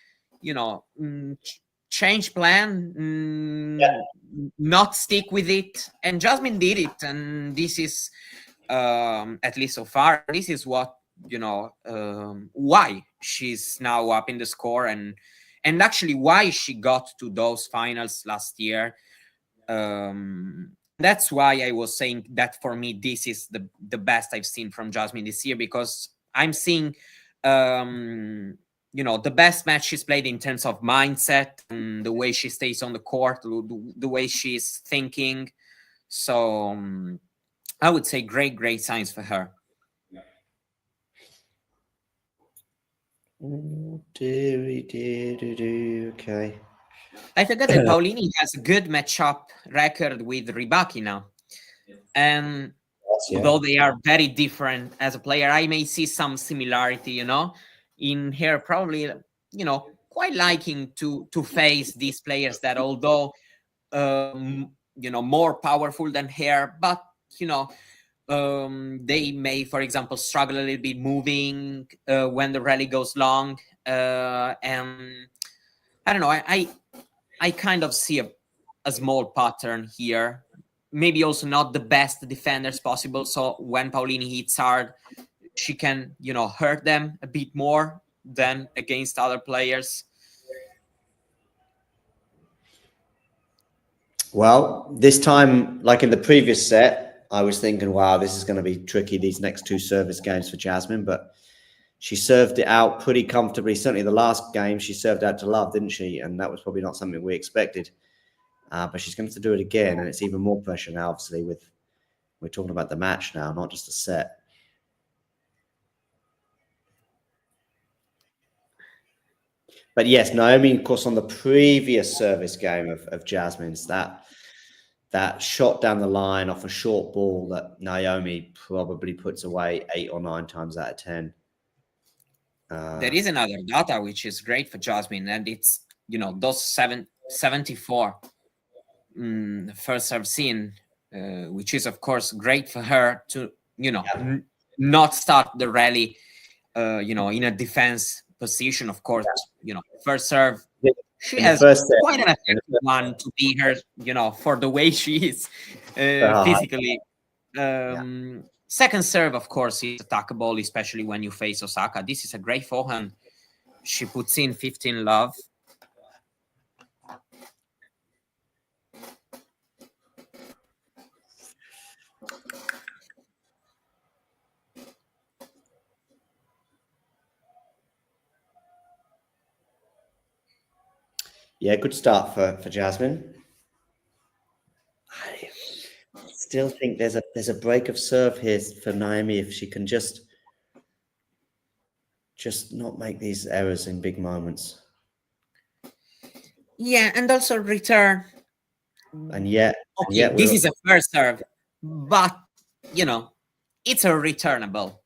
change plan, not stick with it. And Jasmine did it, and this is, at least so far, this is what why she's now up in the score, and actually why she got to those finals last year. That's why I was saying that for me this is the best I've seen from Jasmine this year, because I'm seeing the best match she's played in terms of mindset and the way she stays on the court, the way she's thinking. So I would say great signs for her. Okay. I forgot that Paolini has a good matchup record with Rybaki now. And although they are very different as a player, I may see some similarity, in her probably, quite liking to face these players that, although, more powerful than her, but, they may, for example, struggle a little bit moving when the rally goes long. And I don't know, I kind of see a small pattern here. Maybe also not the best defenders possible. So when Paolini hits hard, she can, hurt them a bit more than against other players. Well, this time, like in the previous set, I was thinking, wow, this is going to be tricky, these next two service games for Jasmine, but she served it out pretty comfortably. Certainly the last game, she served out to love, didn't she? And that was probably not something we expected. But she's going to have to do it again, and it's even more pressure now, obviously, we're talking about the match now, not just the set. But yes, Naomi, of course, on the previous service game of Jasmine's, that shot down the line off a short ball that Naomi probably puts away 8 or 9 times out of 10. There is another data which is great for Jasmine, and it's, those 74 first serve scene, which is, of course, great for her to, not start the rally, in a defense position. Of course, first serve, she has quite an effective one to be her, for the way she is physically. Second serve, of course, is attackable, especially when you face Osaka. This is a great forehand. She puts in 15 love. Yeah, good start for Jasmine. I still think there's a break of serve here for Naomi if she can just not make these errors in big moments. Yeah, and also return. And yet, this is a first serve, but it's a returnable.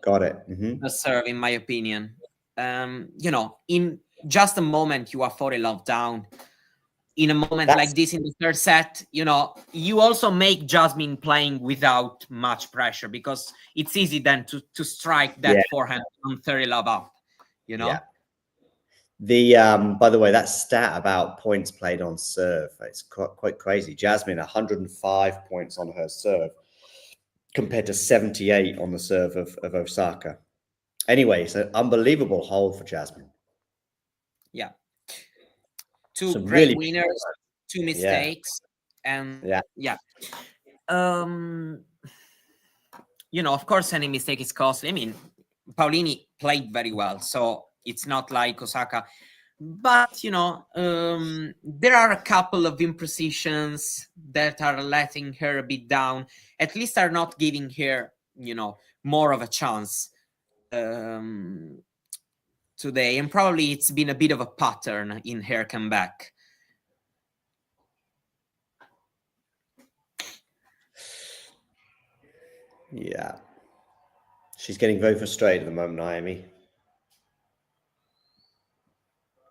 Got it. A serve, in my opinion. In just a moment you are 40 love down. In a moment like this in the third set, you also make Jasmine playing without much pressure, because it's easy then to strike that forehand on 30 love up, Yeah. By the way, that stat about points played on serve, it's quite crazy. Jasmine, 105 points on her serve compared to 78 on the serve of Osaka. Anyway, it's an unbelievable hold for Jasmine. Yeah. Two great winners, 2 mistakes, and of course, any mistake is costly. I mean, Paolini played very well, so it's not like Osaka but there are a couple of imprecisions that are letting her a bit down, at least are not giving her more of a chance today, and probably it's been a bit of a pattern in her comeback. Yeah, she's getting very frustrated at the moment, Naomi.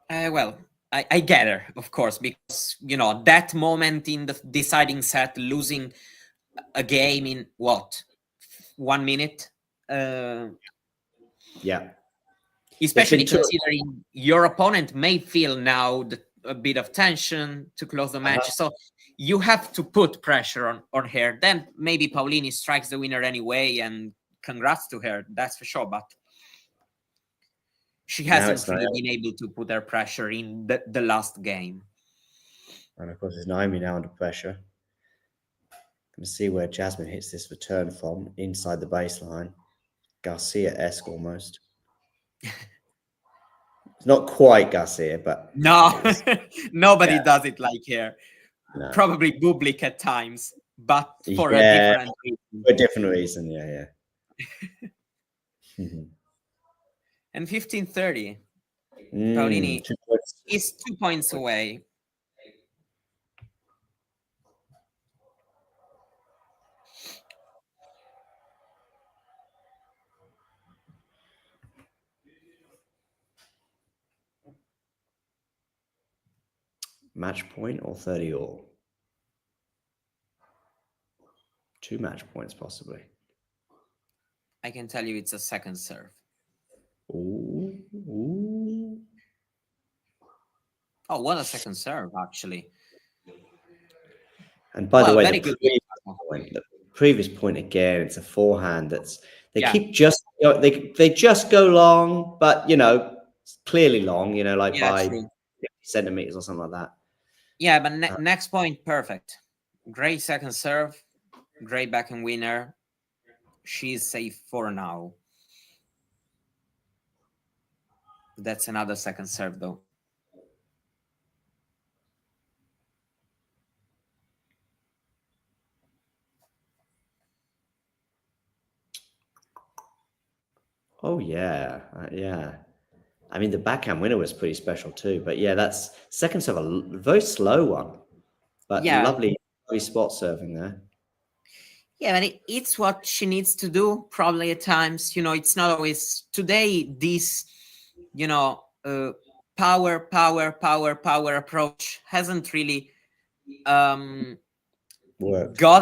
Well, I get her, of course, because that moment in the deciding set, losing a game in 1 minute. Yeah. Especially considering your opponent may feel now a bit of tension to close the match. So you have to put pressure on her. Then maybe Paolini strikes the winner anyway, and congrats to her, that's for sure. But she hasn't really been able to put her pressure in the last game. And of course, it's Naomi now under pressure. Let's see where Jasmine hits this return from, inside the baseline. Garcia-esque almost. It's not quite Garcia, but... No, nobody does it like her. No. Probably Bublik at times, but for a different reason. For a different reason, yeah. And 15:30. Paolini is 2 points away. Match point or 30 all? 2 match points, possibly. I can tell you it's a second serve. Ooh. Oh, what a second serve, actually. And by the way, the previous point again, it's a forehand keep just they just go long, but clearly long, like by 50 centimeters or something like that. Yeah, but next point, perfect. Great second serve, great backhand winner. She's safe for now. That's another second serve, though. Oh, yeah. I mean, the backhand winner was pretty special too. But yeah, that's second serve, a very slow one. But lovely spot serving there. Yeah, but it's what she needs to do probably at times. It's not always today. This, power approach hasn't really got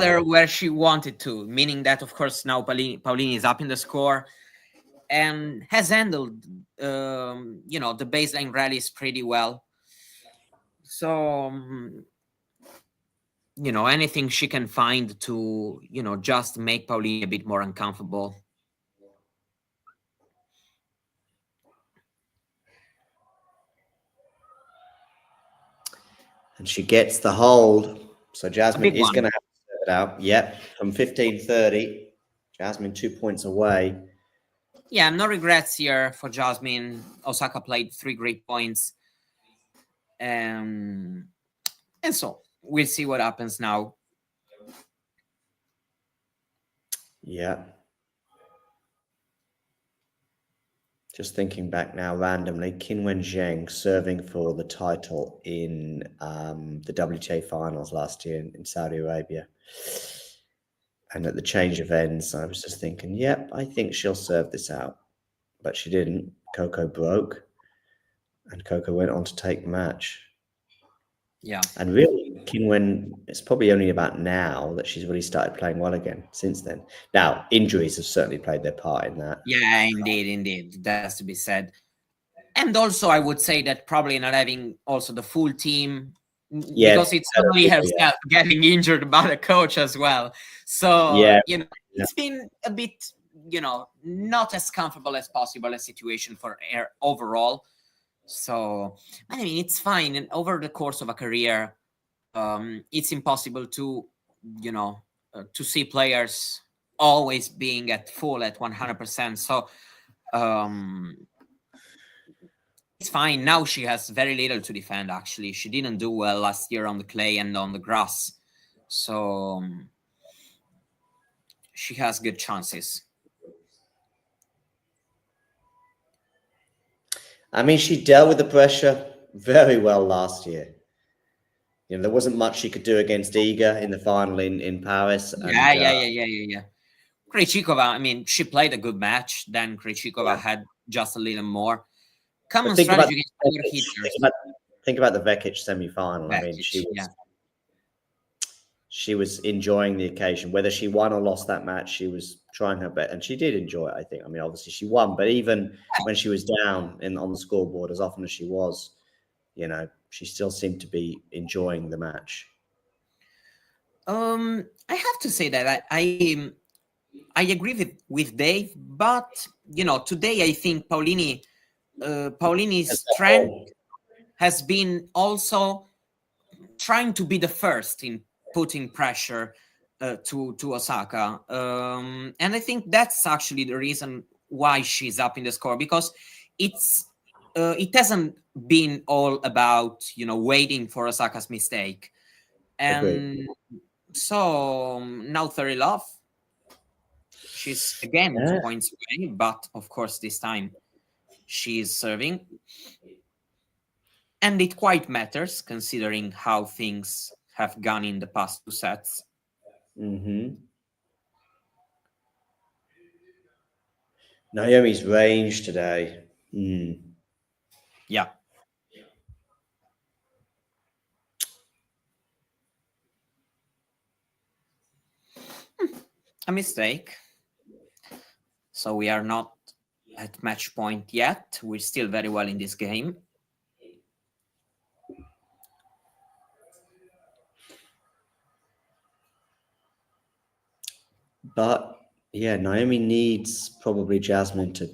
her where she wanted to. Meaning that, of course, now Paolini is up in the score and has handled, the baseline rallies pretty well. So. Anything she can find to, just make Paolini a bit more uncomfortable. And she gets the hold. So Jasmine is going to have to set it out. Yep, from 15:30. Jasmine 2 points away. Yeah, no regrets here for Jasmine. Osaka played 3 great points. And so we'll see what happens now. Yeah. Just thinking back now randomly, Qinwen Zheng serving for the title in the WTA finals last year in Saudi Arabia. And at the change of ends, I was just thinking, yep, I think she'll serve this out. But she didn't. Coco broke. And Coco went on to take the match. Yeah. And really, Qinwen, it's probably only about now that she's really started playing well again since then. Now, injuries have certainly played their part in that. Yeah, indeed. That has to be said. And also, I would say that probably not having also the full team, because it's only herself getting injured by the coach as well. So, it's been a bit, not as comfortable as possible a situation for her overall. So, I mean, it's fine. And over the course of a career, it's impossible to, to see players always being at full at 100%. So, it's fine. Now she has very little to defend, actually. She didn't do well last year on the clay and on the grass. So she has good chances. I mean, she dealt with the pressure very well last year. You know, there wasn't much she could do against Iga in the final in Paris. Yeah. Krejcikova, I mean, she played a good match. Then Krejcikova had just a little more. Common strategy against power hitters. Think about the Vekic semi-final. I mean, she was enjoying the occasion. Whether she won or lost that match, she was trying her best, and she did enjoy it, I think. I mean, obviously she won, but even when she was down on the scoreboard, as often as she was, you know, she still seemed to be enjoying the match. I have to say that I agree with Dave, but you know, today I think Paolini's strength has been also trying to be the first in putting pressure to Osaka, and I think that's actually the reason why she's up in the score, because it hasn't been all about, you know, waiting for Osaka's mistake, and so now 30 love. She's again 2 points away, but of course this time she's serving. And it quite matters considering how things have gone in the past 2 sets. Naomi's range today. Yeah. A mistake. So we are not at match point yet. We're still very well in this game. But yeah, Naomi needs probably Jasmine to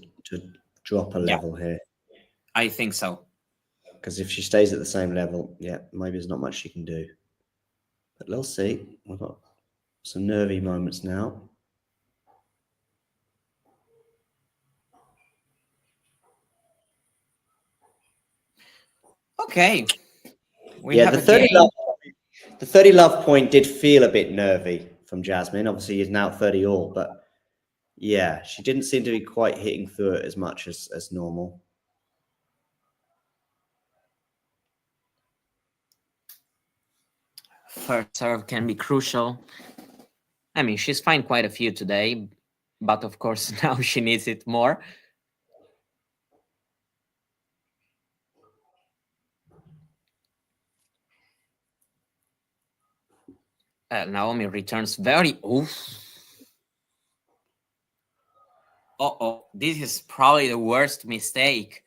drop a level here. I think so. Because if she stays at the same level, yeah, maybe there's not much she can do. But let's see. We've got some nervy moments now. Okay. The 30 love point did feel a bit nervy from Jasmine. Obviously, he's now 30 all, but yeah, she didn't seem to be quite hitting through it as much as normal. First serve can be crucial. I mean, she's fine quite a few today, but of course now she needs it more. Naomi returns very... Uh-oh, this is probably the worst mistake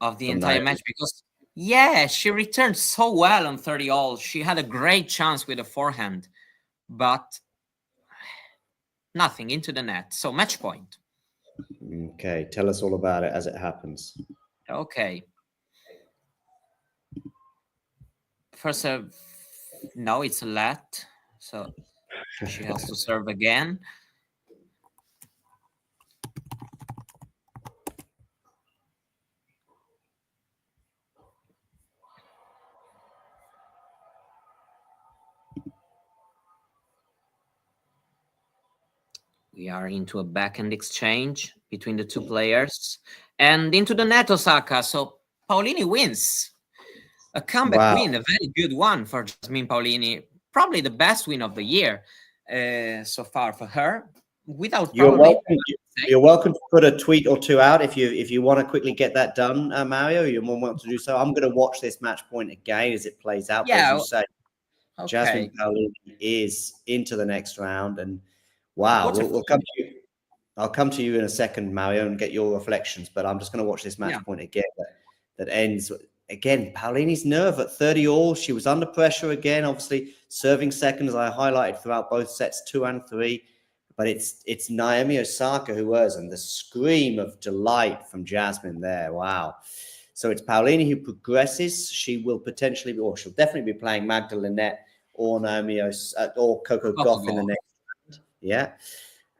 of the entire match, because, yeah, she returned so well on 30 all. She had a great chance with a forehand, but nothing into the net. So match point. Okay, tell us all about it as it happens. Okay. First serve, no, it's a let, so she has to serve again. We are into a backhand exchange between the two players and into the net, Osaka. So Paolini wins. A comeback win, a very good one for Jasmine Paolini. Probably the best win of the year so far for her. Without You're welcome to put a tweet or two out if you want to quickly get that done, Mario. You're more than welcome to do so. I'm going to watch this match point again as it plays out. Yeah, as you say, Jasmine Paolini is into the next round, and wow, we'll come to you. I'll come to you in a second, Mario, and get your reflections. But I'm just going to watch this match point again that ends. Again, Paolini's nerve at 30 all. She was under pressure again, obviously serving second, as I highlighted throughout both sets 2 and 3. But it's Naomi Osaka who was, and the scream of delight from Jasmine there. Wow. So it's Paolini who progresses. She will potentially, or she'll definitely be playing Magda Linette or Naomi or Coco Gauff in the next round. Yeah.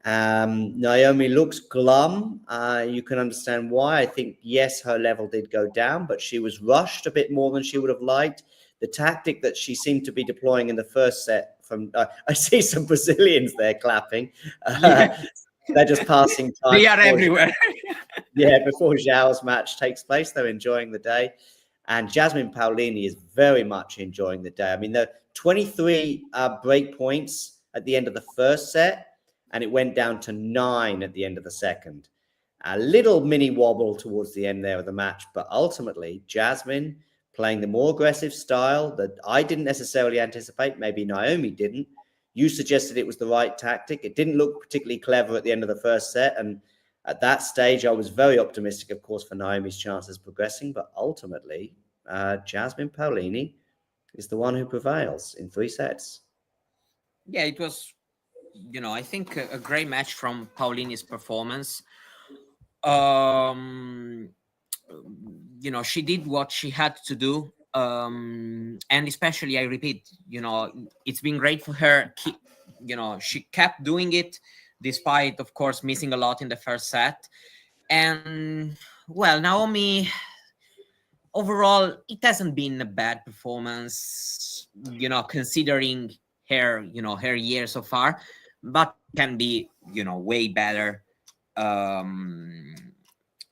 Naomi looks glum. You can understand why. I think, yes, her level did go down, but she was rushed a bit more than she would have liked. The tactic that she seemed to be deploying in the first set from I see some Brazilians there clapping. They're just passing time. They are everywhere. Before Zhao's match takes place, they're enjoying the day. And Jasmine Paolini is very much enjoying the day. I mean, there are 23 break points at the end of the first set, and it went down to 9 at the end of the second. A little mini wobble towards the end there of the match, but ultimately Jasmine playing the more aggressive style that I didn't necessarily anticipate. Maybe Naomi didn't. You suggested it was the right tactic. It didn't look particularly clever at the end of the first set. And at that stage, I was very optimistic, of course, for Naomi's chances progressing. But ultimately, Jasmine Paolini is the one who prevails in 3 sets. Yeah, it was, I think a great match from Paolini's performance. She did what she had to do. And especially, I repeat, it's been great for her. She kept doing it despite, of course, missing a lot in the first set. And, well, Naomi, overall, it hasn't been a bad performance, considering her, her year so far, but can be, way better.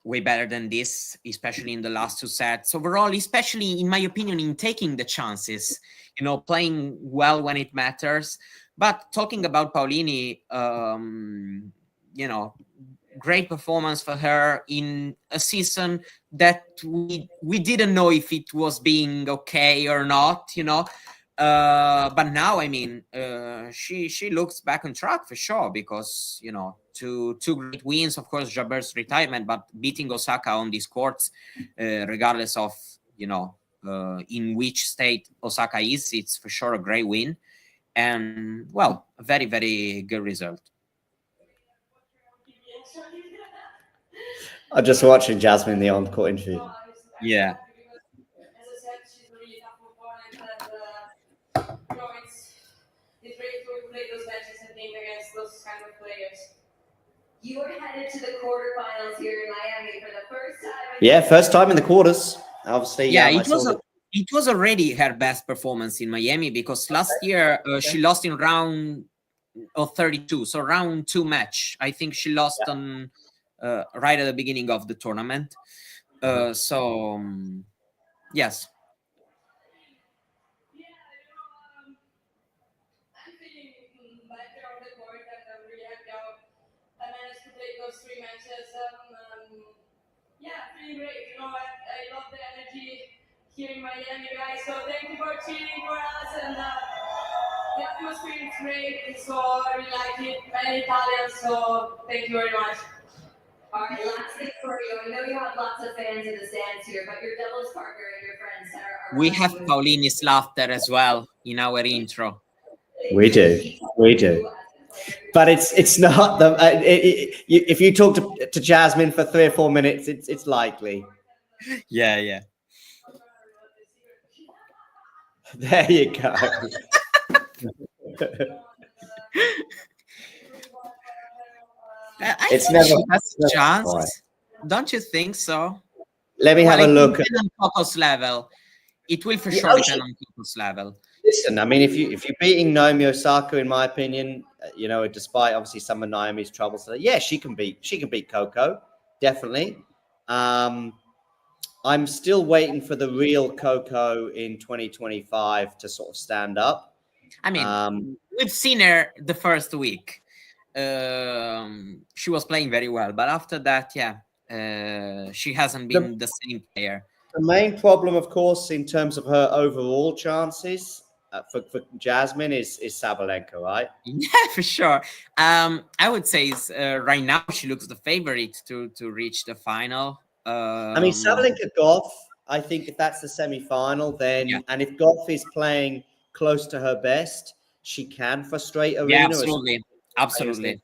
Way better than this, especially in the last 2 sets. Overall, especially in my opinion, in taking the chances, playing well when it matters. But talking about Paolini, great performance for her in a season that we didn't know if it was being okay or not, but now, I mean, she looks back on track for sure, because, two great wins, of course, Jabert's retirement, but beating Osaka on these courts, regardless of, in which state Osaka is, it's for sure a great win. And, well, a very, very good result. I'm just watching Jasmine in the on-court interview. Yeah. It's great to play those matches and think against those kind of players. You are headed to the quarterfinals here in Miami for the first time. Yeah, first time in the quarters. Obviously, yeah, it was already her best performance in Miami, because last year she lost in round of 32, so round 2 match. I think she lost on right at the beginning of the tournament. Yes. Those 3 matches, pretty great. I love the energy here in Miami, guys. So thank you for cheering for us, and the atmosphere is great. So I really like it. I'm Italian, so thank you very much. All right, last thing for you. I know you have lots of fans in the stands here, but your doubles partner and your friends are we have Paolini's laughter as well in our intro. We do. But it's not the if you talk to Jasmine for 3 or 4 minutes, it's likely. Yeah. There you go. It's never a chance. Don't you think so? Let me have a look at Coco's level. It will for sure depend on Coco's level. Listen, I mean, if you're beating Naomi Osaka, in my opinion, despite obviously some of Naomi's troubles today, yeah, she can beat Coco, definitely. I'm still waiting for the real Coco in 2025 to sort of stand up. I mean, we've seen her the first week. She was playing very well, but after that, she hasn't been the same player. The main problem, of course, in terms of her overall chances for Jasmine is Sabalenka, right? Yeah, for sure. I would say right now she looks the favorite to reach the final. I mean, Sabalenka Goff, I think if that's the semi-final, then and if Goff is playing close to her best, she can frustrate Arena. Yeah, absolutely.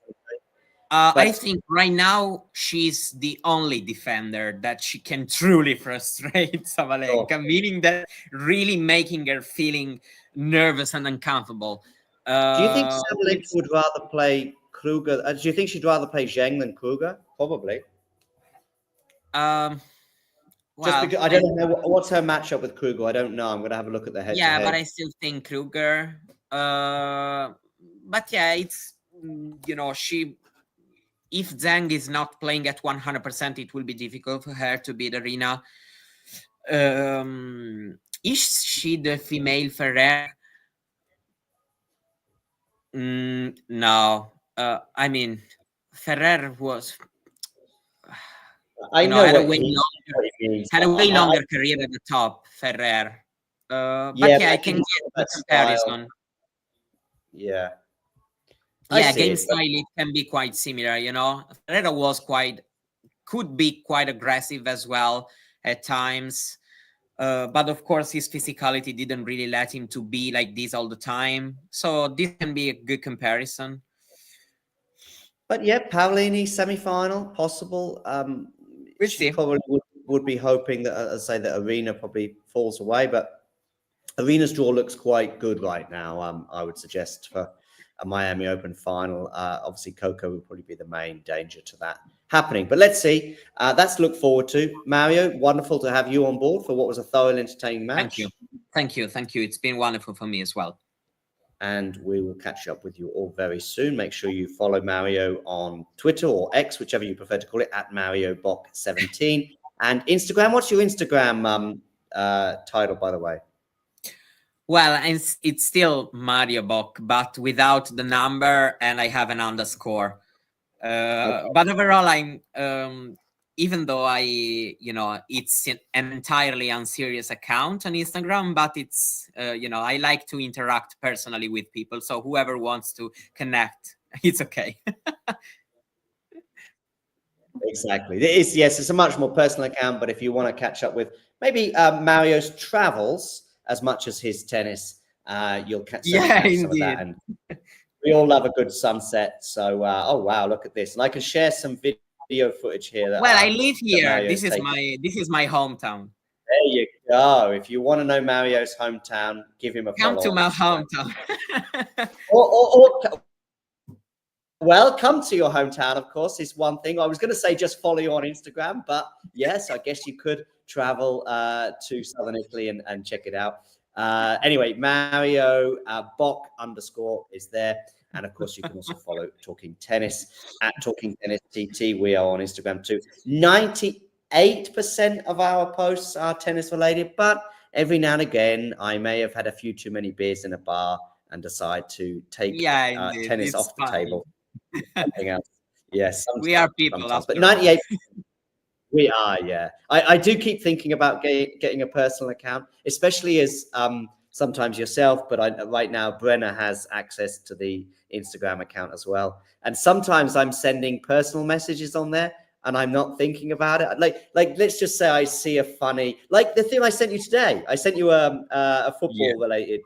I think right now she's the only defender that she can truly frustrate Sabalenka, meaning that really making her feeling nervous and uncomfortable. Do you think Sabalenka would rather play Kruger. Do you think she'd rather play Zheng than Kruger? Probably. Well, just because I don't know what's her matchup with Kruger. I don't know. I'm going to have a look at the head. Yeah, but I still think Kruger. But yeah, it's if Zhang is not playing at 100%, it will be difficult for her to beat Arena. Is she the female Ferrer? No. I mean, Ferrer was. Had a way longer career at the top, Ferrer. But yeah, I can get the comparison. Yeah. Yeah, game style, it can be quite similar, Ferrer could be quite aggressive as well at times. But of course, his physicality didn't really let him to be like this all the time. So this can be a good comparison. But yeah, Paolini semi-final possible. She probably would be hoping that, as I say, that Arena probably falls away. But Arena's draw looks quite good right now. I would suggest for a Miami Open final. Obviously, Coco would probably be the main danger to that happening. But let's see. That's look forward to. Mario, wonderful to have you on board for what was a thoroughly entertaining match. Thank you. It's been wonderful for me as well. And we will catch up with you all very soon. Make sure you follow Mario on Twitter or X, whichever you prefer to call it, at MarioBock17. And Instagram, what's your Instagram title, by the way? Well, it's still Mario Bock, but without the number, and I have an underscore. Okay. But overall, I'm even though it's an entirely unserious account on Instagram, but it's I like to interact personally with people. So whoever wants to connect, it's okay. Exactly. It's a much more personal account. But if you want to catch up with maybe Mario's travels as much as his tennis, you'll catch some of that. And we all love a good sunset. So, oh wow, look at this! And I can share some video footage here. I live here. This is my hometown. There you go. If you want to know Mario's hometown, give him a follow. Come to my hometown. Well, come to your hometown, of course, is one thing. I was going to say just follow you on Instagram, but yes, I guess you could travel to Southern Italy and check it out. Anyway, Mario Bock _ is there. And of course, you can also follow Talking Tennis at Talking Tennis TT. We are on Instagram too. 98% of our posts are tennis related, but every now and again, I may have had a few too many beers in a bar and decide to take tennis off the table. Something else. Yes. We are people. But 98%. We are, yeah. I do keep thinking about getting a personal account, especially as sometimes yourself, but right now Brenna has access to the Instagram account as well. And sometimes I'm sending personal messages on there and I'm not thinking about it. Like let's just say I see a funny, like the thing I sent you today. I sent you a football related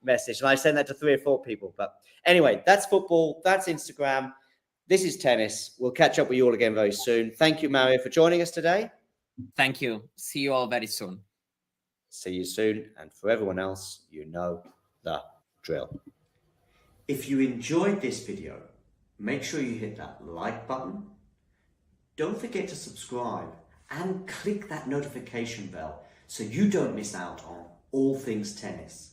message and I sent that to 3 or 4 people. But anyway, that's football. That's Instagram. This is tennis. We'll catch up with you all again very soon. Thank you, Mario, for joining us today. Thank you. See you all very soon. See you soon. And for everyone else, you know the drill. If you enjoyed this video, make sure you hit that like button. Don't forget to subscribe and click that notification bell so you don't miss out on all things tennis.